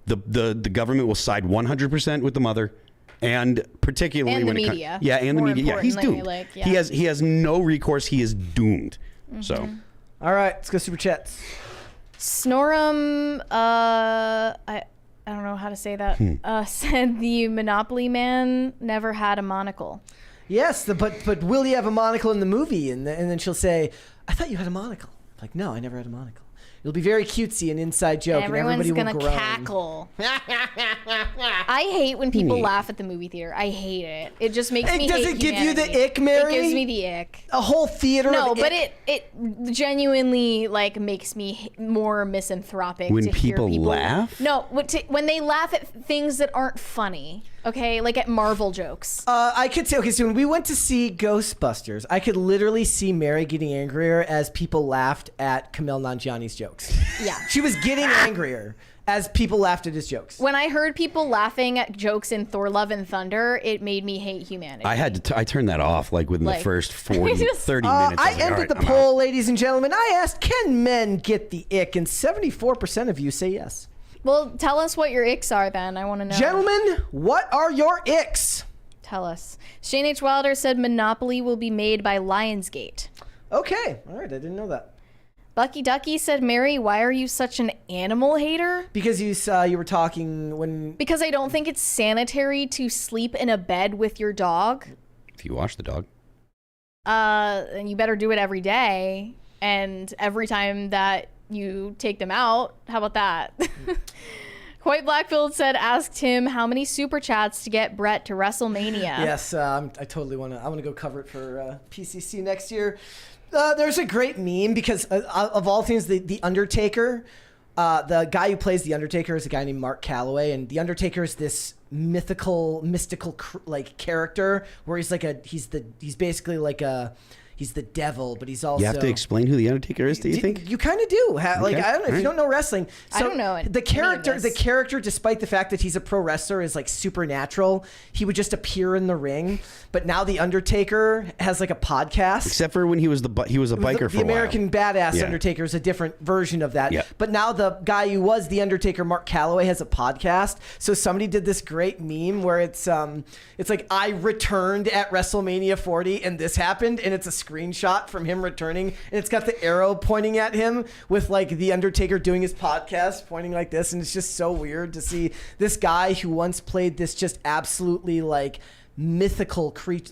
The government will side 100% with the mother. And particularly
and
when
the
it
media.
and the media. Yeah, he's doomed.
Like,
He has no recourse. He is doomed. So.
All right, let's go super chats.
Snorum, I don't know how to say that, said the Monopoly man never had a monocle.
Yes, but will he have a monocle in the movie? And then she'll say, I thought you had a monocle. Like, no, I never had a monocle. It'll be very cutesy, an inside joke, and everybody will groan.
Everyone's gonna cackle. I hate when people laugh at the movie theater. I hate it. It just makes me hate
Does it give you the ick, Mary?
It gives me the ick.
A whole theater
No,
of
but
ick?
it genuinely like makes me more misanthropic
When
to
people
hear people
laugh?
No, when they laugh at things that aren't funny. Okay, like at Marvel jokes.
I could say, okay, so when we went to see Ghostbusters, I could literally see Mary getting angrier as people laughed at Kumail Nanjiani's jokes.
Yeah.
She was getting angrier as people laughed at his jokes.
When I heard people laughing at jokes in Thor Love and Thunder, it made me hate humanity.
I had to I turned that off like within the first 30 minutes.
I ended the poll, ladies and gentlemen. I asked, can men get the ick? And 74% of you say yes.
Well, tell us what your icks are then. I want to know.
Gentlemen, what are your icks?
Tell us. Shane H. Wilder said Monopoly will be made by Lionsgate.
Okay. All right. I didn't know that.
Bucky Ducky said, Mary, why are you such an animal hater?
Because you were talking when...
Because I don't think it's sanitary to sleep in a bed with your dog.
If you wash the dog.
And you better do it every day. And every time that you take them out. How about that? White Blackfield said, asked him how many super chats to get Brett to WrestleMania.
Yes, I totally want to. I want to go cover it for PCC next year. There's a great meme because of all things, the Undertaker, the guy who plays the Undertaker is a guy named Mark Calloway, and the Undertaker is this mystical like character where he's basically like he's the devil, but he's also... You
have to explain who the Undertaker is, do you think?
You kind of do. Like, I don't know if you don't know wrestling. So
I don't know
the character, despite the fact that he's a pro wrestler, is like supernatural. He would just appear in the ring. But now the Undertaker has like a podcast.
Except for when he was a biker for
the American Badass Undertaker is a different version of that.
Yeah.
But now the guy who was the Undertaker, Mark Calloway, has a podcast. So somebody did this great meme where it's like, I returned at WrestleMania 40 and this happened, and it's a screenshot from him returning, and it's got the arrow pointing at him with like the Undertaker doing his podcast pointing like this, and it's just so weird to see this guy who once played this just absolutely like mystical character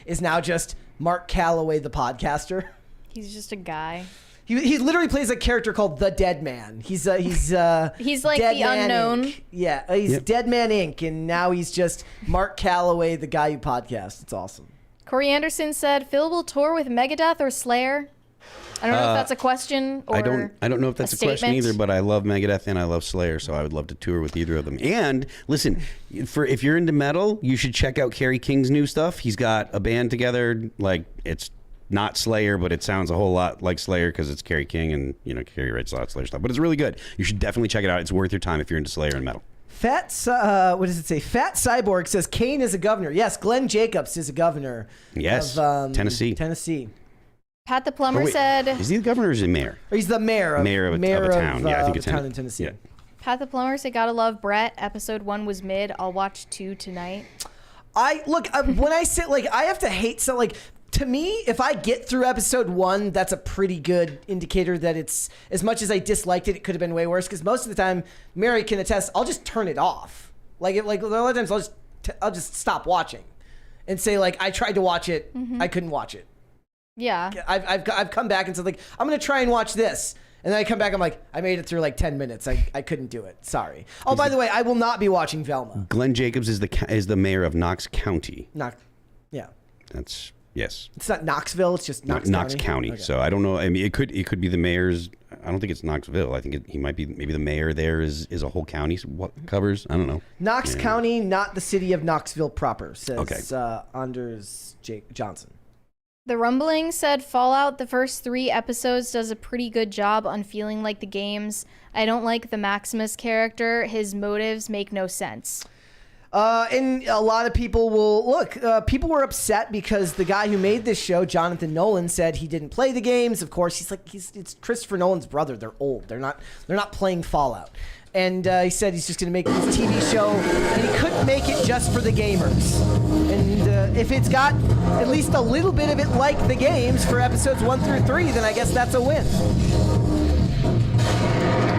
is now just Mark Calloway the podcaster.
He's just a guy.
He literally plays a character called the Dead Man. He's like
Dead the
Man
unknown.
Inc. Yeah, he's Dead Man Inc. And now he's just Mark Calloway, the guy who podcasts. It's awesome.
Corey Anderson said, Phil will tour with Megadeth or Slayer. I don't know if that's a question or
I don't know if that's a question either, but I love Megadeth and I love Slayer, so I would love to tour with either of them. And listen, if you're into metal, you should check out Kerry King's new stuff. He's got a band together, like it's not Slayer, but it sounds a whole lot like Slayer because it's Kerry King, and Kerry writes a lot of Slayer stuff. But it's really good. You should definitely check it out. It's worth your time if you're into Slayer and metal.
What does it say? Fat Cyborg says Kane is a governor. Yes, Glenn Jacobs is a governor.
Yes,
of,
Tennessee.
Pat the plumber said,
is he the governor or is he mayor?
He's the mayor of
a town. Yeah, I think it's
a town in Tennessee.
Yeah.
Pat the plumber said, gotta love Brett. Episode 1 was mid. I'll watch 2 tonight.
When I say I have to hate to me, if I get through episode 1, that's a pretty good indicator that it's, as much as I disliked it, it could have been way worse. Because most of the time, Mary can attest, I'll just turn it off. Like a lot of times I'll just stop watching and say like I tried to watch it, I couldn't watch it.
Yeah.
I've come back and said like I'm gonna try and watch this, and then I come back, I'm like I made it through like 10 minutes. I couldn't do it. Sorry. Oh, by the way, I will not be watching Velma.
Glenn Jacobs is the mayor of Knox County.
Yeah.
That's yes.
It's not Knoxville. It's just Knox
County.
Okay.
So I don't know. I mean, it could be the mayor's. I don't think it's Knoxville. I think he might be. Maybe the mayor there is a whole county. So what covers? I don't know.
Knox County, not the city of Knoxville proper. Says Anders Johnson.
The Rumbling said Fallout, the first 3 episodes, does a pretty good job on feeling like the games. I don't like the Maximus character. His motives make no sense.
And a lot of people will look. People were upset because the guy who made this show, Jonathan Nolan, said he didn't play the games. Of course, it's Christopher Nolan's brother. They're old. They're not playing Fallout. And he said he's just going to make this TV show, and he couldn't make it just for the gamers. And if it's got at least a little bit of it like the games for episodes 1 through 3, then I guess that's a win.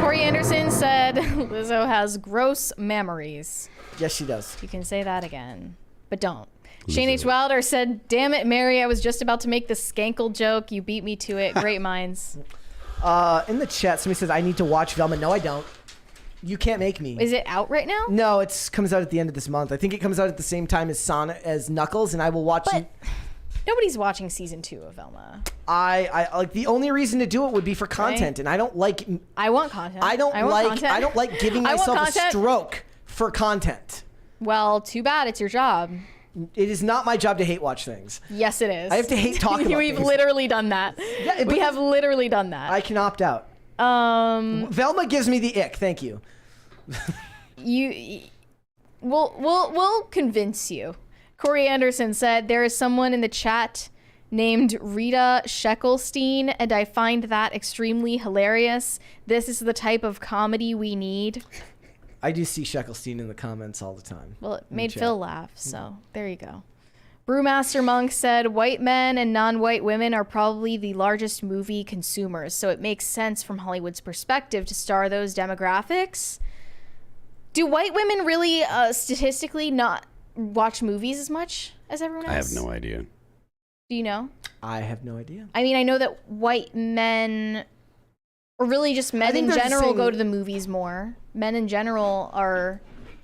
Corey Anderson said Lizzo has gross memories.
Yes, she does.
You can say that again, but don't. Shane H. Wilder said, damn it, Mary, I was just about to make the skankle joke. You beat me to it. Great minds.
In the chat, somebody says, I need to watch Velma. No, I don't. You can't make me.
Is it out right now?
No, it comes out at the end of this month. I think it comes out at the same time as Knuckles, and I will watch it.
Nobody's watching season 2 of Velma.
I like the only reason to do it would be for content, and I don't like.
I want content.
I don't like giving myself a stroke for content.
Well, too bad. It's your job.
It is not my job to hate watch things.
Yes, it is.
I have to hate talk about
We've
things.
Literally done that.
Yeah,
we have literally done that.
I can opt out. Velma gives me the ick. Thank you.
We'll convince you. Corey Anderson said there is someone in the chat named Rita Sheckelstein, and I find that extremely hilarious. This is the type of comedy we need.
I do see Sheckelstein in the comments all the time.
Well, it made Phil laugh, so there you go. Brewmaster Monk said white men and non-white women are probably the largest movie consumers, so it makes sense from Hollywood's perspective to star those demographics. Do white women really statistically not watch movies as much as everyone else?
I have no idea.
Do you know?
I have no idea.
I mean, I know that white men, or really just men in general, go to the movies more. Men in general are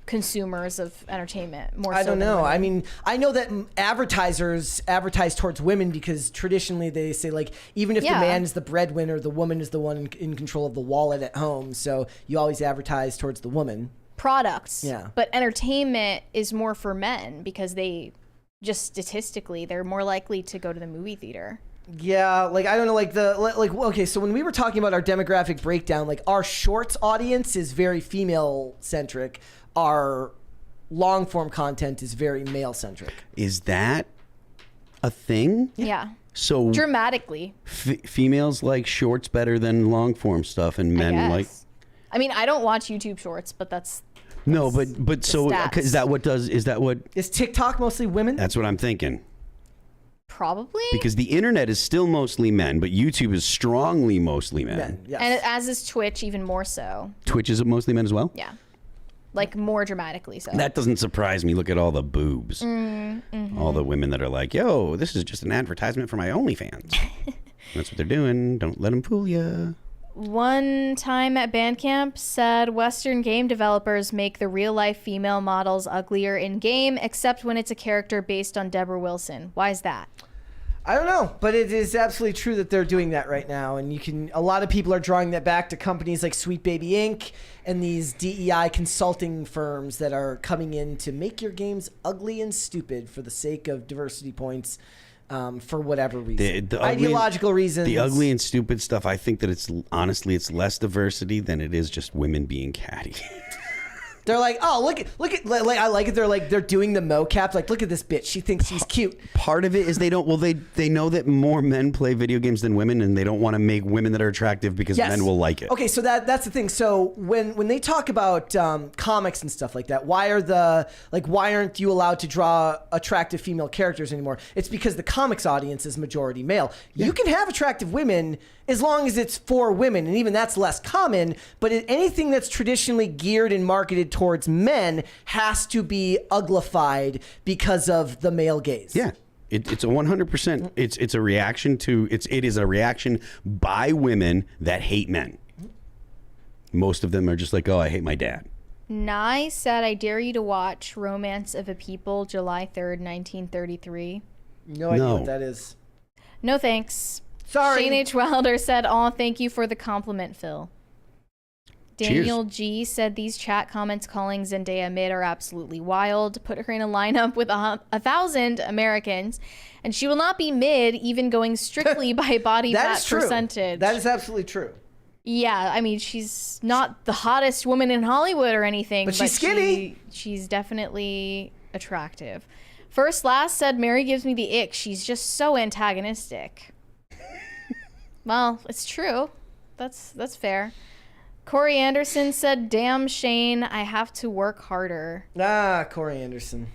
consumers of entertainment more so.
I don't know. I mean, I know that advertisers advertise towards women because traditionally they say like even if the man is the breadwinner, the woman is the one in control of the wallet at home. So you always advertise towards the woman.
Products.
Yeah.
But entertainment is more for men because they just statistically they're more likely to go to the movie theater.
Yeah, like I don't know, like okay, so when we were talking about our demographic breakdown, like our shorts audience is very female centric. Our long form content is very male centric.
Is that a thing?
Yeah.
So
dramatically,
females like shorts better than long form stuff, and men like.
I mean, I don't watch YouTube Shorts, but that's
no, but so
stats.
Is that what
is TikTok mostly women?
That's what I'm thinking.
Probably
because the internet is still mostly men, but YouTube is strongly mostly men.
Yes.
And as is Twitch, even more so.
Twitch is mostly men as well.
Yeah, like more dramatically so.
That doesn't surprise me. Look at all the boobs, all the women that are like, "Yo, this is just an advertisement for my OnlyFans." That's what they're doing. Don't let them fool you.
One time at Bandcamp said Western game developers make the real-life female models uglier in-game, except when it's a character based on Deborah Wilson. Why is that?
I don't know, but it is absolutely true that they're doing that right now, and a lot of people are drawing that back to companies like Sweet Baby Inc. and these DEI consulting firms that are coming in to make your games ugly and stupid for the sake of diversity points. For whatever reason, the ideological reasons.
The ugly and stupid stuff. I think that it's less diversity than it is just women being catty.
They're like, oh, look at, like, I like it. They're doing the mocap. Like, look at this bitch. She thinks she's cute.
Part of it is they know that more men play video games than women, and they don't want to make women that are attractive because men will like it.
Okay, so that's the thing. So when they talk about comics and stuff like that, why aren't you allowed to draw attractive female characters anymore? It's because the comics audience is majority male. Yeah. You can have attractive women as long as it's for women, and even that's less common. But anything that's traditionally geared and marketed towards men has to be uglified because of the male gaze.
Yeah. It's a 100%. It's a reaction to it is a reaction by women that hate men. Most of them are just like, oh, I hate my dad.
Nye said, I dare you to watch Romance of a People, July 3rd, 1933.
No idea what that is.
No thanks.
Sorry.
Shane H. Wilder said, "Aw, thank you for the compliment, Phil." Daniel G said, these chat comments calling Zendaya mid are absolutely wild. Put her in a lineup with 1,000 Americans, and she will not be mid, even going strictly by body fat percentage.
That is absolutely true.
Yeah, I mean, she's not the hottest woman in Hollywood or anything.
But she's skinny.
She's definitely attractive. First Last said, Mary gives me the ick. She's just so antagonistic. Well, it's true. That's fair. Corey Anderson said, damn, Shane, I have to work harder.
Ah, Corey Anderson.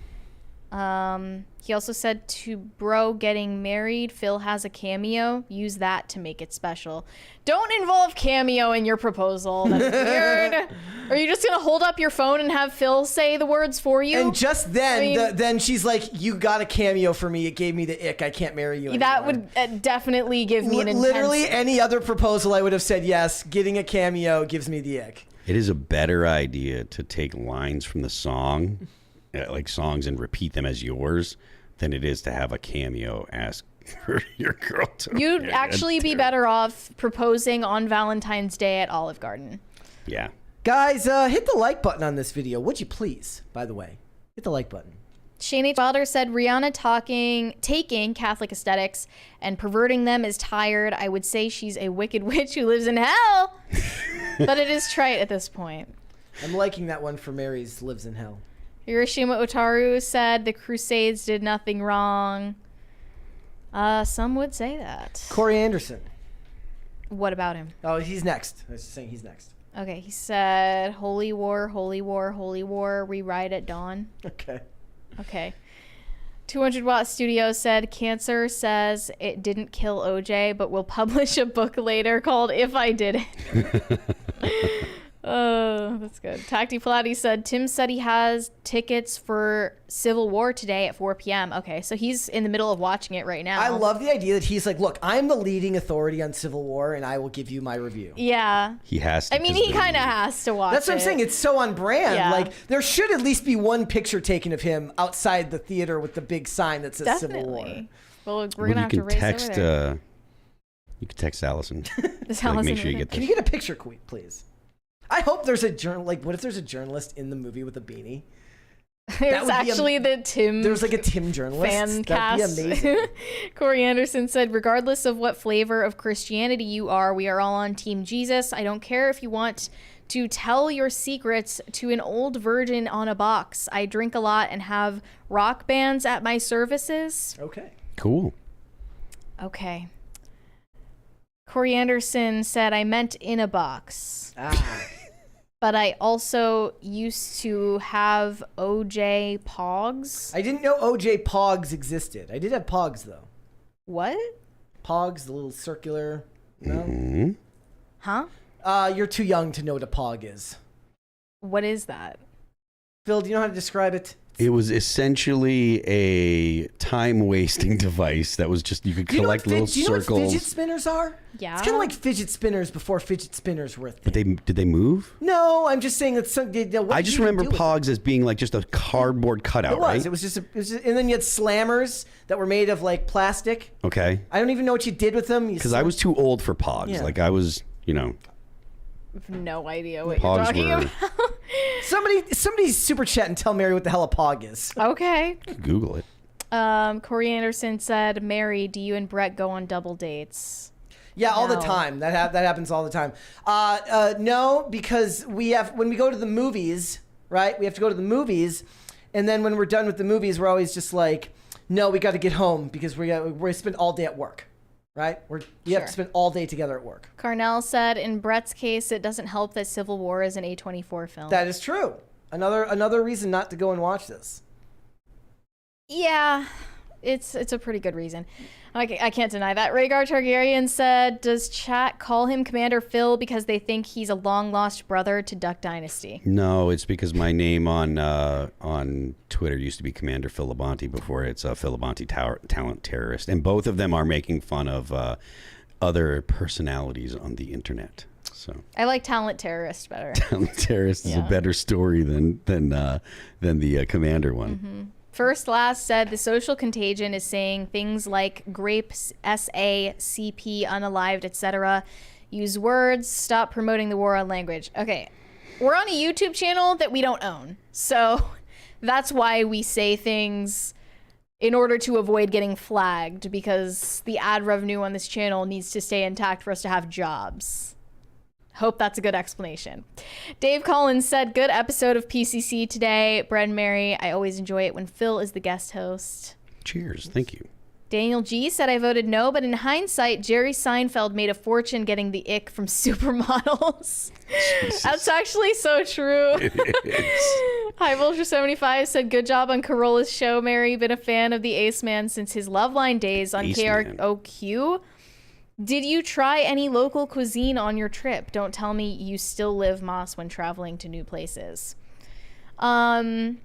He also said, to bro getting married, Phil has a cameo. Use that to make it special. Don't involve cameo in your proposal. That's weird. Are you just going to hold up your phone and have Phil say the words for you?
And just then, then she's like, you got a cameo for me. It gave me the ick. I can't marry you anymore.
That would definitely give me an intense...
Literally any other proposal I would have said yes. Getting a cameo gives me the ick.
It is a better idea to take lines from the song, like songs, and repeat them as yours than it is to have a cameo ask for your girl to...
You'd actually be better off proposing on Valentine's Day at Olive Garden.
Yeah.
Guys, hit the like button on this video, would you please, by the way. Hit the like button.
Shane H. Wilder said, Rihanna taking Catholic aesthetics and perverting them is tired. I would say she's a wicked witch who lives in hell. But it is trite at this point.
I'm liking that one for Mary's Lives in Hell.
Hiroshima Otaru said the Crusades did nothing wrong. Some would say that.
Corey Anderson.
What about him?
Oh, he's next. I was just saying he's next.
Okay, he said, Holy War, Holy War, Holy War, rewrite at dawn.
Okay.
Okay. 200 Watt Studio said, Cancer says it didn't kill OJ, but will publish a book later called If I Did It. Oh, that's good. Tacti Pilates said, Tim said he has tickets for Civil War today at 4 p.m. Okay, so he's in the middle of watching it right now.
I love the idea that he's like, look, I'm the leading authority on Civil War, and I will give you my review.
Yeah.
He has to.
I mean, he kind of has to watch
That's what I'm saying. It's so on brand.
Yeah.
Like, there should at least be one picture taken of him outside the theater with the big sign that says Civil War.
Well, we're going to have to race
text,
over there.
you can text Allison.
Allison
make sure you get this.
Can you get a picture, please? I hope there's a what if there's a journalist in the movie with a beanie?
There's actually the Tim.
There's like a Tim journalist.
Fan
That'd
cast.
be amazing.
Corey Anderson said, regardless of what flavor of Christianity you are, we are all on Team Jesus. I don't care if you want to tell your secrets to an old virgin on a box. I drink a lot and have rock bands at my services.
Okay.
Cool.
Okay. Corey Anderson said, I meant in a box. But I also used to have OJ Pogs.
I didn't know OJ Pogs existed. I did have Pogs, though.
What?
Pogs, the little circular... No?
Mm-hmm.
Huh?
You're too young to know what a Pog is.
What is that?
Phil, do you know how to describe it?
It was essentially a time-wasting device that was just, you could collect little
do you know
circles.
what fidget spinners are?
Yeah.
It's kind of like fidget spinners before fidget spinners were a thing.
But did they move?
No, I'm just saying that
I just remember Pogs as being like just a cardboard cutout,
It was.
right?
It was just, and then you had slammers that were made of like plastic.
Okay.
I don't even know what you did with them.
Because I was too old for Pogs.
Yeah.
Like I was,
I have no idea what
Pogs
you're talking
were-
about.
Somebody super chat and tell Mary what the hell a Pog is.
Okay.
Google it.
Corey Anderson said, Mary, do you and Brett go on double dates?
Yeah, all the
No.
time. That happens all the time. No, because when we go to the movies, right? We have to go to the movies, and then when we're done with the movies, we're always just like, no, we got to get home because we spend all day at work, right? We have to spend all day together at work.
Carnell said, in Brett's case, it doesn't help that Civil War is an A24 film.
That is true. Another reason not to go and watch this.
Yeah. it's a pretty good reason. I can't deny that. Rhaegar Targaryen said, does chat call him Commander Phil because they think he's a long-lost brother to Duck Dynasty?
No, it's because my name on Twitter used to be Commander Phil Labonte before it's Phil Labonte Talent Terrorist. And both of them are making fun of other personalities on the internet. So
I like Talent Terrorist better.
Talent Terrorist is a better story than the Commander one.
Mm-hmm. First Last said the social contagion is saying things like grapes, SA, CP, unalived, etc. Use words, stop promoting the war on language. Okay, we're on a YouTube channel that we don't own. So that's why we say things in order to avoid getting flagged, because the ad revenue on this channel needs to stay intact for us to have jobs. Hope that's a good explanation. Dave Collins said, good episode of PCC today. Brett and Mary, I always enjoy it when Phil is the guest host.
Cheers. Thank you.
Daniel G said, I voted no, but in hindsight, Jerry Seinfeld made a fortune getting the ick from supermodels. That's actually so true. High Vulture 75 said, good job on Carolla's show, Mary. Been a fan of the Ace Man since his Loveline days on KROQ. Did you try any local cuisine on your trip? Don't tell me you still live Moss when traveling to new places. I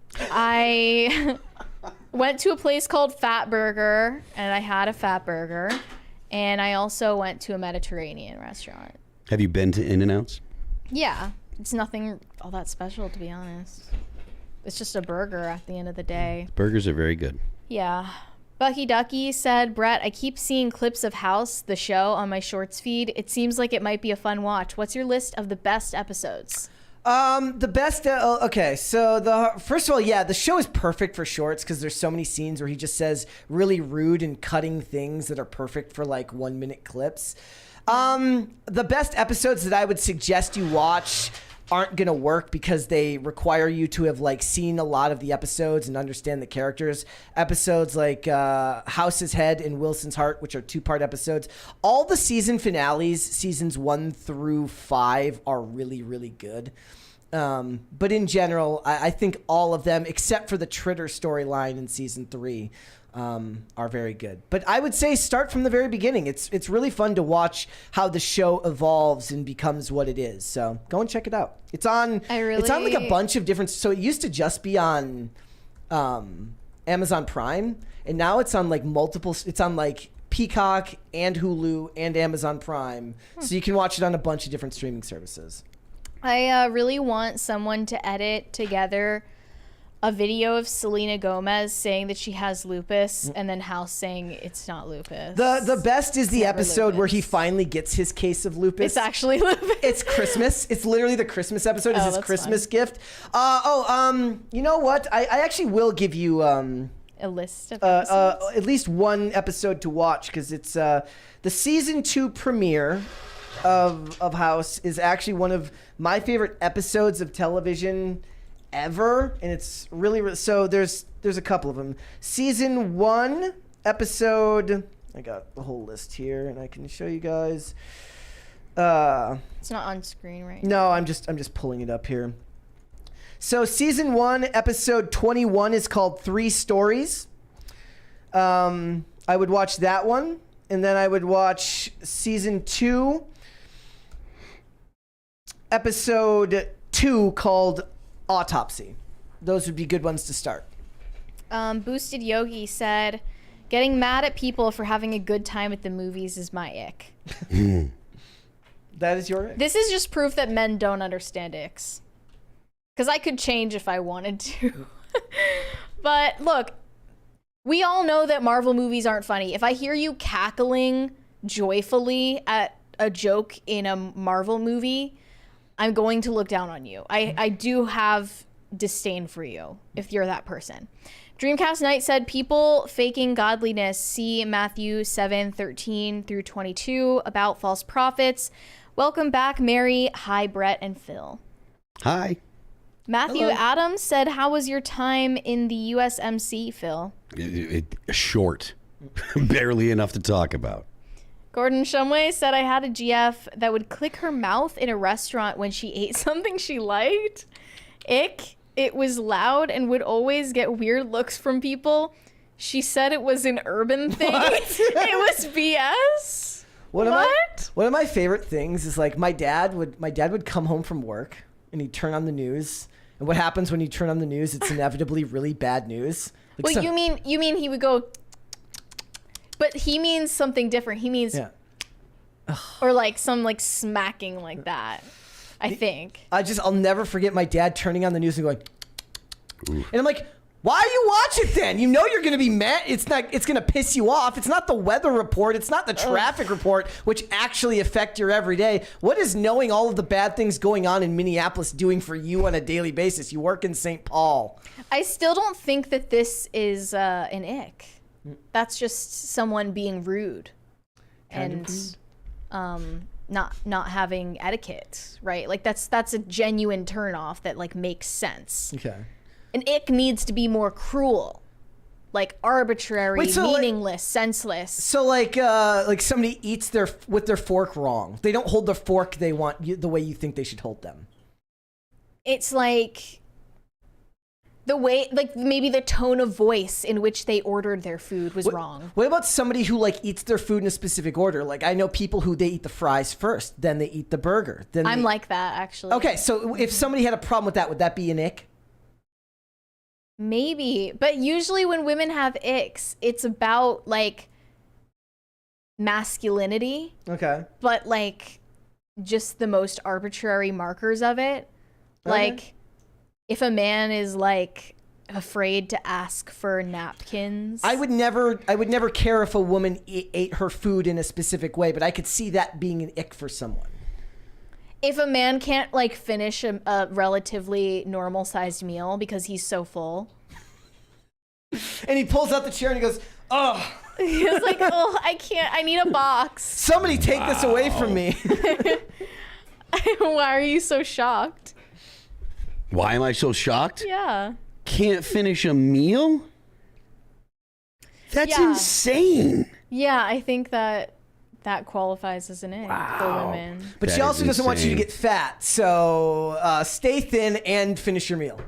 went to a place called Fat Burger, and I had a Fat Burger. And I also went to a Mediterranean restaurant.
Have you been to In-N-Outs?
Yeah. It's nothing all that special, to be honest. It's just a burger at the end of the day.
Burgers are very good.
Yeah. Bucky Ducky said, Brett, I keep seeing clips of House, the show, on my shorts feed. It seems like it might be a fun watch. What's your list of the best episodes?
The best, okay, so first of all, yeah, the show is perfect for shorts because there's so many scenes where he just says really rude and cutting things that are perfect for like 1 minute clips. The best episodes that I would suggest you watch aren't gonna work because they require you to have like seen a lot of the episodes and understand the characters. Episodes like House's Head and Wilson's Heart, which are 2-part episodes. All the season finales, seasons 1 through 5, are really, really good. But in general, I think all of them, except for the Tritter storyline in season 3, are very good. But I would say start from the very beginning. It's really fun to watch how the show evolves and becomes what it is. So go and check it out. It's on like a bunch of different. So it used to just be on Amazon Prime, and now it's on like multiple. It's on like Peacock and Hulu and Amazon Prime, so you can watch it on a bunch of different streaming services.
I really want someone to edit together a video of Selena Gomez saying that she has lupus and then House saying it's not lupus.
The best is the episode where he finally gets his case of lupus.
It's actually lupus.
It's Christmas. It's literally the Christmas episode. It's his Christmas gift. You know what? I actually will give you
a list of episodes?
At least one episode to watch because it's the season 2 premiere of House is actually one of my favorite episodes of television ever, and it's really so there's a couple of them. Season 1 episode, I got the whole list here and I can show you guys.
It's not on screen right now.
No, I'm just pulling it up here. So season 1 episode 21 is called 3 Stories. I would watch that one, and then I would watch season 2 episode 2 called Autopsy. Those would be good ones to start.
Boosted Yogi said, getting mad at people for having a good time at the movies is my ick.
That is your ick?
This is just proof that men don't understand icks. Because I could change if I wanted to. But look, we all know that Marvel movies aren't funny. If I hear you cackling joyfully at a joke in a Marvel movie, I'm going to look down on you. I do have disdain for you if you're that person. Dreamcast Knight said, people faking godliness, see Matthew 7:13 through 22 about false prophets. Welcome back, Mary. Hi, Brett and Phil.
Hi.
Matthew
Hello.
Adams said, how was your time in the USMC, Phil?
Short. Barely enough to talk about.
Gordon Shumway said, I had a GF that would click her mouth in a restaurant when she ate something she liked. Ick. It was loud and would always get weird looks from people. She said it was an urban thing. It was BS.
One of my favorite things is like my dad would come home from work and he'd turn on the news. And what happens when you turn on the news? It's inevitably really bad news. Like
Well, you mean he would go, but he means something different. He means, or like some like smacking like that. I think.
I'll never forget my dad turning on the news and going, and I'm like, why do you watch it then? You know you're going to be mad. It's going to piss you off. It's not the weather report. It's not the traffic report, which actually affect your everyday. What is knowing all of the bad things going on in Minneapolis doing for you on a daily basis? You work in St. Paul.
I still don't think that this is an ick. That's just someone being rude and not having etiquette, right? Like that's a genuine turnoff that like makes sense.
Okay.
An ick needs to be more cruel, like arbitrary, meaningless, senseless.
So like somebody eats with their fork wrong. They don't hold the fork they want the way you think they should hold them.
It's like the way, like maybe the tone of voice in which they ordered their food was wrong.
What about somebody who like eats their food in a specific order? Like I know people who they eat the fries first, then they eat the burger. Then
I'm like that actually.
Okay, so if somebody had a problem with that, would that be an ick?
Maybe, but usually when women have icks, it's about like masculinity.
Okay.
But like just the most arbitrary markers of it. Like if a man is like afraid to ask for napkins.
I would never care if a woman ate her food in a specific way, but I could see that being an ick for someone.
If a man can't like finish a relatively normal sized meal because he's so full.
And he pulls out the chair and he goes, oh.
He's like, oh, I can't, I need a box.
Somebody take this away from me.
Why are you so shocked?
Why am I so shocked?
Yeah.
Can't finish a meal? That's insane.
Yeah, I think that qualifies as an ick for women.
But she also doesn't want you to get fat, so stay thin and finish your meal.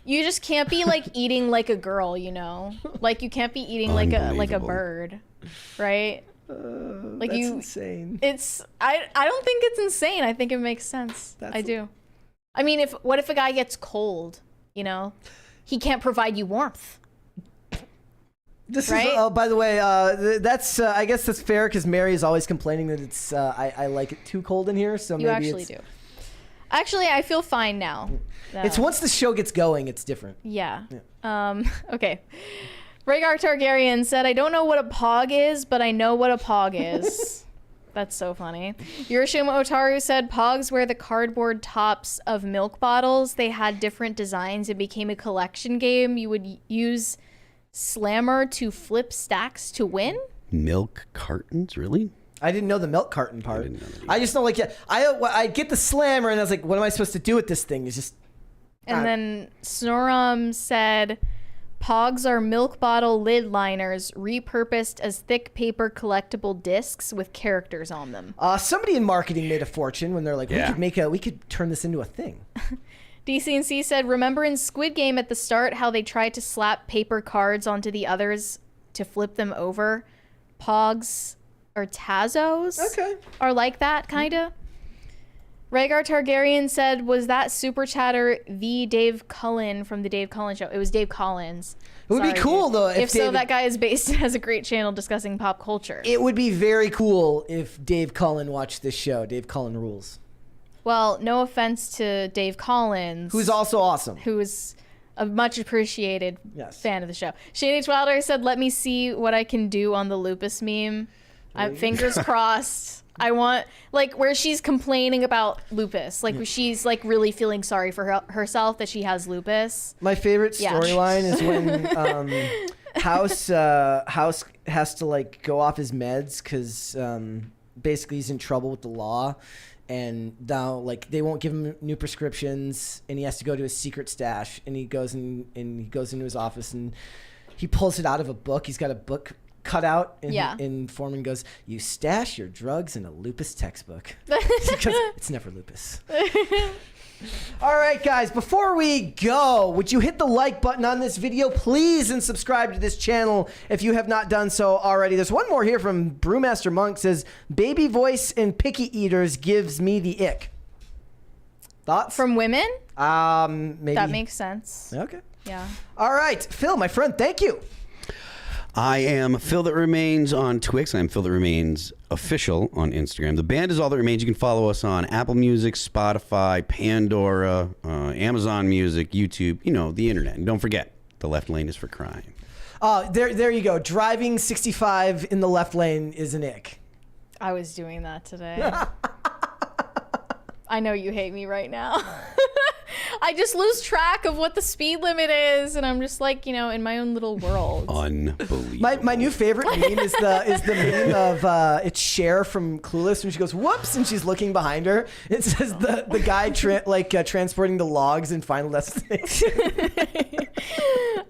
You just can't be like eating like a girl, you know? Like you can't be eating like a bird, right? Like
That's insane.
It's I don't think it's insane. I think it makes sense. I do. I mean, what if a guy gets cold, you know? He can't provide you warmth.
This
right?
is, oh, by the way, that's I guess that's fair because Mary is always complaining that it's I like it too cold in here. So
you
maybe
actually do. Actually, I feel fine now.
It's once the show gets going, it's different.
Yeah. Okay. Rhaegar Targaryen said, I don't know what a pog is, but I know what a pog is. That's so funny. Yurishima Otaru said, pogs were the cardboard tops of milk bottles. They had different designs. It became a collection game. You would use Slammer to flip stacks to win.
Milk cartons, really?
I didn't know the milk carton part. I just know, like, yeah, I get the Slammer, and I was like, what am I supposed to do with this thing? It's just.
And then Snorum said, pogs are milk bottle lid liners repurposed as thick paper collectible discs with characters on them.
Somebody in marketing made a fortune when they're like, we could turn this into a thing.
DCNC said, remember in Squid Game at the start how they tried to slap paper cards onto the others to flip them over? Pogs or Tazos are like that, kind of. Rhaegar Targaryen said, was that super chatter the Dave Cullen from the Dave Cullen show? It was Dave Collins.
It would be cool, though.
If so, that guy is based has a great channel discussing pop culture.
It would be very cool if Dave Cullen watched this show. Dave Cullen rules.
Well, no offense to Dave Collins.
Who's also awesome.
Who is a much appreciated fan of the show. Shane H. Wilder said, let me see what I can do on the lupus meme. Fingers crossed. I want, like, where she's complaining about lupus. Like, she's, like, really feeling sorry for herself that she has lupus.
My favorite storyline is when House has to, like, go off his meds because basically he's in trouble with the law. And now, like, they won't give him new prescriptions, and he has to go to his secret stash. And he goes into his office, and he pulls it out of a book. He's got a book cutout in,
Yeah.
in Foreman goes, "You stash your drugs in a lupus textbook." Because it's never lupus. All right, guys, before we go, would you hit the like button on this video, please, and subscribe to this channel if you have not done so already. There's one more here from Brewmaster Monk, says, "Baby voice and picky eaters gives me the ick." Thoughts?
From women?
Maybe.
That makes sense.
Okay.
Yeah.
All right, Phil, my friend, thank you.
I am Phil That Remains on Twix. I'm Phil That Remains official on Instagram. The band is All That Remains. You can follow us on Apple Music, Spotify, Pandora, Amazon Music, YouTube, you know, the internet. And don't forget, the left lane is for crime.
There you go. Driving 65 in the left lane is an ick.
I was doing that today. I know you hate me right now. I just lose track of what the speed limit is, and I'm just like, you know, in my own little world.
Unbelievable.
My new favorite meme is the meme of it's Cher from Clueless when she goes whoops and she's looking behind her. It says the guy transporting the logs in Final Destination.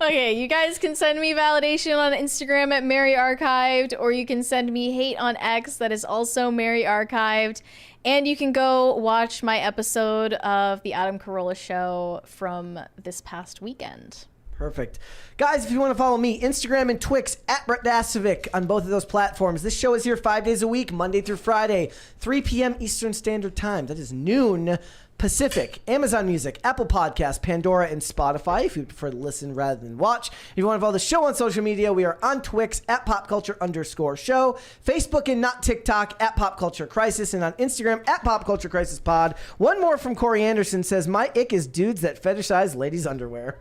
Okay, you guys can send me validation on Instagram at Mary Archived, or you can send me hate on X, that is also Mary Archived. And you can go watch my episode of The Adam Carolla Show from this past weekend.
Perfect. Guys, if you want to follow me, Instagram and Twix at Brett Dasovic on both of those platforms. This show is here 5 days a week, Monday through Friday, 3 p.m. Eastern Standard Time. That is noon Pacific. Amazon Music, Apple Podcasts, Pandora, and Spotify if you prefer to listen rather than watch. If you want to follow the show on social media, we are on Twix at popculture_show, Facebook and not TikTok at Pop Culture Crisis, and on Instagram at Pop Culture Crisis Pod. One more from Corey Anderson says, "My ick is dudes that fetishize ladies' underwear."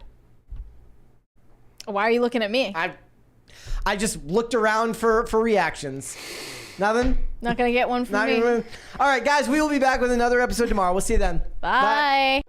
Why are you looking at me?
I just looked around for reactions. Nothing?
Not gonna get one from me.
All right, guys, we will be back with another episode tomorrow. We'll see you then.
Bye.